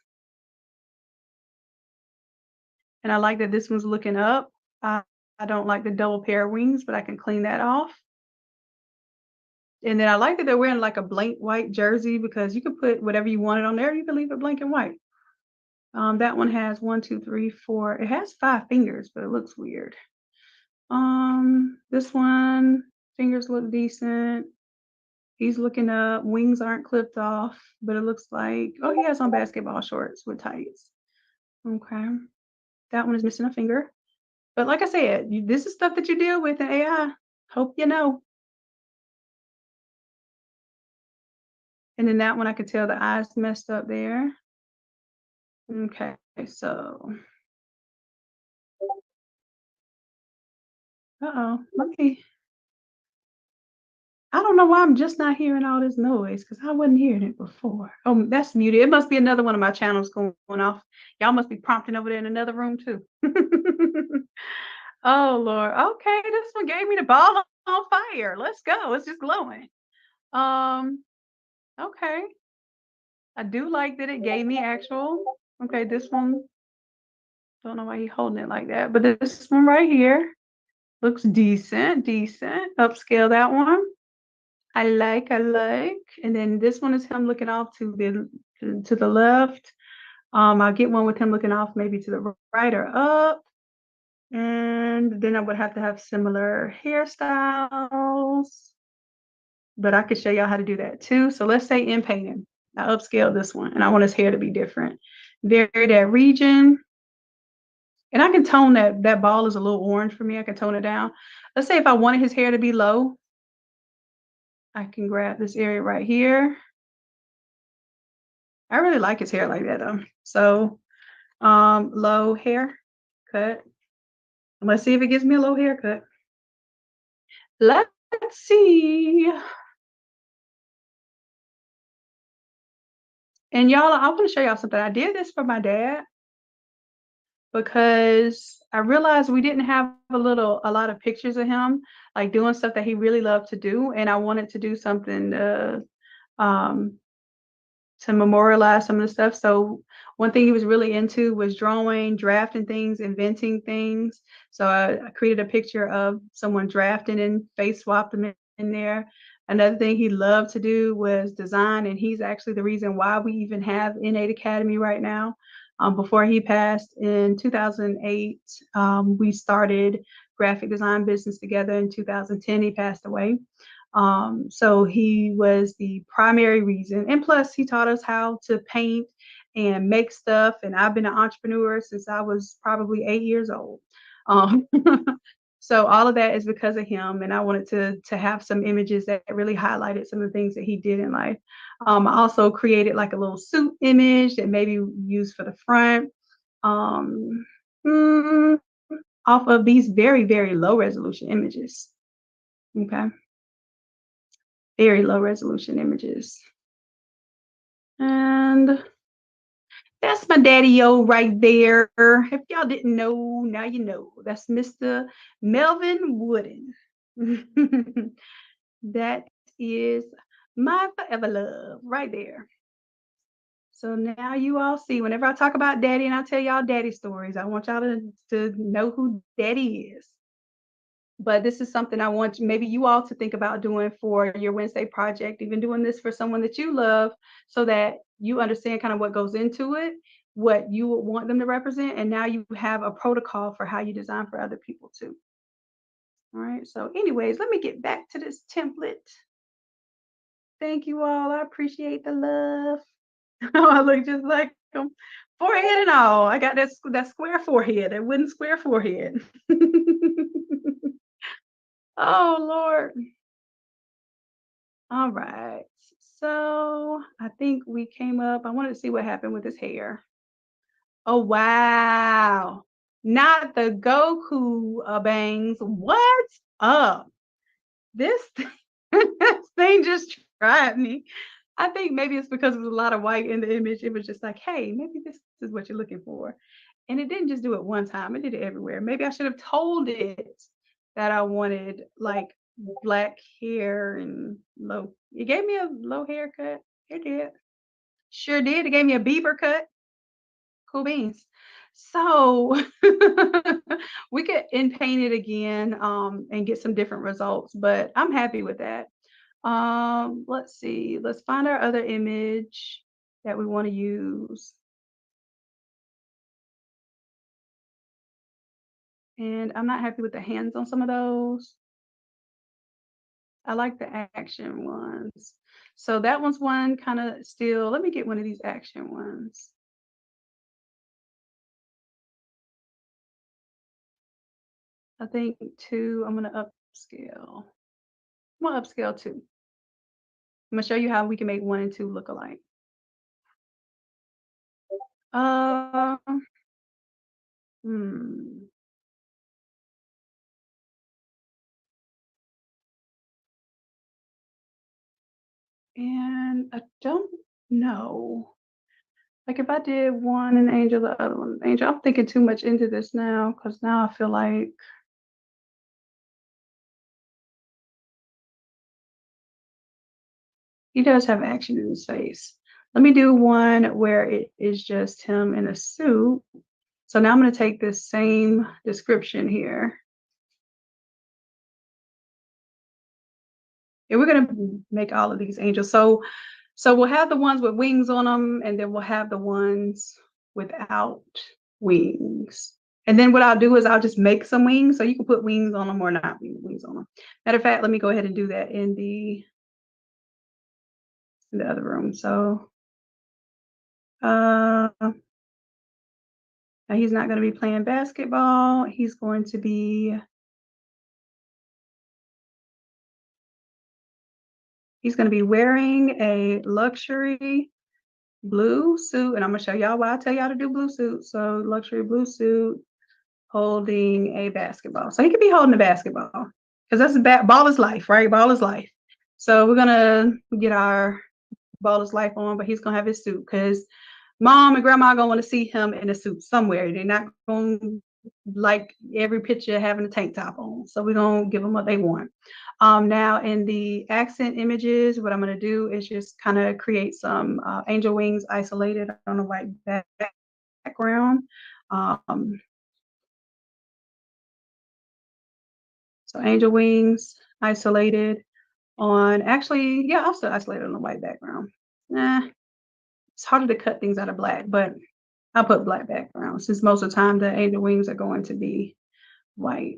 And I like that this one's looking up. I don't like the double pair of wings, but I can clean that off. And then I like that they're wearing like a blank white jersey, because you can put whatever you wanted on there. You can leave it blank and white. That one has 1, 2, 3, 4. It has 5 fingers, but it looks weird. This one, fingers look decent. He's looking up. Wings aren't clipped off, but it looks like, oh, he has on basketball shorts with tights. Okay. That one is missing a finger. But like I said, this is stuff that you deal with in AI. Hope you know. And then that one, I could tell the eyes messed up there. Okay, so. Let me. I don't know why I'm just not hearing all this noise, because I wasn't hearing it before. Oh, that's muted. It must be another one of my channels going off. Y'all must be prompting over there in another room too. Oh Lord. Okay, this one gave me the ball on fire. Let's go. It's just glowing. Okay. I do like that it gave me actual. Okay, this one. Don't know why he's holding it like that, but this one right here looks decent. Upscale that one. I like. And then this one is him looking off to the left. I'll get one with him looking off maybe to the right or up. And then I would have to have similar hairstyles. But I could show y'all how to do that too. So let's say in painting, I upscale this one and I want his hair to be different. Vary that region. And I can tone that ball is a little orange for me. I can tone it down. Let's say if I wanted his hair to be low, I can grab this area right here. I really like his hair like that though. So low hair cut. Let's see if it gives me a low haircut. Let's see. And y'all, I want to show y'all something. I did this for my dad because I realized we didn't have a lot of pictures of him like doing stuff that he really loved to do, and I wanted to do something to memorialize some of the stuff. So one thing he was really into was drawing, drafting things, inventing things. So I created a picture of someone drafting and face swapped them in there. Another thing he loved to do was design, and he's actually the reason why we even have Innate Academy right now. Before he passed in 2008, we started graphic design business together. In 2010, he passed away. So he was the primary reason. And plus, he taught us how to paint and make stuff. And I've been an entrepreneur since I was probably 8 years old. So all of that is because of him. And I wanted to have some images that really highlighted some of the things that he did in life. I also created like a little suit image that maybe used for the front. Off of these very, very low resolution images. Okay. Very low resolution images. And that's my daddy-o right there. If y'all didn't know, now you know. That's Mr. Melvin Wooden. That is my forever love right there. So now you all see, whenever I talk about daddy and I tell y'all daddy stories, I want y'all to know who daddy is. But this is something I want maybe you all to think about doing for your Wednesday project, even doing this for someone that you love, so that you understand kind of what goes into it, what you would want them to represent, and now you have a protocol for how you design for other people too. All right, so anyways, let me get back to this template Thank you all. I appreciate the love. I look just like them. Forehead and all. I got that square forehead, that wooden square forehead. Oh Lord. All right. So I think we came up. I wanted to see what happened with his hair. Oh wow. Not the Goku bangs. What's up? This this thing just tried me. I think maybe it's because there's a lot of white in the image. It was just like, hey, maybe this is what you're looking for. And it didn't just do it one time, it did it everywhere. Maybe I should have told it that I wanted like black hair and low. It gave me a low haircut. It did. Sure did. It gave me a beaver cut. Cool beans. So we could in paint it again and get some different results, but I'm happy with that. Let's see. Let's find our other image that we want to use. And I'm not happy with the hands on some of those. I like the action ones. So that one's one kind of still. Let me get one of these action ones. I think two, I'm going to upscale. I'm going to upscale two. I'm going to show you how we can make 1 and 2 look alike. Uh, hmm. And I don't know. Like if I did one an angel, the other one an angel, I'm thinking too much into this now because now I feel like he does have action in his face. Let me do one where it is just him in a suit. So now I'm going to take this same description here. And we're going to make all of these angels. So we'll have the ones with wings on them, and then we'll have the ones without wings. And then what I'll do is I'll just make some wings. So you can put wings on them or not wings on them. Matter of fact, let me go ahead and do that in the other room. So now he's not going to be playing basketball. He's going to be wearing a luxury blue suit. And I'm going to show y'all why I tell y'all to do blue suit. So luxury blue suit holding a basketball. So he could be holding a basketball because that's ball is life, right? Ball is life. So we're going to get our ball is life on, but he's going to have his suit because mom and grandma are going to want to see him in a suit somewhere. They're not going to like every picture having a tank top on. So we're going to give them what they want. Now in the accent images, what I'm going to do is just kind of create some angel wings isolated on a white background. So angel wings isolated on, actually, yeah, I'll still isolate it on a white background. It's harder to cut things out of black, but I'll put black background since most of the time the angel wings are going to be white.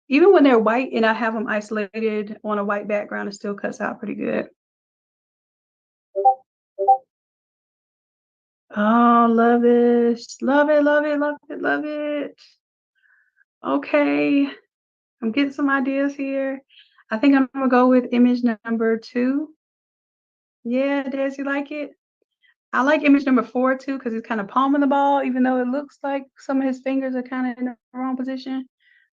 Even when they're white and I have them isolated on a white background, it still cuts out pretty good. Oh, love this. Love it, love it, love it, love it. Okay. I'm getting some ideas here. I think I'm gonna go with image number 2. Yeah, Des, you like it? I like image number 4 too, because he's kind of palming the ball, even though it looks like some of his fingers are kind of in the wrong position.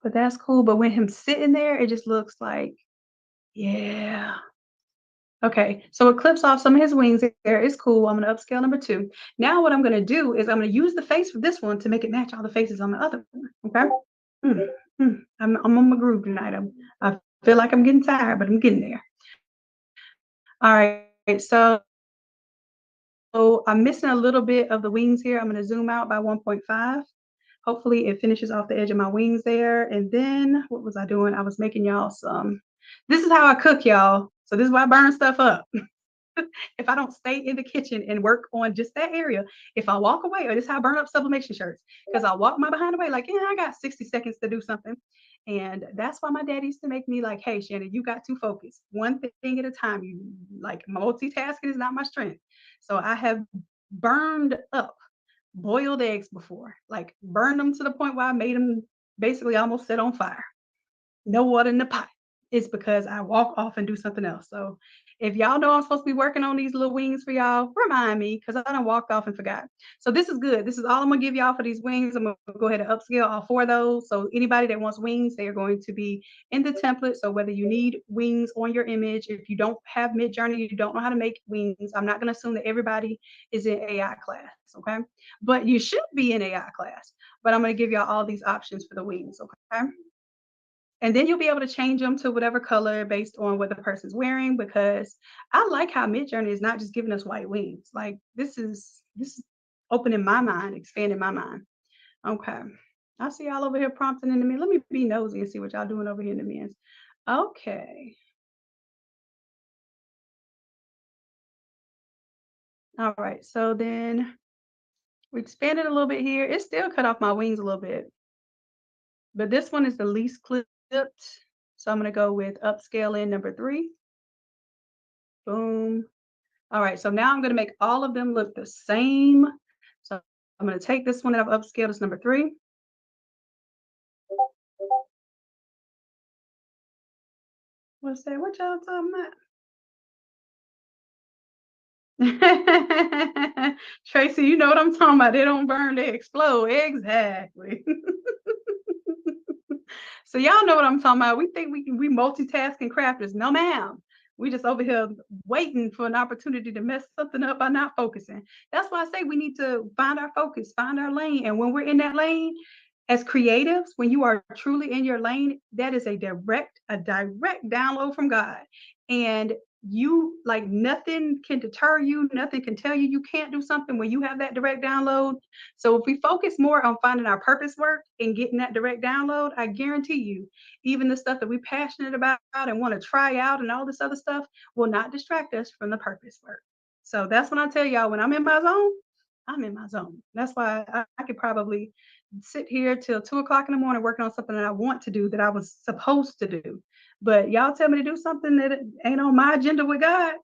But that's cool. But when him sitting there, it just looks like, yeah. Okay, so it clips off some of his wings there. It's cool. I'm gonna upscale number 2. Now what I'm gonna do is I'm gonna use the face for this one to make it match all the faces on the other one. Okay. I'm on my groove tonight. I feel like I'm getting tired, but I'm getting there. All right, so I'm missing a little bit of the wings here. I'm going to zoom out by 1.5. Hopefully it finishes off the edge of my wings there. And then what was I doing? I was making y'all some. This is how I cook, y'all. So this is why I burn stuff up. If I don't stay in the kitchen and work on just that area, if I walk away, or this is how I burn up sublimation shirts, because I'll walk my behind away like, yeah, I got 60 seconds to do something. And that's why my dad used to make me like, hey, Shannon, you got to focus one thing at a time. You like multitasking is not my strength. So I have burned up boiled eggs before, like burned them to the point where I made them basically almost set on fire. No water in the pot. It's because I walk off and do something else. So if y'all know I'm supposed to be working on these little wings for y'all, remind me because I done walked off and forgot. So this is good. This is all I'm gonna give y'all for these wings. I'm gonna go ahead and upscale all 4 of those. So anybody that wants wings, they are going to be in the template. So whether you need wings on your image, if you don't have Midjourney, you don't know how to make wings, I'm not gonna assume that everybody is in AI class, okay? But you should be in AI class. But I'm gonna give y'all all these options for the wings, okay? And then you'll be able to change them to whatever color based on what the person's wearing, because I like how Midjourney is not just giving us white wings. Like this is opening my mind, expanding my mind. Okay. I see y'all over here prompting in the men. Let me be nosy and see what y'all doing over here in the men's. Okay. All right. So then we expanded a little bit here. It still cut off my wings a little bit, but this one is the least clipped. So I'm going to go with upscale in number 3. Boom. All right, so now I'm gonna make all of them look the same. So I'm gonna take this one that I've upscaled as number 3. What's that? What y'all talking about? Tracy, you know what I'm talking about. They don't burn, they explode. Exactly. So y'all know what I'm talking about. We think we multitasking crafters. No, ma'am. We just over here waiting for an opportunity to mess something up by not focusing. That's why I say we need to find our focus, find our lane. And when we're in that lane, as creatives, when you are truly in your lane, that is a direct download from God. And you like nothing can deter you, nothing can tell you can't do something when you have that direct download. So if we focus more on finding our purpose work and getting that direct download, I guarantee you, even the stuff that we're passionate about and want to try out and all this other stuff will not distract us from the purpose work. So that's when I tell y'all, when I'm in my zone, I'm in my zone. That's why I could probably sit here till 2 o'clock in the morning working on something that I want to do that I was supposed to do. But y'all tell me to do something that ain't on my agenda with God.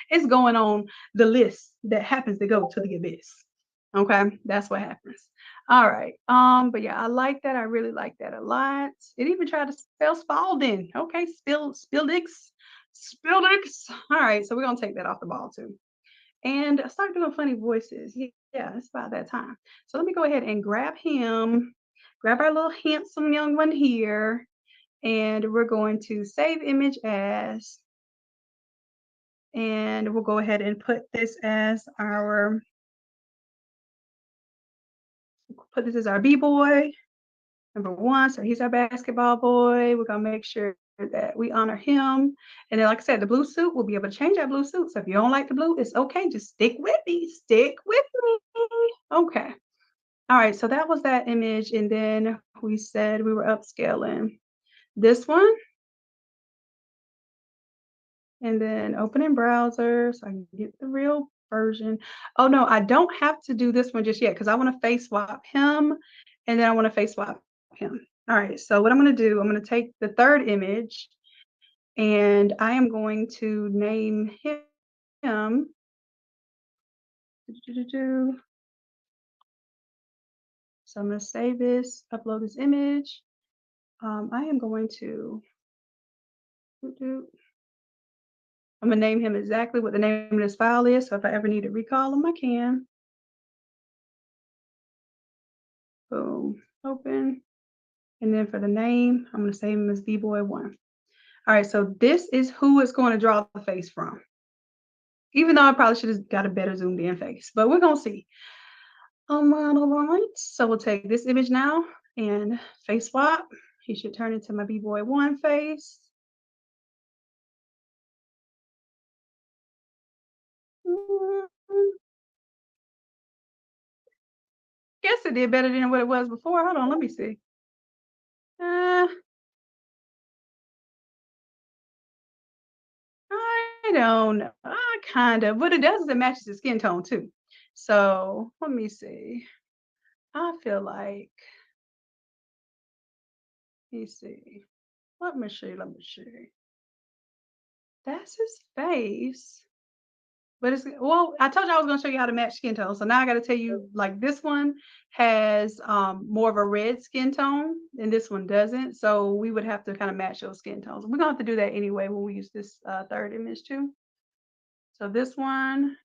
It's going on the list that happens to go to the abyss. Okay, that's what happens. All right. But yeah, I like that. I really like that a lot. It even tried to spell Spalding. Okay, Spildix. All right, so we're gonna take that off the ball too. And I started doing funny voices. Yeah, it's about that time. So let me go ahead and grab him, grab our little handsome young one here, and we're going to save image as, and we'll go ahead and put this as our B-boy, number 1. So he's our basketball boy. We're gonna make sure that we honor him. And then, like I said, the blue suit, we'll be able to change that blue suit. So if you don't like the blue, it's okay. Just stick with me. Stick with me. Okay. All right. So that was that image. And then we said we were upscaling this one. And then open in browser so I can get the real version. Oh no, I don't have to do this one just yet because I want to face swap him and then I want to face swap him. All right, so what I'm going to do, I'm going to take the third image and I am going to name him. So I'm going to save this, upload this image. I am going to, I'm going to name him exactly what the name of this file is. So if I ever need to recall him, I can. Boom, open. And then for the name, I'm going to save him as B-Boy1. All right, so this is who it's going to draw the face from. Even though I probably should have got a better zoomed in face, but we're going to see. All right, so we'll take this image now and face swap. He should turn into my B-Boy1 face. Guess it did better than what it was before. Hold on, let me see. I don't know. Kind of. What it does is it matches the skin tone too. So let me see. I feel like Let me see. Let me see. Let me see. That's his face. But it's, well, I told you I was gonna show you how to match skin tones. So now I gotta tell you, like this one has more of a red skin tone and this one doesn't. So we would have to kind of match those skin tones. We're gonna have to do that anyway when we use this third image too. So this one,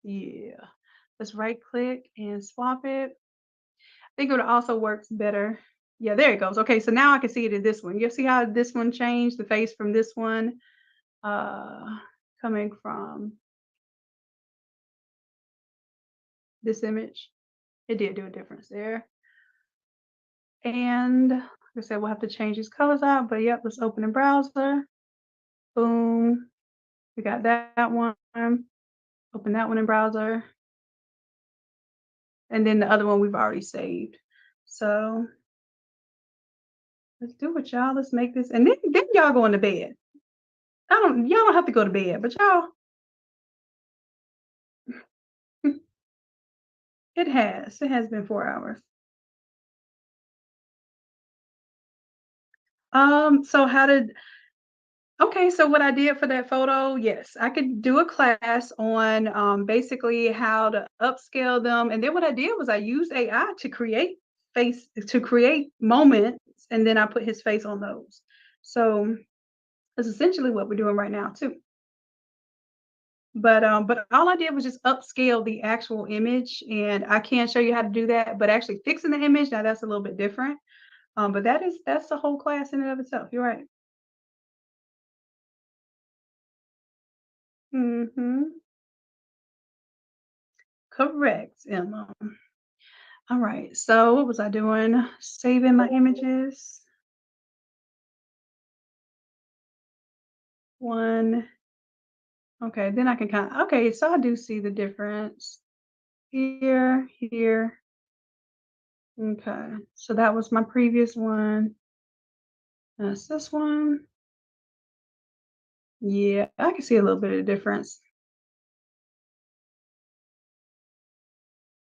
yeah. Let's right click and swap it. I think it also works better. Yeah, there it goes. Okay, so now I can see it in this one. You see how this one changed the face from this one coming from this image? It did do a difference there. And like I said, we'll have to change these colors out, but yep, let's open the browser. Boom. We got that one. Open that one in browser. And then the other one we've already saved. So let's do it, y'all. Let's make this. And then y'all going to bed. Y'all don't have to go to bed, but y'all. It has been 4 hours. So what I did for that photo, yes, I could do a class on basically how to upscale them. And then what I did was I used AI to create moments, and then I put his face on those. So that's essentially what we're doing right now too. But all I did was just upscale the actual image, and I can show you how to do that. But actually fixing the image, now that's a little bit different. But that's the whole class in and of itself. You're right. Correct, Emma. All right. So what was I doing? Saving my images. One. Okay, then I can okay, so I do see the difference here. Okay, so that was my previous one. That's this one. Yeah, I can see a little bit of difference.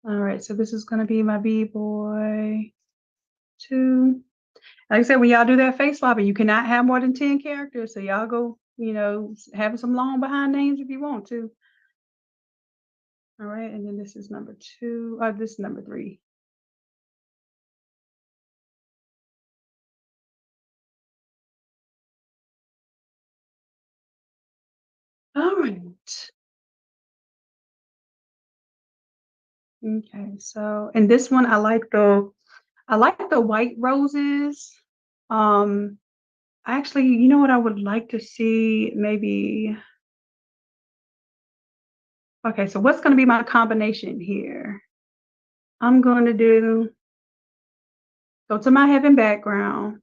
All right, so this is going to be my B-boy 2. Like I said, when y'all do that face swapping, you cannot have more than 10 characters. So y'all go, having some long behind names if you want to. All right, and then this is number 2. This is number 3. All right. Okay, so and this one I like the white roses. Actually, you know what I would like to see maybe. Okay, so what's going to be my combination here? I'm going to go to my heaven background.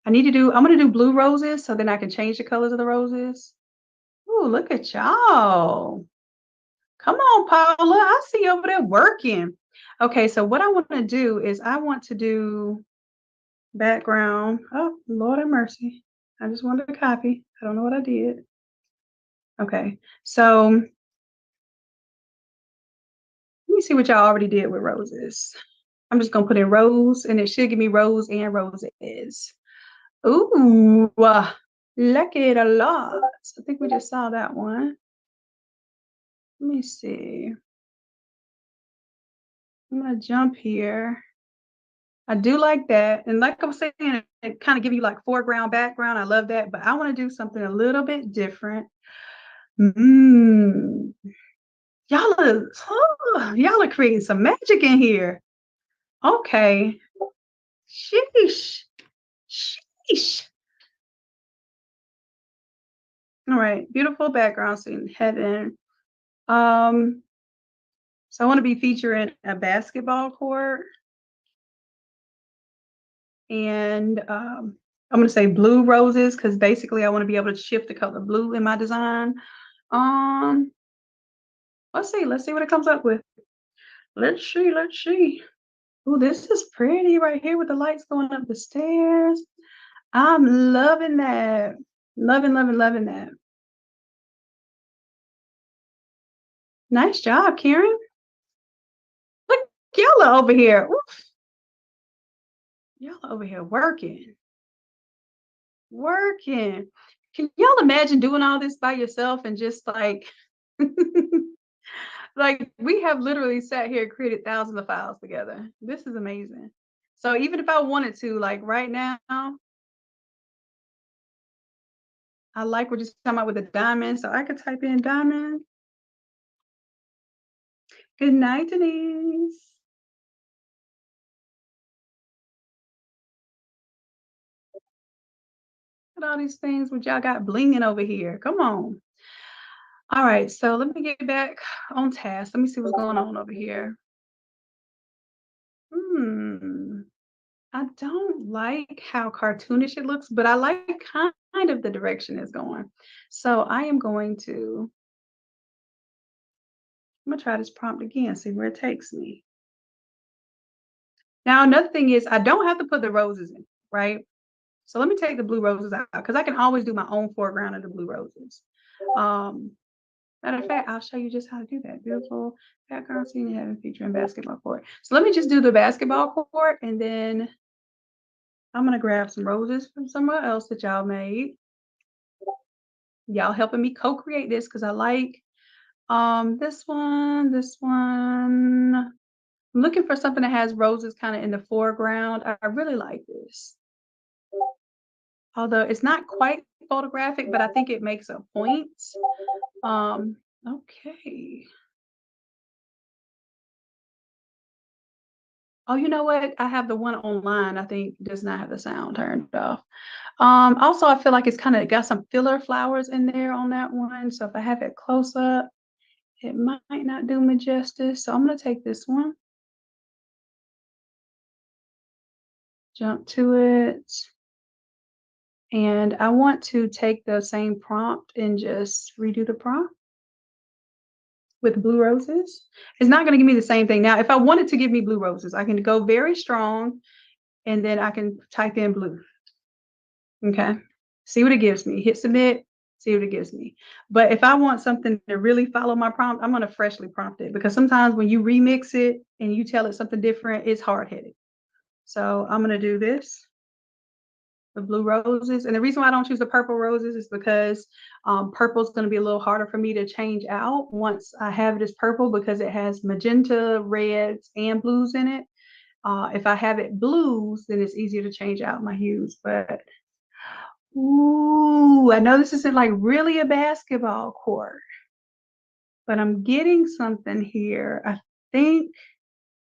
I'm going to do blue roses so then I can change the colors of the roses. Ooh, look at y'all. Come on, Paula. I see you over there working. Okay, so what I want to do is I want to do background. Oh, Lord have mercy. I just wanted to copy. I don't know what I did. Okay, so let me see what y'all already did with roses. I'm just going to put in rose, and it should give me rose and roses. Ooh, like it a lot. I think we just saw that one. Let me see. I'm going to jump here. I do like that. And like I was saying, it kind of give you like foreground, background. I love that. But I want to do something a little bit different. Y'all are creating some magic in here. Okay. Sheesh. All right. Beautiful background scene. Heaven. So I want to be featuring a basketball court. And I'm going to say blue roses because basically I want to be able to shift the color blue in my design. Let's see what it comes up with. Let's see. Oh, this is pretty right here with the lights going up the stairs. I'm loving that. Loving that. Nice job, Karen. Look, y'all are over here. Oof. Y'all over here working. Working. Can y'all imagine doing all this by yourself and just like like we have literally sat here and created thousands of files together. This is amazing. So even if I wanted to, like right now, I like we're just talking about with the diamond. So I could type in diamond. Good night, Denise. Look at all these things which y'all got blinging over here. Come on. All right, so let me get back on task. Let me see what's going on over here. I don't like how cartoonish it looks, but I like kind of the direction it's going. So I'm gonna try this prompt again, see where it takes me. Now, another thing is I don't have to put the roses in, right? So let me take the blue roses out because I can always do my own foreground of the blue roses. Matter of fact, I'll show you just how to do that. Beautiful background scene having featuring basketball court. So let me just do the basketball court and then I'm gonna grab some roses from somewhere else that y'all made. Y'all helping me co-create this because I like this one. I'm looking for something that has roses kind of in the foreground. I really like this. Although it's not quite photographic, but I think it makes a point. Okay. Oh, you know what? I have the one online, I think does not have the sound turned off. Also, I feel like it's kind of got some filler flowers in there on that one. So if I have it close up, it might not do me justice. So I'm going to take this one, jump to it. And I want to take the same prompt and just redo the prompt with blue roses. It's not going to give me the same thing. Now, if I wanted to give me blue roses, I can go very strong and then I can type in blue. Okay. See what it gives me. Hit submit, see what it gives me. But if I want something to really follow my prompt, I'm going to freshly prompt it because sometimes when you remix it and you tell it something different, it's hard-headed. So I'm going to do this. The blue roses. And the reason why I don't choose the purple roses is because purple is going to be a little harder for me to change out once I have it as purple because it has magenta, reds, and blues in it. If I have it blues, then it's easier to change out my hues. But, ooh, I know this isn't like really a basketball court, but I'm getting something here. I think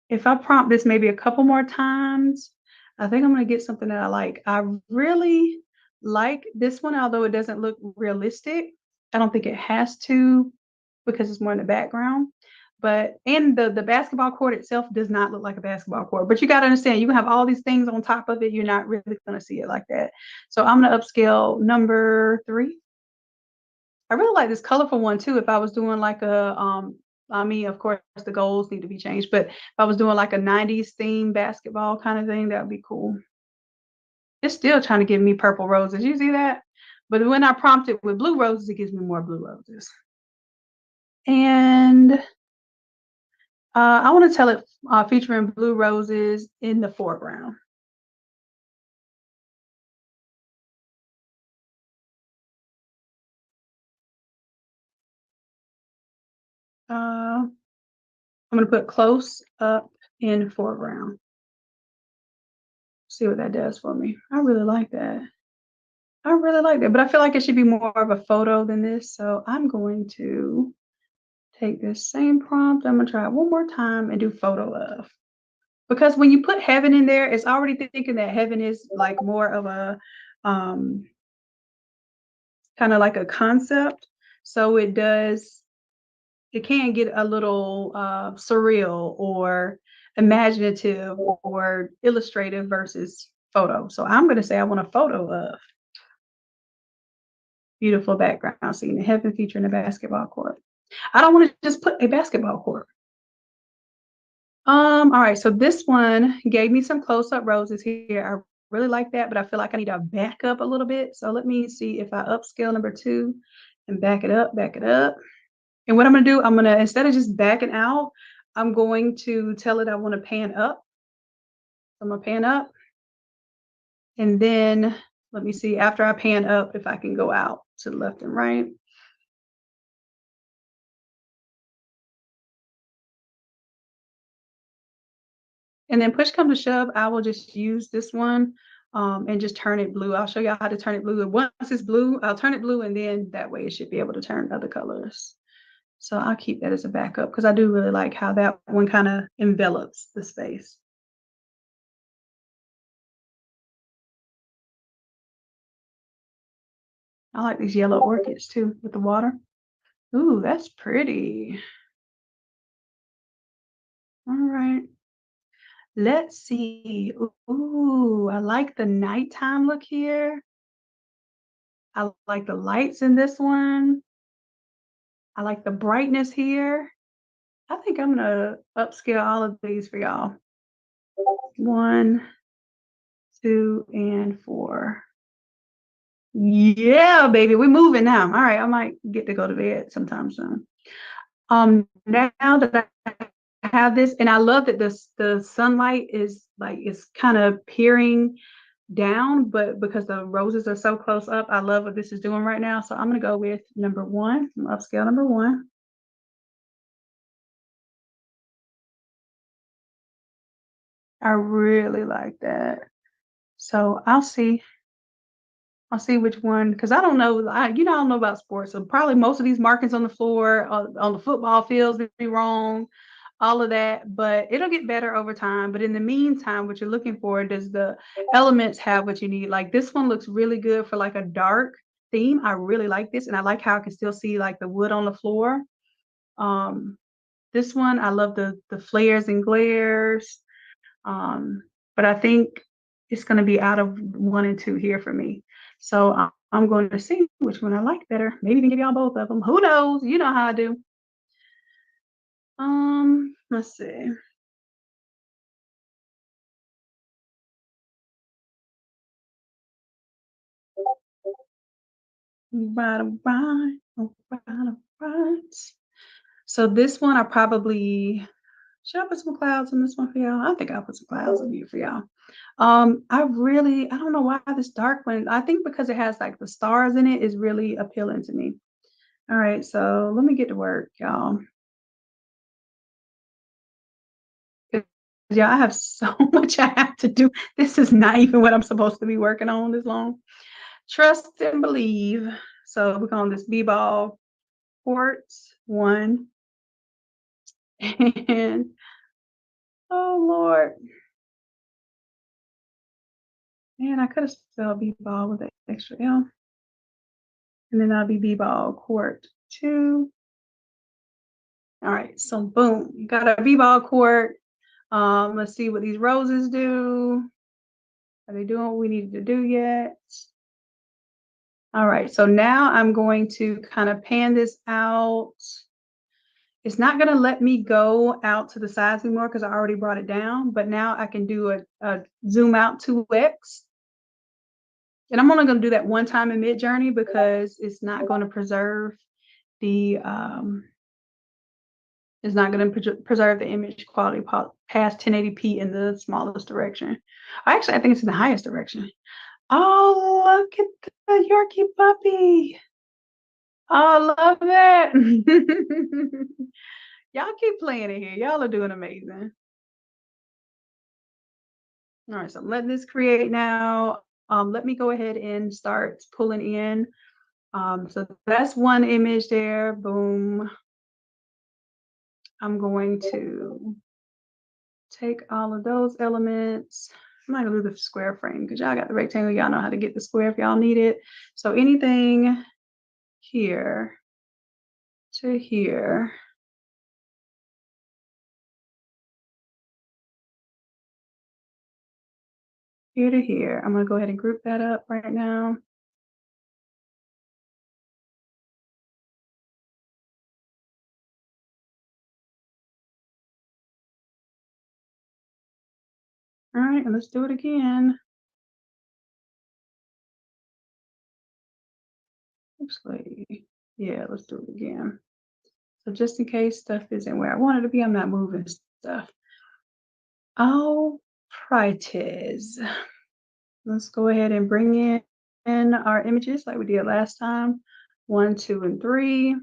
if I prompt this maybe a couple more times, I think I'm going to get something that I like. I really like this one, although it doesn't look realistic. I don't think it has to because it's more in the background. But and the basketball court itself does not look like a basketball court. But you got to understand, you can have all these things on top of it. You're not really going to see it like that. So I'm going to upscale number 3. I really like this colorful one too. If I was doing like a I mean, of course, the goals need to be changed, but if I was doing like a 90s theme basketball kind of thing, that would be cool. It's still trying to give me purple roses. You see that? But when I prompt it with blue roses, it gives me more blue roses. And I want to tell it featuring blue roses in the foreground. I'm going to put close up in foreground. See what that does for me. I really like that. I really like that, but I feel like it should be more of a photo than this. So I'm going to take this same prompt. I'm going to try it one more time and do photo of. Because when you put heaven in there, it's already thinking that heaven is like more of a kind of like a concept. So it can get a little surreal or imaginative or illustrative versus photo. So I'm going to say I want a photo of beautiful background scene in heaven featuring a basketball court. I don't want to just put a basketball court. All right, so this one gave me some close-up roses here. I really like that, but I feel like I need to back up a little bit. So let me see if I upscale number 2 and back it up. And what I'm gonna do, instead of just backing out, I'm going to tell it I want to pan up. I'm gonna pan up. And then let me see, after I pan up, if I can go out to the left and right. And then push come to shove, I will just use this one and just turn it blue. I'll show y'all how to turn it blue. And once it's blue, I'll turn it blue, and then that way it should be able to turn other colors. So I'll keep that as a backup because I do really like how that one kind of envelops the space. I like these yellow orchids too with the water. Ooh, that's pretty. All right. Let's see. Ooh, I like the nighttime look here. I like the lights in this one. I like the brightness here. I think I'm gonna upscale all of these for y'all. 1, 2, and 4. Yeah, baby, we're moving now. All right, I might get to go to bed sometime soon. Now that I have this, and I love that the sunlight is like it's kind of peering down, but because the roses are so close up, I love what this is doing right now. So I'm gonna go with number 1. I'm upscale number 1. I really like that. So I'll see which one, because I don't know. I don't know about sports, so probably most of these markings on the floor, on the football fields, would be wrong, all of that. But it'll get better over time. But in the meantime, what you're looking for, does the elements have what you need? Like this one looks really good for like a dark theme. I really like this, and I like how I can still see like the wood on the floor. This one, I love the flares and glares. But I think it's going to be out of 1 and 2 here for me. So I'm going to see which one I like better. Maybe even give y'all both of them. Who knows? You know how I do. Let's see. So this one, should I put some clouds in this one for y'all? I think I'll put some clouds in here for y'all. I don't know why this dark one, I think because it has like the stars in it is really appealing to me. All right, so let me get to work, y'all. Yeah, I have so much I have to do. This is not even what I'm supposed to be working on this long. Trust and believe. So we're calling this B-ball quartz 1. And oh Lord. Man, I could have spelled B-ball with an extra L. And then that'll be B-ball quart 2. All right, so boom, you got a B-ball quart. Let's see what these roses do. Are they doing what we needed to do yet? All right, so now I'm going to kind of pan this out. It's not going to let me go out to the sides anymore because I already brought it down, but now I can do a zoom out 2x. And I'm only going to do that one time in Midjourney because it's not going to preserve the image quality past 1080p in the smallest direction. Actually, I think it's in the highest direction. Oh, look at the Yorkie puppy. Oh, I love that. Y'all keep playing it here. Y'all are doing amazing. All right, so I'm letting this create now. Let me go ahead and start pulling in. So that's one image there. Boom. I'm going to take all of those elements. I'm not gonna do the square frame because y'all got the rectangle. Y'all know how to get the square if y'all need it. So anything here to here. Here to here. I'm gonna go ahead and group that up right now. All right, and let's do it again. Oops, wait. Yeah, let's do it again. So just in case stuff isn't where I want it to be, I'm not moving stuff. All righties. Let's go ahead and bring in our images like we did last time. 1, 2, and 3.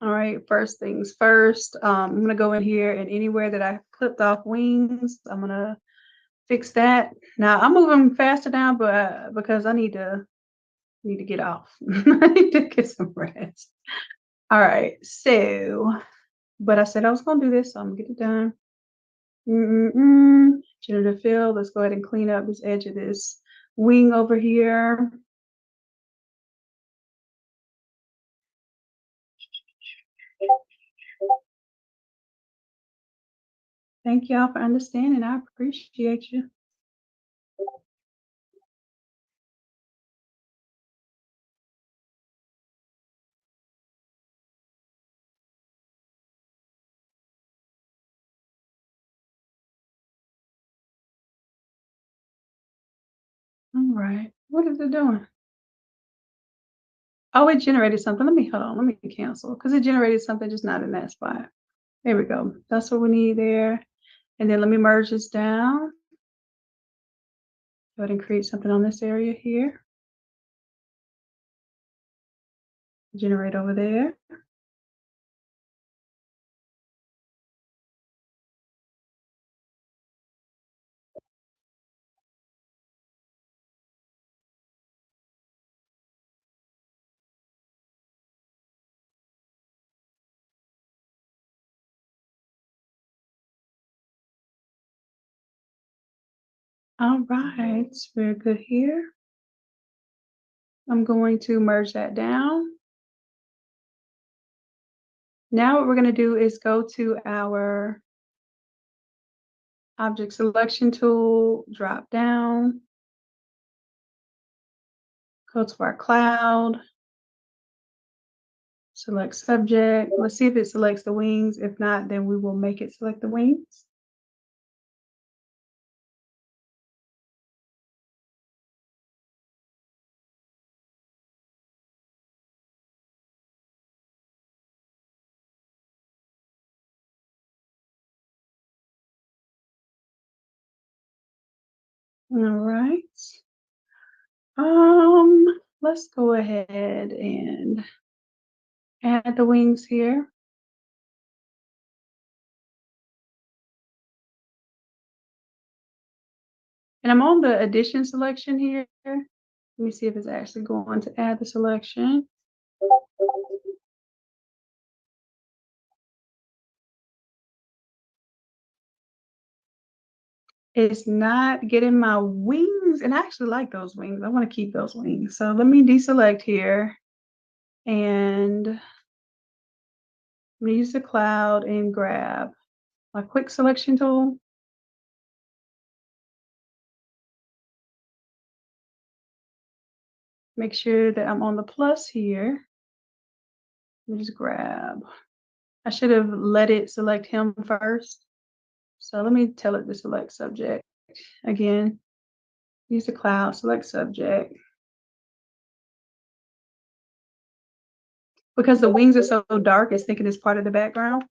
All right, first things first, I'm gonna go in here and anywhere that I clipped off wings, I'm gonna fix that. Now I'm moving faster now, but because I need to get off. I need to get some rest. All right, so, but I said I was gonna do this, so I'm gonna get it done. Generative fill. Let's go ahead and clean up this edge of this wing over here. Thank y'all for understanding. I appreciate you. All right, what is it doing? Oh, it generated something. Hold on, let me cancel because it generated something just not in that spot. There we go. That's what we need there. And then let me merge this down. Go ahead and create something on this area here. Generate over there. All right, very good here. I'm going to merge that down. Now what we're going to do is go to our object selection tool, drop down, go to our cloud, select subject. Let's see if it selects the wings. If not, then we will make it select the wings. All right. Let's go ahead and add the wings here. And I'm on the addition selection here. Let me see if it's actually going to add the selection. It's not getting my wings, and I actually like those wings. I want to keep those wings. So let me deselect here and use the cloud and grab my quick selection tool. Make sure that I'm on the plus here. Let me just grab. I should have let it select him first. So let me tell it to select subject. Again, use the cloud, select subject. Because the wings are so dark, it's thinking it's part of the background.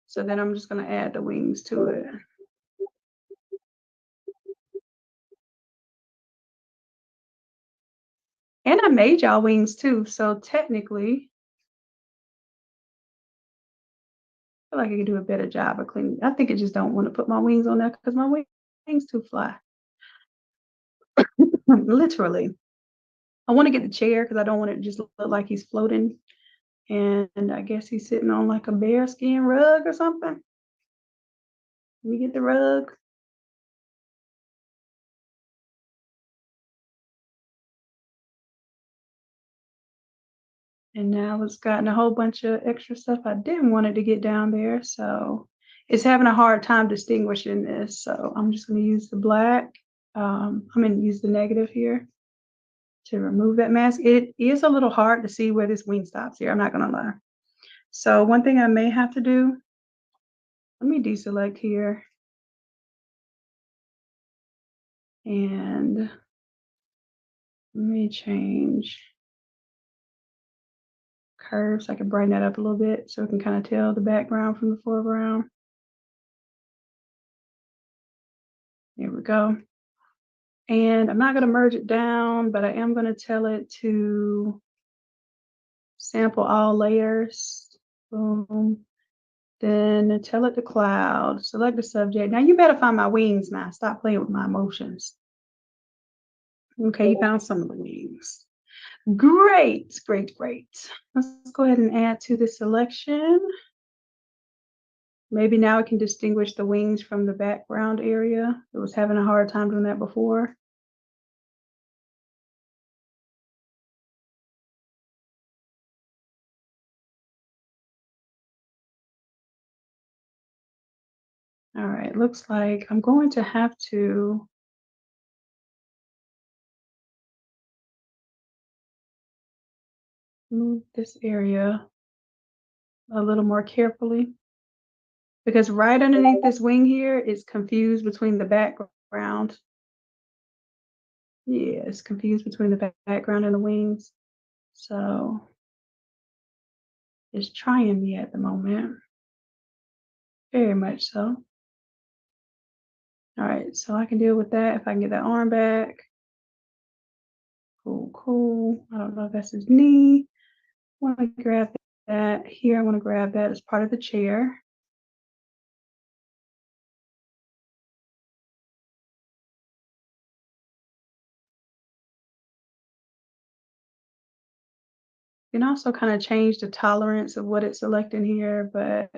So then I'm just going to add the wings to it. And I made y'all wings too. So technically, I feel like I can do a better job of cleaning. I think I just don't want to put my wings on there because my wings too fly. Literally. I want to get the chair because I don't want it to just look like he's floating. And I guess he's sitting on like a bearskin rug or something. Let me get the rug. And now it's gotten a whole bunch of extra stuff I didn't want it to get down there. So it's having a hard time distinguishing this. So I'm just going to use the black. I'm going to use the negative here to remove that mask. It is a little hard to see where this wing stops here. I'm not going to lie. So one thing I may have to do, let me deselect here. And let me change curve so I can brighten that up a little bit so we can kind of tell the background from the foreground. There we go. And I'm not going to merge it down, but I am going to tell it to sample all layers. Boom. Then tell it to cloud. Select the subject. Now you better find my wings now. Stop playing with my emotions. Okay, you found some of the wings. Great, great, great. Let's go ahead and add to the selection. Maybe now I can distinguish the wings from the background area. I was having a hard time doing that before. All right, looks like I'm going to have to move this area a little more carefully because right underneath this wing here is confused between the background. Yeah, it's confused between the background and the wings. So it's trying me at the moment. Very much so. All right, so I can deal with that if I can get that arm back. Cool, cool. I don't know if that's his knee. I want to grab that here. I want to grab that as part of the chair. You can also kind of change the tolerance of what it's selecting here, but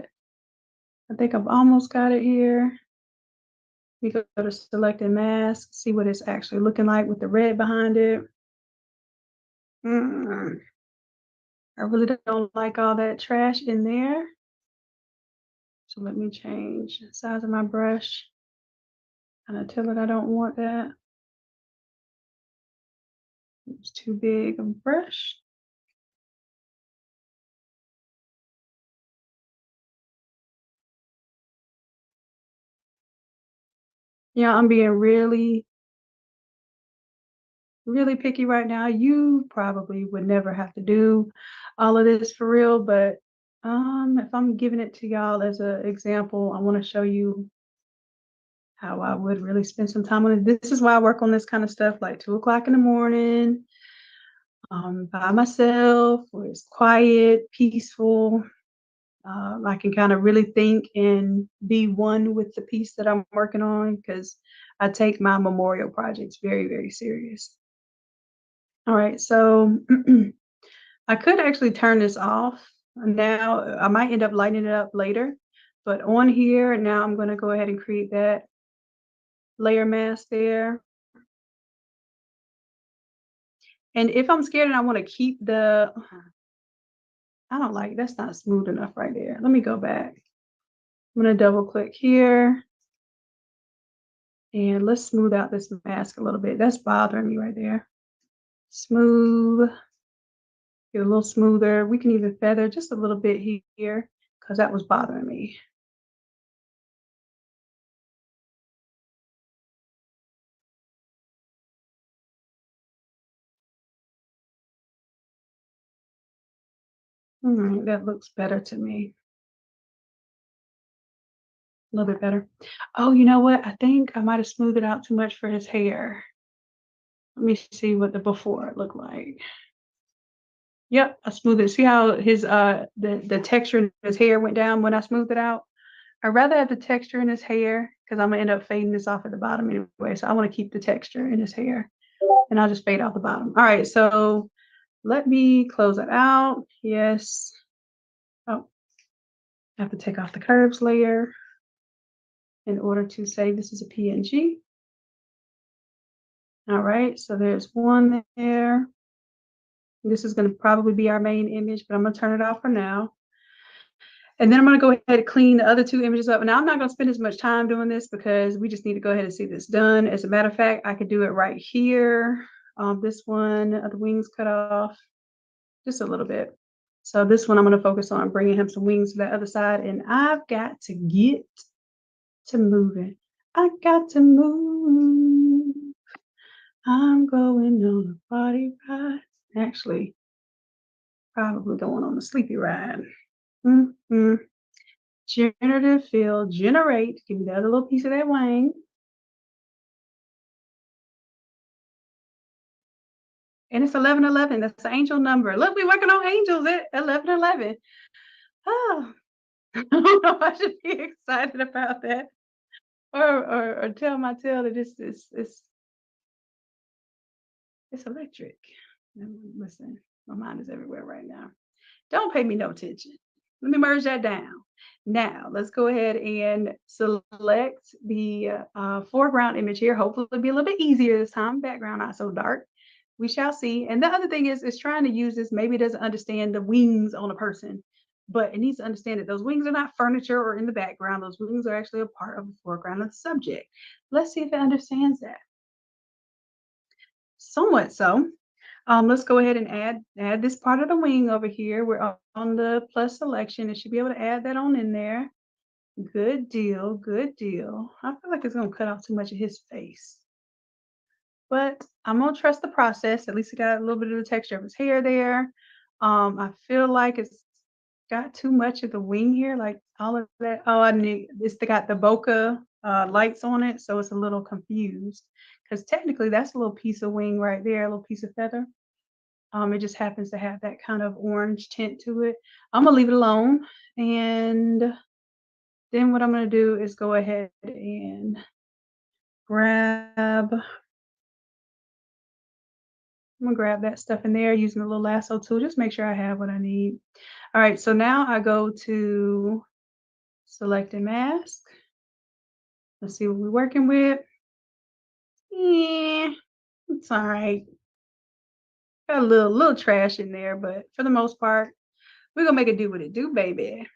I think I've almost got it here. We go to select and mask, see what it's actually looking like with the red behind it. I really don't like all that trash in there. So let me change the size of my brush. Kind of tell it I don't want that. It's too big of a brush. Yeah, I'm being really picky right now. You probably would never have to do all of this for real, but if I'm giving it to y'all as an example, I want to show you how I would really spend some time on it. This is why I work on this kind of stuff like 2 o'clock in the morning, by myself, where it's quiet, peaceful. I can kind of really think and be one with the piece that I'm working on because I take my memorial projects very, very serious. All right, so I could actually turn this off. Now I might end up lighting it up later, but on here now I'm going to go ahead and create that layer mask there. And if I'm scared and I want to keep I don't like, that's not smooth enough right there. Let me go back. I'm going to double click here and let's smooth out this mask a little bit. That's bothering me right there. Smooth, get a little smoother. We can even feather just a little bit here because that was bothering me. All right, that looks better to me. A little bit better. Oh, you know what? I think I might have smoothed it out too much for his hair. Let me see what the before looked like. Yep, I smoothed it. See how his the texture in his hair went down when I smoothed it out? I'd rather have the texture in his hair because I'm gonna end up fading this off at the bottom anyway. So I want to keep the texture in his hair and I'll just fade off the bottom. All right, so let me close it out. Yes. Oh, I have to take off the curves layer in order to say this is a PNG. All right, so there's one there. This is going to probably be our main image, but I'm going to turn it off for now. And then I'm going to go ahead and clean the other 2 images up. Now, I'm not going to spend as much time doing this because we just need to go ahead and see this done. As a matter of fact, I could do it right here. This one, the wings cut off just a little bit. So this one, I'm going to focus on bringing him some wings to the other side. And I've got to get to moving. I got to move. I'm going on a party ride. Actually, Probably going on a sleepy ride. Mm-hmm. Generative fill, generate. Give me the other little piece of that wing. And it's 1111. That's the angel number. Look, we're working on angels at 1111. Oh, I don't know if I should be excited about that. Or tell my tail that it's electric. Listen, my mind is everywhere right now. Don't pay me no attention. Let me merge that down. Now, let's go ahead and select the foreground image here. Hopefully it'll be a little bit easier this time. Background not so dark. We shall see. And the other thing is trying to use this. Maybe it doesn't understand the wings on a person, but it needs to understand that those wings are not furniture or in the background. Those wings are actually a part of the foreground of the subject. Let's see if it understands that. Somewhat so. Let's go ahead and add this part of the wing over here. We're on the plus selection. It should be able to add that on in there. Good deal, good deal. I feel like it's gonna cut off too much of his face. But I'm gonna trust the process. At least it got a little bit of the texture of his hair there. I feel like it's got too much of the wing here, like all of that. Oh, I need this. They got the bokeh lights on it, so it's a little confused. Because technically that's a little piece of wing right there, a little piece of feather. It just happens to have that kind of orange tint to it. I'm gonna leave it alone. And then what I'm gonna do is go ahead and grab, I'm gonna grab that stuff in there using the little lasso tool. Just make sure I have what I need. All right, so now I go to select a mask. Let's see what we're working with. Yeah, it's all right. Got a little trash in there, but for the most part, we're gonna make it do what it do, baby.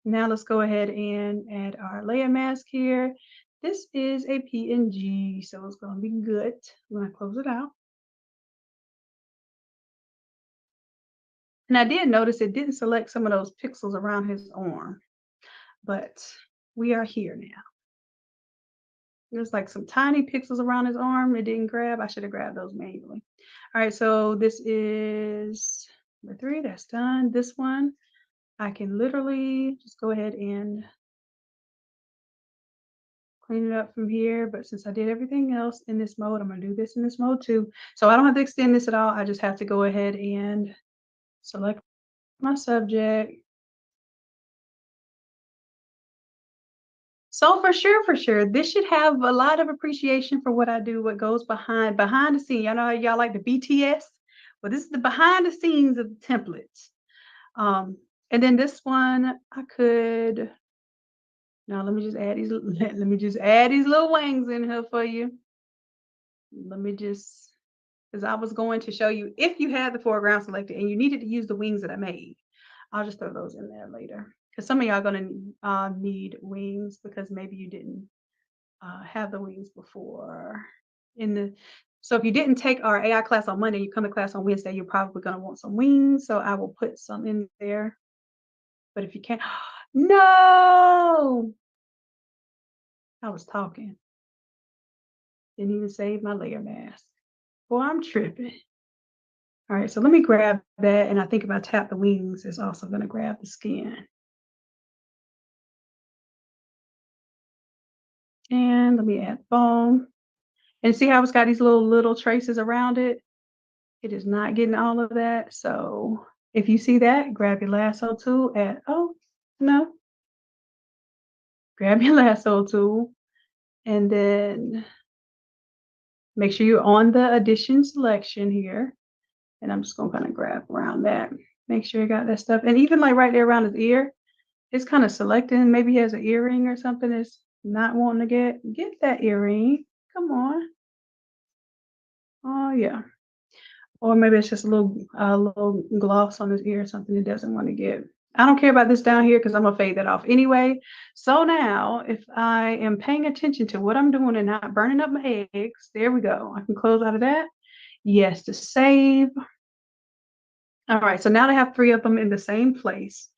Now let's go ahead and add our layer mask here. This is a PNG, so it's gonna be good. I'm gonna close it out. And I did notice it didn't select some of those pixels around his arm, but we are here now. There's like some tiny pixels around his arm it didn't grab. I should have grabbed those manually. All right, so this is number 3, that's done. This one, I can literally just go ahead and clean it up from here. But since I did everything else in this mode, I'm gonna do this in this mode too. So I don't have to extend this at all. I just have to go ahead and select my subject. So for sure, this should have a lot of appreciation for what I do, what goes behind the scene. Y'all know how y'all like the BTS? Well, this is the behind the scenes of the templates. And then this one, I could, now let me just add these, let me just add these little wings in here for you. Let me just, because I was going to show you if you had the foreground selected and you needed to use the wings that I made. I'll just throw those in there later. Because some of y'all are going to need wings because maybe you didn't have the wings before. So if you didn't take our AI class on Monday, you come to class on Wednesday, you're probably going to want some wings. So I will put some in there. But if you can't, no, I was talking. Didn't even save my layer mask. Boy, I'm tripping. All right, so let me grab that. And I think if I tap the wings, it's also going to grab the skin. And let me add foam. And see how it's got these little traces around it? It is not getting all of that. So if you see that, grab your lasso tool at, oh, no. Grab your lasso tool and then make sure you're on the addition selection here. And I'm just gonna kind of grab around that. Make sure you got that stuff. And even like right there around his ear, it's kind of selecting. Maybe he has an earring or something that's not wanting to get that earring. Come on. Oh yeah. Or maybe it's just a little gloss on his ear or something he doesn't want to get. I don't care about this down here because I'm gonna fade that off anyway. So now if I am paying attention to what I'm doing and not burning up my eggs, there we go. I can close out of that. Yes, to save. All right, so now I have 3 of them in the same place.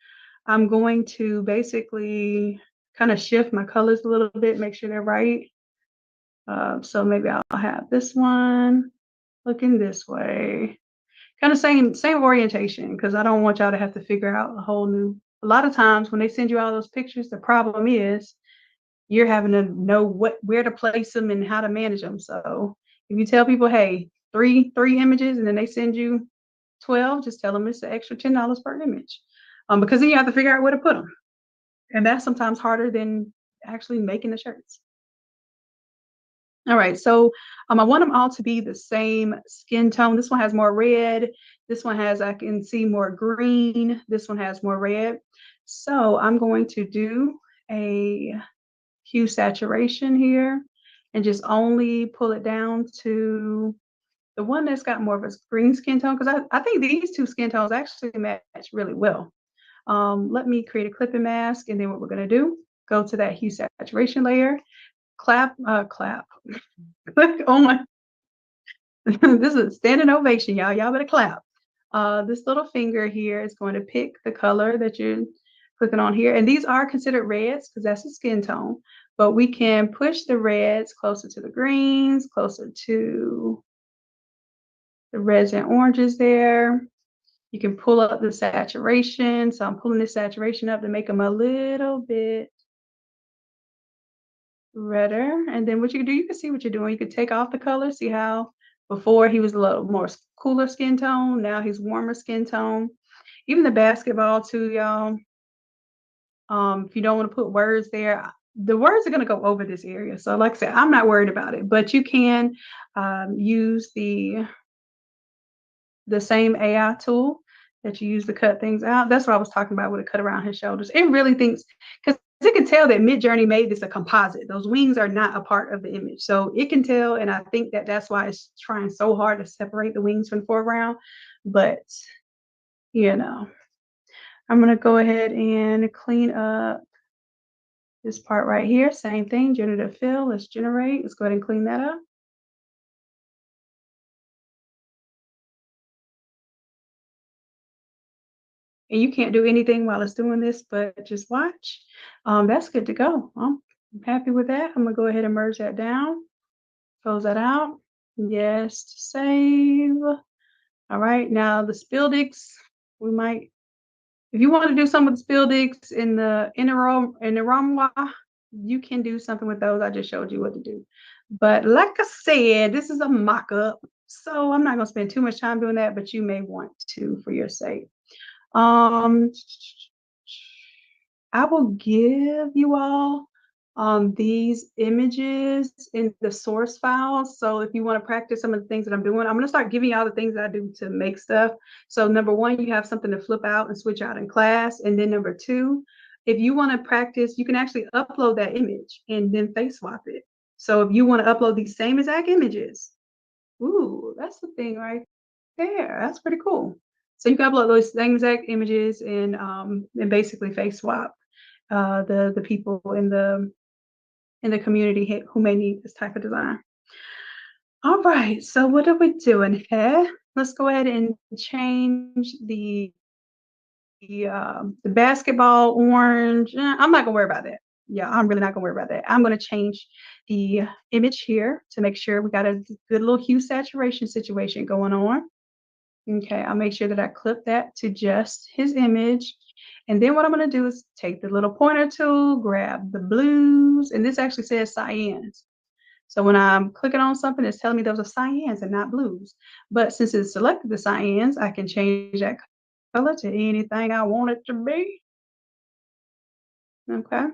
I'm going to basically kind of shift my colors a little bit, make sure they're right. So maybe I'll have this one looking this way. kind of same orientation, because I don't want y'all to have to figure out a lot of times when they send you all those pictures, the problem is you're having to know where to place them and how to manage them. So if you tell people, hey, three images, and then they send you 12, just tell them it's an extra $10 per image. Because then you have to figure out where to put them. And that's sometimes harder than actually making the shirts. All right, so I want them all to be the same skin tone. This one has more red. This one has, I can see, more green. This one has more red. So I'm going to do a hue saturation here and just only pull it down to the one that's got more of a green skin tone, because I think these two skin tones actually match really well. Let me create a clipping mask, and then what we're going to do, go to that hue saturation layer, click on. This is a standing ovation, y'all. Y'all better clap. This little finger here is going to pick the color that you're clicking on here. And these are considered reds because that's a skin tone. But we can push the reds closer to the greens, closer to the reds and oranges there. You can pull up the saturation. So I'm pulling the saturation up to make them a little bit redder. And then what you can do, you can see what you're doing. You can take off the color. See how before he was a little more cooler skin tone. Now he's warmer skin tone. Even the basketball too, y'all. If you don't want to put words there, the words are going to go over this area. So like I said, I'm not worried about it, but you can use the same AI tool that you use to cut things out. That's what I was talking about with a cut around his shoulders. It really thinks, because it can tell that Midjourney made this a composite. Those wings are not a part of the image. So it can tell, and I think that that's why it's trying so hard to separate the wings from the foreground. But, you know, I'm going to go ahead and clean up this part right here. Same thing, generative fill. Let's generate. Let's go ahead and clean that up. And you can't do anything while it's doing this, but just watch. That's good to go. I'm happy with that. I'm gonna go ahead and merge that down. Close that out. Yes, save. All right, now the spildics, we might, if you want to do some of the spildics in the Ramwa, you can do something with those. I just showed you what to do. But like I said, this is a mock-up, so I'm not gonna spend too much time doing that, but you may want to for your sake. I will give you all these images in the source files. So if you want to practice some of the things that I'm doing, I'm going to start giving you all the things that I do to make stuff. So number one, you have something to flip out and switch out in class. And then number two, if you want to practice, you can actually upload that image and then face swap it. So if you want to upload these same exact images, ooh, that's the thing right there. That's pretty cool. So you can upload those same exact images and basically face swap the people in the community who may need this type of design. All right, so what are we doing here? Let's go ahead and change the basketball orange. I'm not gonna worry about that. Yeah, I'm really not gonna worry about that. I'm gonna change the image here to make sure we got a good little hue saturation situation going on. Okay, I'll make sure that I clip that to just his image. And then what I'm going to do is take the little pointer tool, grab the blues, and this actually says cyans. So when I'm clicking on something, it's telling me those are cyans and not blues. But since it's selected the cyans, I can change that color to anything I want it to be. Okay.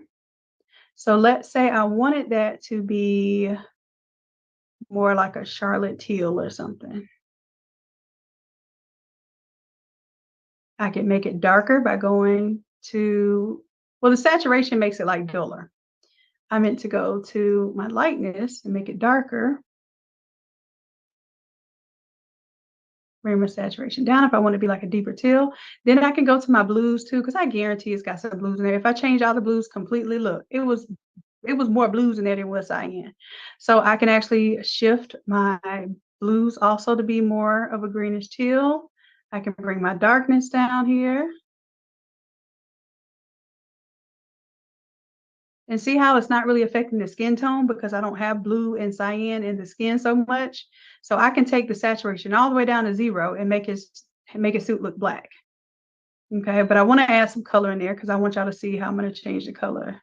So let's say I wanted that to be more like a Charlotte teal or something. I can make it darker by going to, well, the saturation makes it like duller. I meant to go to my lightness and make it darker. Bring my saturation down if I want to be like a deeper teal. Then I can go to my blues too, because I guarantee it's got some blues in there. If I change all the blues completely, look, it was more blues in there than was cyan. So I can actually shift my blues also to be more of a greenish teal. I can bring my darkness down here. And see how it's not really affecting the skin tone because I don't have blue and cyan in the skin so much. So I can take the saturation all the way down to 0 and make his suit look black. Okay, but I want to add some color in there because I want y'all to see how I'm going to change the color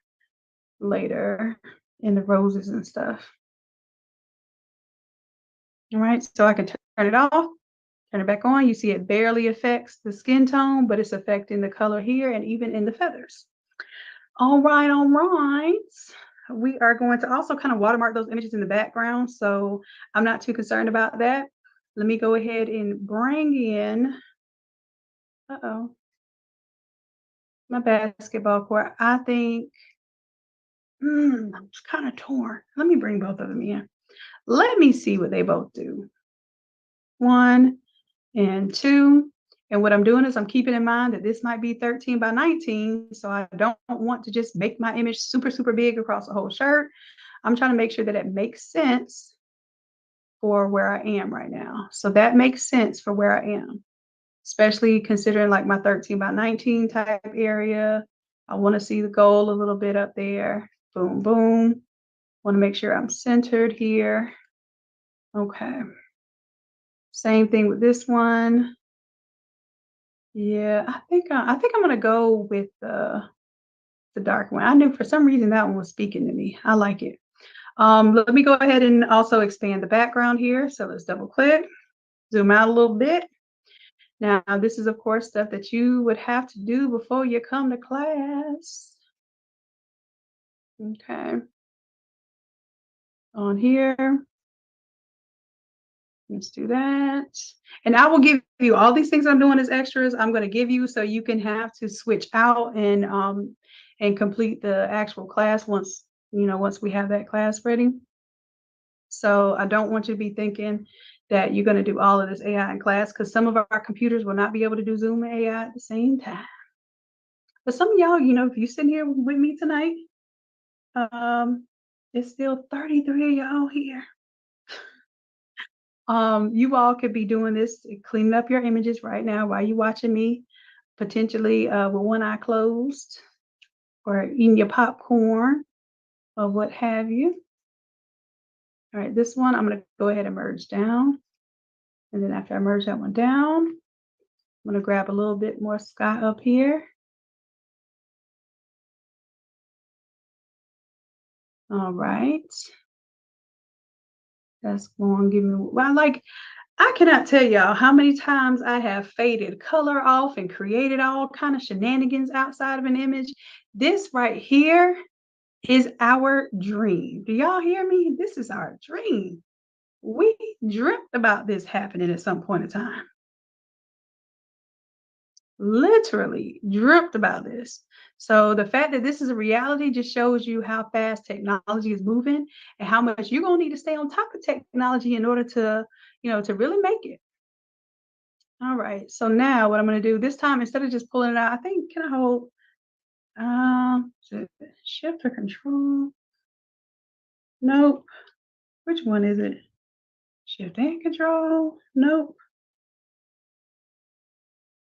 later in the roses and stuff. All right, so I can turn it off, turn it back on. You see it barely affects the skin tone, but it's affecting the color here and even in the feathers. All right, all right. We are going to also kind of watermark those images in the background, so I'm not too concerned about that. Let me go ahead and bring in, my basketball court. I think, I'm kind of torn. Let me bring both of them in. Let me see what they both do. 1 and 2. And what I'm doing is I'm keeping in mind that this might be 13 by 19. So I don't want to just make my image super, super big across the whole shirt. I'm trying to make sure that it makes sense for where I am right now. So that makes sense for where I am, especially considering like my 13 by 19 type area. I want to see the gold a little bit up there. Boom, boom. Want to make sure I'm centered here. Okay. Same thing with this one. Yeah, I think I'm gonna go with the dark one. I knew for some reason that one was speaking to me. I like it. Let me go ahead and also expand the background here. So let's double click, zoom out a little bit. Now, this is of course stuff that you would have to do before you come to class. Okay. On here. Let's do that. And I will give you all these things I'm doing as extras. I'm going to give you so you can have to switch out and complete the actual class once we have that class ready. So I don't want you to be thinking that you're going to do all of this AI in class because some of our computers will not be able to do Zoom and AI at the same time. But some of y'all, if you're sitting here with me tonight, it's still 33 of y'all here. You all could be doing this, cleaning up your images right now while you're watching me, potentially with one eye closed or eating your popcorn or what have you. All right, this one, I'm going to go ahead and merge down. And then after I merge that one down, I'm going to grab a little bit more sky up here. All right. That's going to give me, I cannot tell y'all how many times I have faded color off and created all kind of shenanigans outside of an image. This right here is our dream. Do y'all hear me? This is our dream. We dreamt about this happening at some point in time. Literally dreamt about this. So the fact that this is a reality just shows you how fast technology is moving and how much you're going to need to stay on top of technology in order to, to really make it. All right. So now what I'm going to do this time, instead of just pulling it out, I think, can I hold shift or control? Nope. Which one is it? Shift and control? Nope.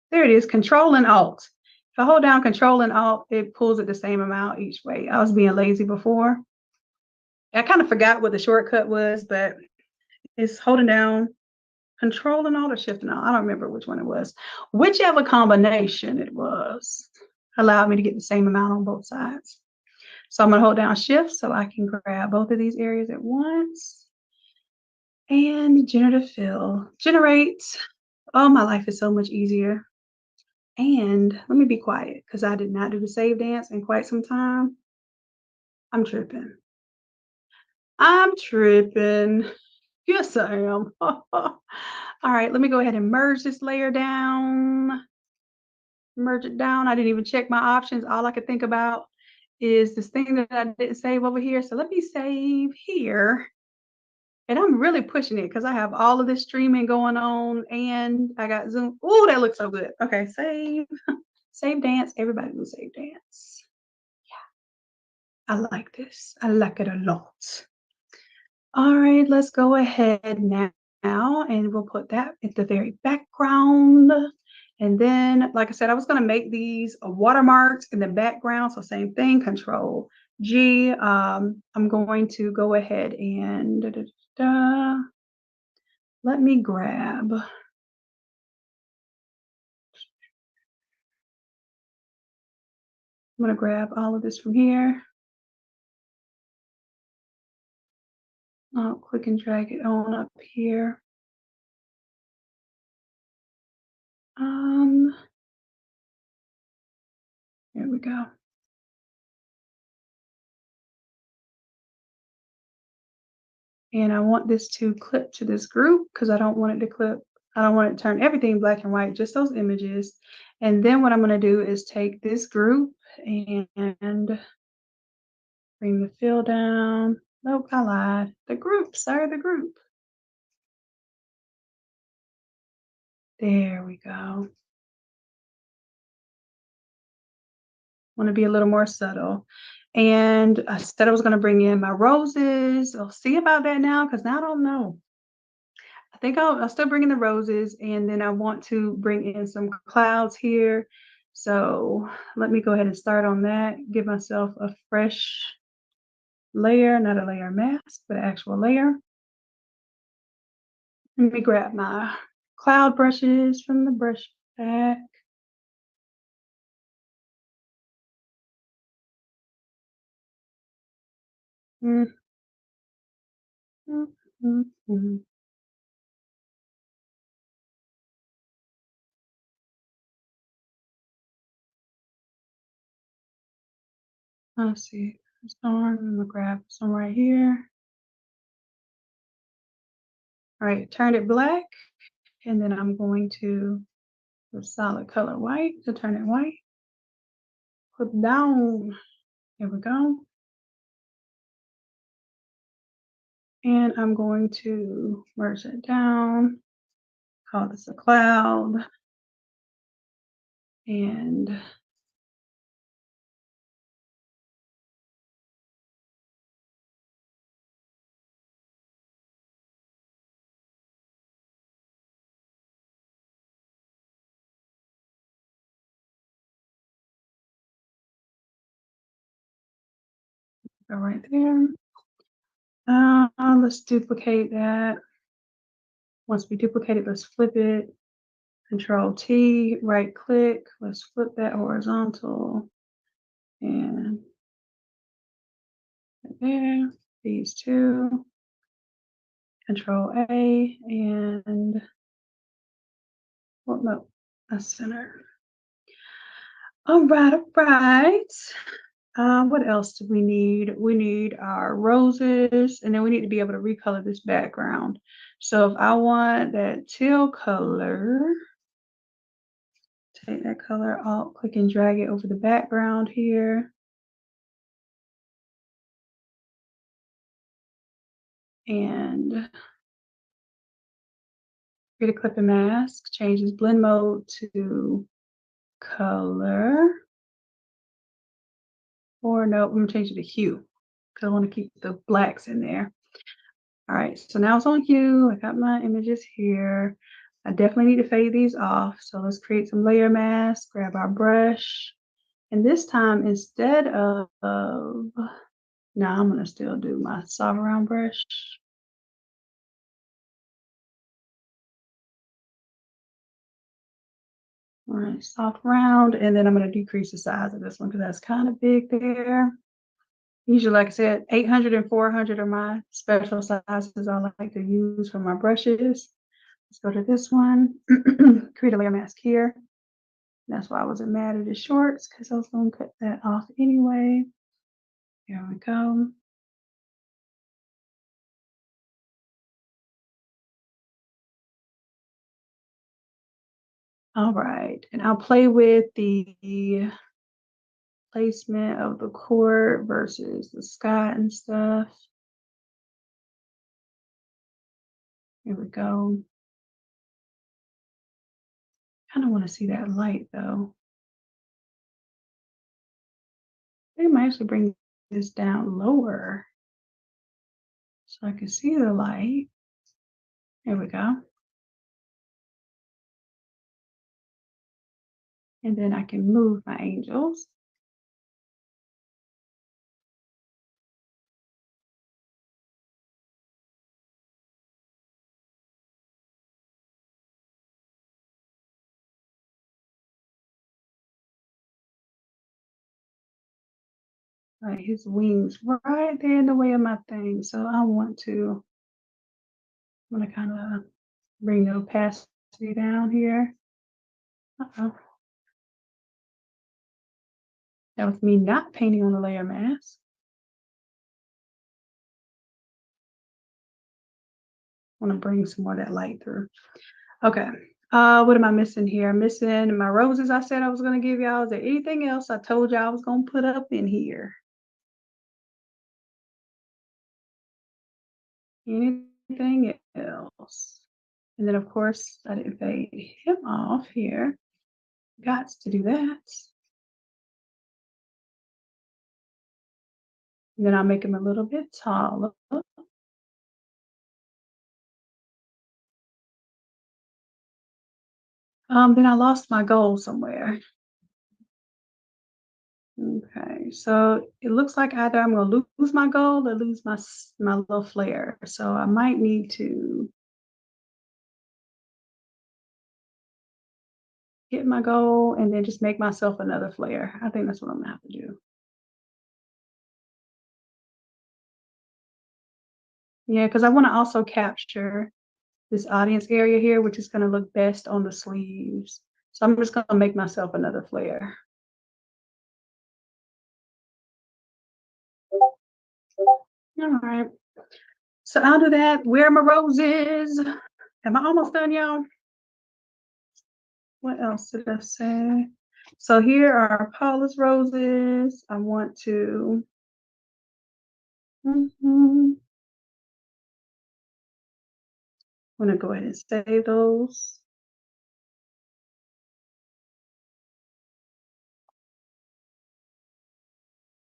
There it is, control and alt. If I hold down control and alt, it pulls it the same amount each way. I was being lazy before. I kind of forgot what the shortcut was, but it's holding down control and alt or shift and alt. I don't remember which one it was. Whichever combination it was allowed me to get the same amount on both sides. So I'm going to hold down shift so I can grab both of these areas at once. And generative fill. Generate. Oh, my life is so much easier. And let me be quiet because I did not do the save dance in quite some time. I'm tripping. Yes, I am. All right, let me go ahead and merge this layer down. Merge it down. I didn't even check my options. All I could think about is this thing that I didn't save over here. So let me save here. And I'm really pushing it because I have all of this streaming going on and I got Zoom. Oh, that looks so good. Okay, save. Save dance. Everybody will save dance. Yeah. I like this. I like it a lot. All right, let's go ahead now and we'll put that at the very background. And then, like I said, I was going to make these watermarks in the background. So same thing, Control G. I'm going to go ahead and let me grab. I'm going to grab all of this from here. I'll click and drag it on up here. Here we go. And I want this to clip to this group because I don't want it to clip. I don't want it to turn everything black and white, just those images. And then what I'm going to do is take this group and bring the fill down. Nope, I lied. The group, sorry, the group. There we go. Want to be a little more subtle. And I said I was going to bring in my roses. I'll see about that now because now I don't know. I think I'll still bring in the roses, and then I want to bring in some clouds here. So let me go ahead and start on that. Give myself a fresh layer, not a layer mask, but an actual layer. Let me grab my cloud brushes from the brush pack. Mm. Mm, mm, mm. Let's see. I'm gonna grab some right here. All right, turn it black, and then I'm going to the solid color white to turn it white. Put down. Here we go. And I'm going to merge it down. Call this a cloud. And go right there. Let's duplicate that. Once we duplicate it, let's flip it. Control T, right click. Let's flip that horizontal. And right there, these two. Control A, and well, no, that's center. All right, all right. What else do we need? We need our roses, and then we need to be able to recolor this background. So if I want that teal color, take that color out, click and drag it over the background here. And create a clip and mask, change this blend mode to color. Or no, I'm gonna change it to hue because I want to keep the blacks in there. All right, so now it's on hue. I got my images here. I definitely need to fade these off. So let's create some layer mask, grab our brush. And this time, instead of, no, I'm gonna still do my soft round brush. All right, soft round, and then I'm gonna decrease the size of this one because that's kind of big there. Usually, like I said, 800 and 400 are my special sizes I like to use for my brushes. Let's go to this one, create a layer mask here. That's why I wasn't mad at the shorts because I was going to cut that off anyway. Here we go. All right, and I'll play with the placement of the court versus the sky and stuff. Here we go. Kind of want to see that light though. I think I might actually bring this down lower so I can see the light. There we go. And then I can move my angels. Right, his wings right there in the way of my thing. So I'm gonna kind of bring the opacity down here. Uh-oh. That was me not painting on the layer mask. I want to bring some more of that light through. Okay. What am I missing here? I'm missing my roses I said I was going to give y'all. Is there anything else I told y'all I was going to put up in here? Anything else? And then, of course, I didn't fade him off here. Got to do that. And then I'll make him a little bit taller. Then I lost my goal somewhere. Okay, so it looks like either I'm going to lose my gold or lose my little flare. So I might need to get my goal and then just make myself another flare. I think that's what I'm gonna have to do. Yeah, because I want to also capture this audience area here, which is going to look best on the sleeves. So I'm just going to make myself another flare. All right. So I'll do that. Where are my roses? Am I almost done, y'all? What else did I say? So here are Paula's roses. I want to. I'm going to go ahead and save those.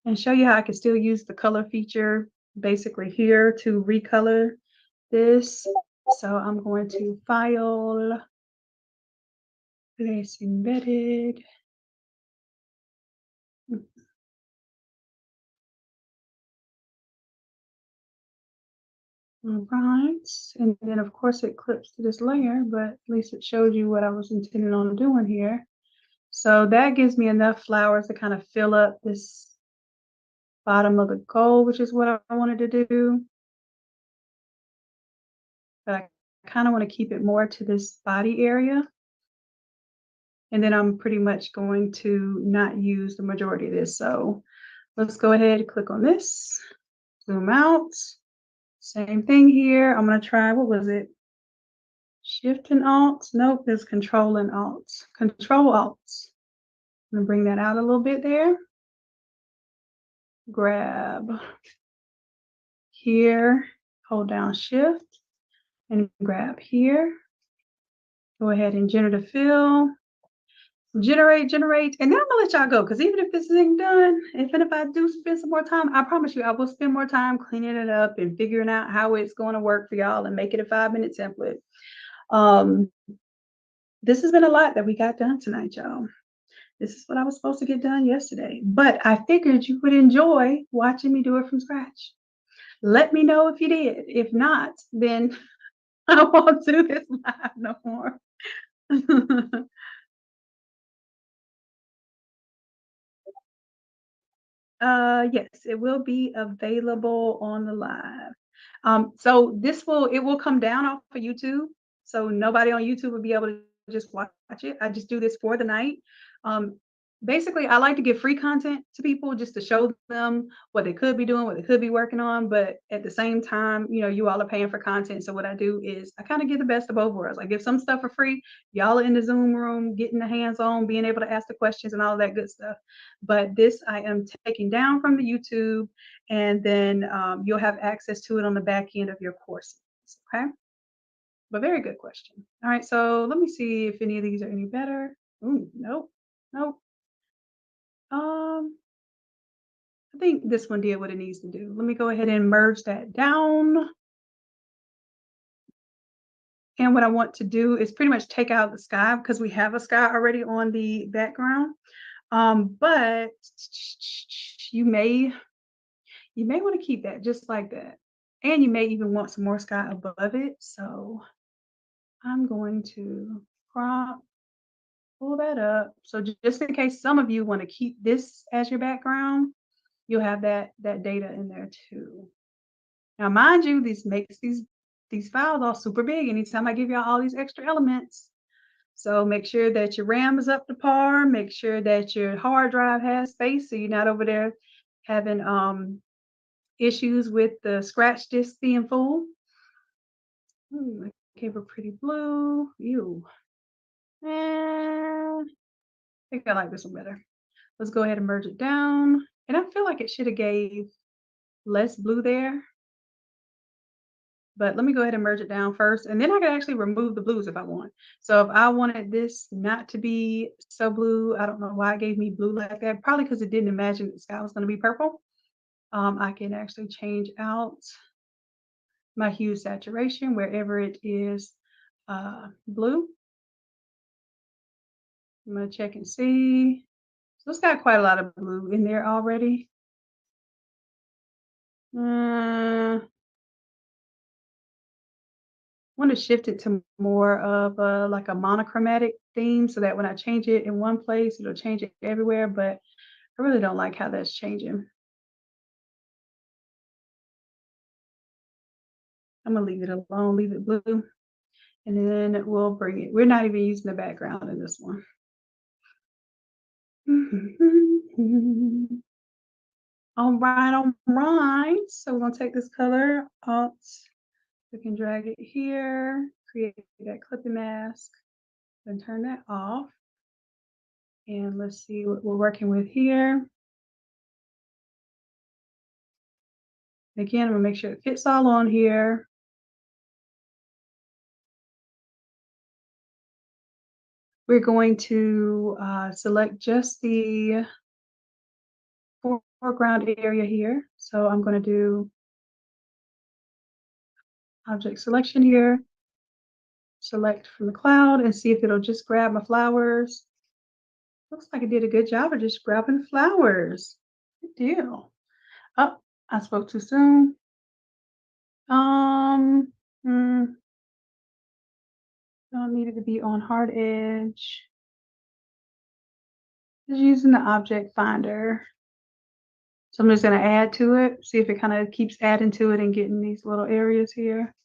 And show you how I can still use the color feature basically here to recolor this. So I'm going to File, Place Embedded. All right, and then of course it clips to this layer, but at least it shows you what I was intending on doing here. So that gives me enough flowers to kind of fill up this bottom of the gold, which is what I wanted to do. But I kind of want to keep it more to this body area. And then I'm pretty much going to not use the majority of this. So let's go ahead and click on this, zoom out. Same thing here. I'm going to try, what was it? Shift and Alt. Nope, it's Control and Alt. Control Alt. I'm going to bring that out a little bit there. Grab here, hold down Shift, and grab here. Go ahead and generate fill. Generate, and then I'm gonna let y'all go because even if this isn't done, even if I do spend some more time, I promise you I will spend more time cleaning it up and figuring out how it's going to work for y'all and make it a 5-minute template. This has been a lot that we got done tonight, y'all. This is what I was supposed to get done yesterday, but I figured you would enjoy watching me do it from scratch. Let me know if you did. If not, then I won't do this live no more. Yes, it will be available on the live. So it will come down off of YouTube. So nobody on YouTube will be able to just watch it. I just do this for the night. Basically, I like to give free content to people just to show them what they could be doing, what they could be working on. But at the same time, you all are paying for content. So what I do is I kind of give the best of both worlds. I give some stuff for free. Y'all are in the Zoom room, getting the hands-on, being able to ask the questions and all of that good stuff. But this I am taking down from the YouTube, and then you'll have access to it on the back end of your courses. Okay. But very good question. All right, so let me see if any of these are any better. Ooh, nope. I think this one did what it needs to do. Let me go ahead and merge that down. And what I want to do is pretty much take out the sky because we have a sky already on the background. But you may want to keep that just like that. And you may even want some more sky above it. So I'm going to pull that up. So just in case some of you want to keep this as your background, you'll have that data in there too. Now, mind you, this makes these files all super big anytime I give y'all all these extra elements. So make sure that your RAM is up to par. Make sure that your hard drive has space so you're not over there having issues with the scratch disk being full. I gave a pretty blue. Ew. I think I like this one better. Let's go ahead and merge it down. And I feel like it should have gave less blue there. But let me go ahead and merge it down first. And then I can actually remove the blues if I want. So if I wanted this not to be so blue, I don't know why it gave me blue like that. Probably because it didn't imagine the sky was going to be purple. I can actually change out my hue saturation wherever it is blue. I'm going to check and see. So it's got quite a lot of blue in there already. I want to shift it to more of like a monochromatic theme so that when I change it in one place, it'll change it everywhere. But I really don't like how that's changing. I'm going to leave it alone, leave it blue. And then we'll bring it. We're not even using the background in this one. All right. So we're going to take this color, Alt, we can drag it here, create that clipping mask, then turn that off. And let's see what we're working with here. Again, I'm going to make sure it fits all on here. We're going to select just the foreground area here. So I'm going to do object selection here, select from the cloud and see if it'll just grab my flowers. Looks like it did a good job of just grabbing flowers. Good deal. Oh, I spoke too soon. Don't need it to be on hard edge. Just using the object finder. So I'm just going to add to it, see if it kind of keeps adding to it and getting these little areas here.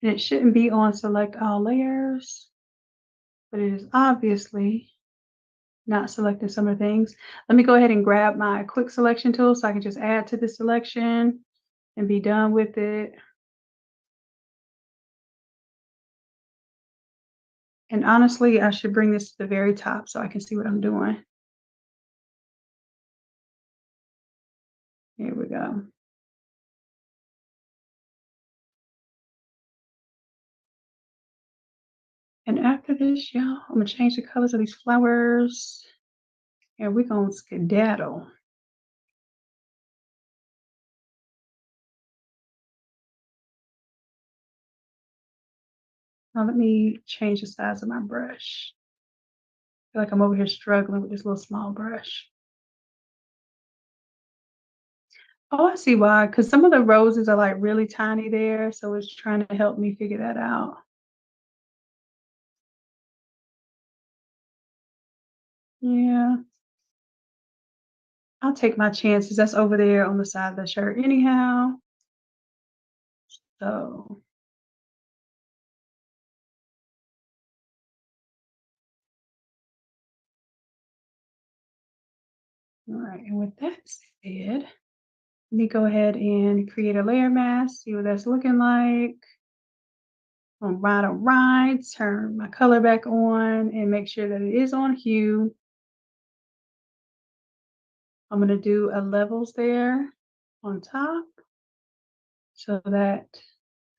And it shouldn't be on select all layers, but it is obviously not selecting some of the things. Let me go ahead and grab my quick selection tool so I can just add to the selection and be done with it. And honestly, I should bring this to the very top so I can see what I'm doing. Here we go. And after this, y'all, I'm going to change the colors of these flowers. And we're going to skedaddle. Now let me change the size of my brush. I feel like I'm over here struggling with this little small brush. Oh, I see why. Because some of the roses are like really tiny there. So it's trying to help me figure that out. Yeah. I'll take my chances. That's over there on the side of the shirt anyhow. So. All right. And with that said, let me go ahead and create a layer mask, see what that's looking like. All right. Turn my color back on and make sure that it is on hue. I'm going to do a levels there on top so that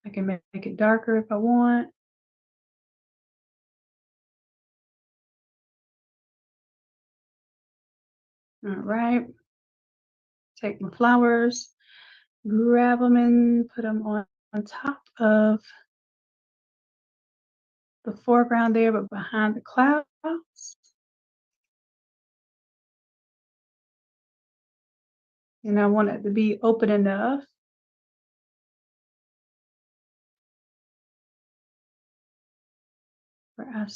I can make it darker if I want. All right. Take my flowers, grab them and put them on top of the foreground there, but behind the clouds. And I want it to be open enough where I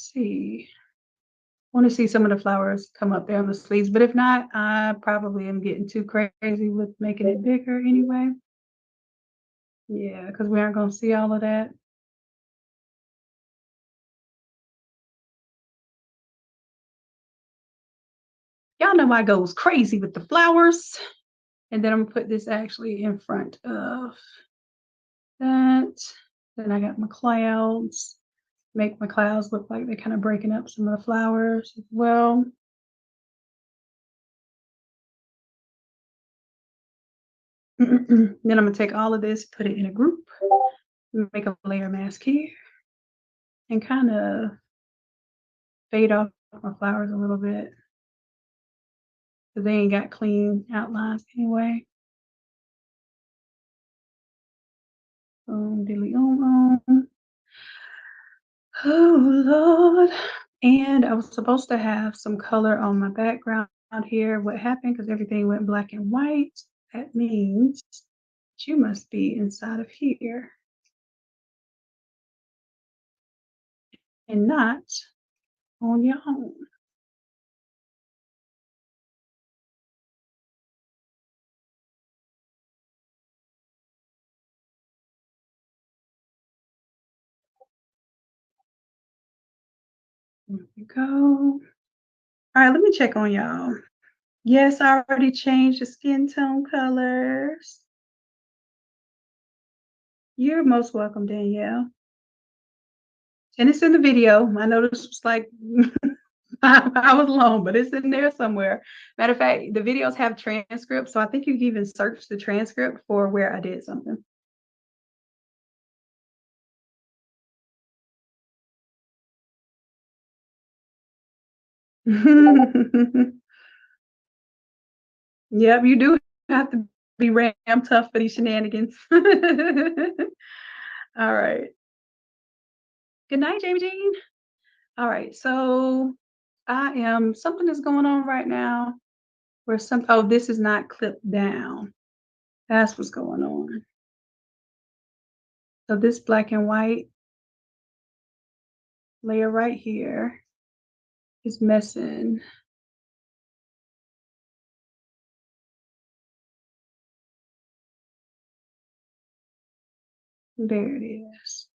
want to see some of the flowers come up there on the sleeves, but if not, I probably am getting too crazy with making it bigger anyway. Yeah, because we aren't going to see all of that. Y'all know I goes crazy with the flowers. And then I'm gonna put this actually in front of that. Then I got my clouds. Make my clouds look like they're kind of breaking up some of the flowers as well. Then I'm gonna take all of this, put it in a group, make a layer mask here, and kind of fade off my flowers a little bit. Because they ain't got clean outlines anyway. Boom, dilly, oh Lord. And I was supposed to have some color on my background here. What happened? Because everything went black and white. That means you must be inside of here and not on your own. There we go. All right, let me check on y'all. Yes, I already changed the skin tone colors. You're most welcome, Danielle. And it's in the video. I know this was like I was alone, but it's in there somewhere. Matter of fact, the videos have transcripts, so I think you can even search the transcript for where I did something. Yep, you do have to be ram tough for these shenanigans. All right. Good night, Jamie Jean. All right, so something is going on right now where this is not clipped down. That's what's going on. So this black and white layer right here is messing. There it is.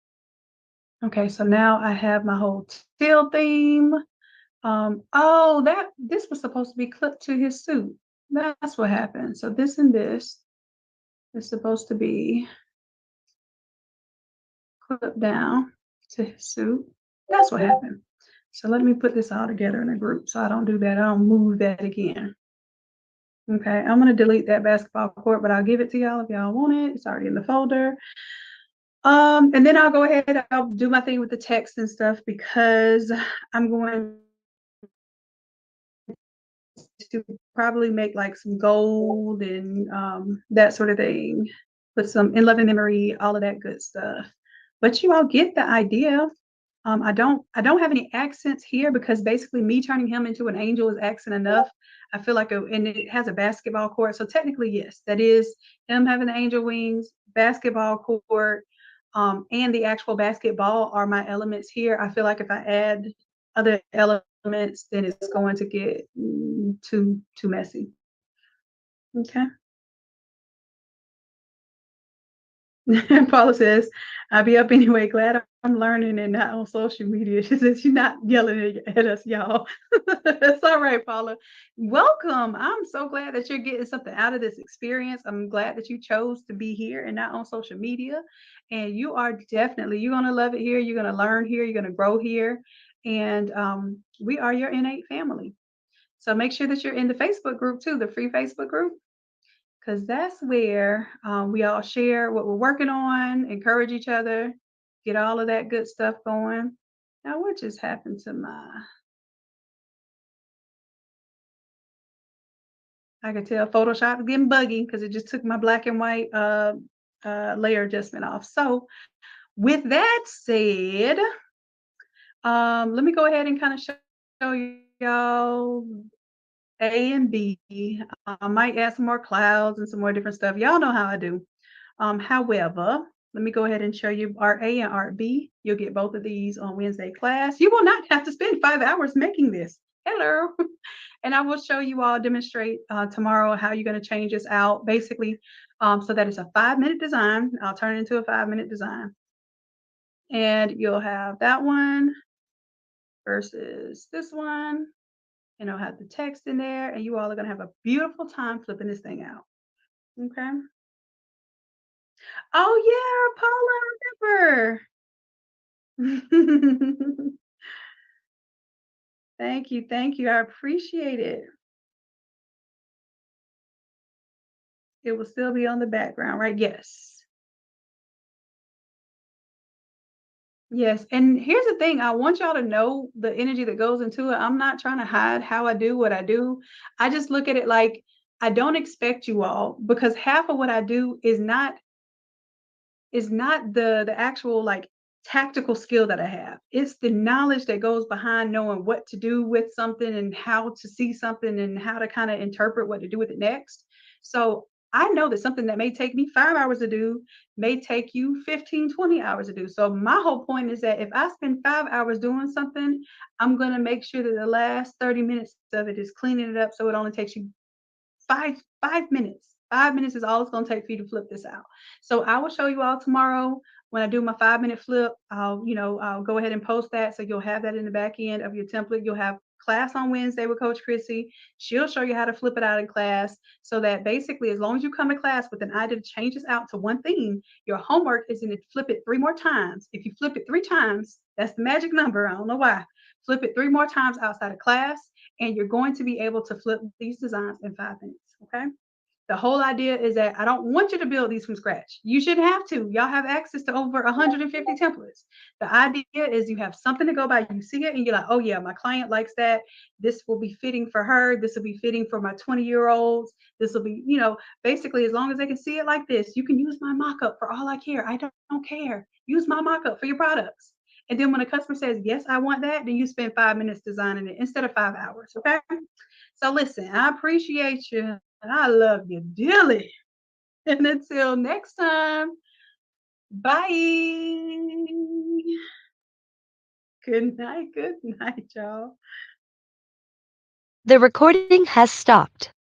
Okay, so now I have my whole teal theme. This was supposed to be clipped to his suit. That's what happened. So this and this is supposed to be clipped down to his suit. That's what happened. So let me put this all together in a group so I don't do that. I don't move that again. Okay, I'm gonna delete that basketball court, but I'll give it to y'all if y'all want it. It's already in the folder. And then I'll go ahead, I'll do my thing with the text and stuff because I'm going to probably make like some gold and that sort of thing. Put some in love and memory, all of that good stuff. But you all get the idea. I don't have any accents here because basically me turning him into an angel is accent enough. I feel like and it has a basketball court. So technically, yes, that is him having the angel wings, basketball court, and the actual basketball are my elements here. I feel like if I add other elements, then it's going to get too messy. Okay. Paula says, I'll be up anyway. Glad I'm learning and not on social media. She says she's not yelling at us, y'all. It's all right, Paula. Welcome. I'm so glad that you're getting something out of this experience. I'm glad that you chose to be here and not on social media. And you are definitely, you're going to love it here. You're going to learn here. You're going to grow here. And we are your innate family. So make sure that you're in the Facebook group too, the free Facebook group, because that's where we all share what we're working on, encourage each other, get all of that good stuff going. Now, what just happened to I could tell Photoshop is getting buggy because it just took my black and white layer adjustment off. So with that said, let me go ahead and kind of show y'all A and B. I might add some more clouds and some more different stuff. Y'all know how I do. However, let me go ahead and show you Art A and Art B. You'll get both of these on Wednesday class. You will not have to spend 5 hours making this. Hello. And I will show you all, demonstrate tomorrow how you're going to change this out, basically, so that it's a 5-minute design. I'll turn it into a 5-minute design. And you'll have that one versus this one. And I'll have the text in there, and you all are going to have a beautiful time flipping this thing out. Okay. Oh, yeah, Paula, I remember. Thank you. Thank you. I appreciate it. It will still be on the background, right? Yes. Yes. And here's the thing. I want y'all to know the energy that goes into it. I'm not trying to hide how I do what I do. I just look at it like I don't expect you all, because half of what I do is not the actual like tactical skill that I have. It's the knowledge that goes behind knowing what to do with something and how to see something and how to kind of interpret what to do with it next. So I know that something that may take me 5 hours to do may take you 15, 20 hours to do. So my whole point is that if I spend 5 hours doing something, I'm going to make sure that the last 30 minutes of it is cleaning it up so it only takes you five minutes. 5 minutes is all it's going to take for you to flip this out. So I will show you all tomorrow when I do my 5-minute flip. I'll go ahead and post that, so you'll have that in the back end of your template. You'll have class on Wednesday with Coach Chrissy. She'll show you how to flip it out in class, so that basically, as long as you come to class with an idea to change this out to one theme, your homework is to flip it 3 more times. If you flip it 3 times, that's the magic number. I don't know why. Flip it 3 more times outside of class, and you're going to be able to flip these designs in 5 minutes. Okay. The whole idea is that I don't want you to build these from scratch. You shouldn't have to. Y'all have access to over 150 templates. The idea is you have something to go by. You see it and you're like, oh yeah, my client likes that. This will be fitting for her. This will be fitting for my 20-year-olds. This will be, basically, as long as they can see it like this, you can use my mock-up for all I care. I don't care. Use my mock-up for your products. And then when a customer says, yes, I want that, then you spend 5 minutes designing it instead of 5 hours. Okay. So listen, I appreciate you. And I love you dearly. And until next time, bye. Good night, y'all. The recording has stopped.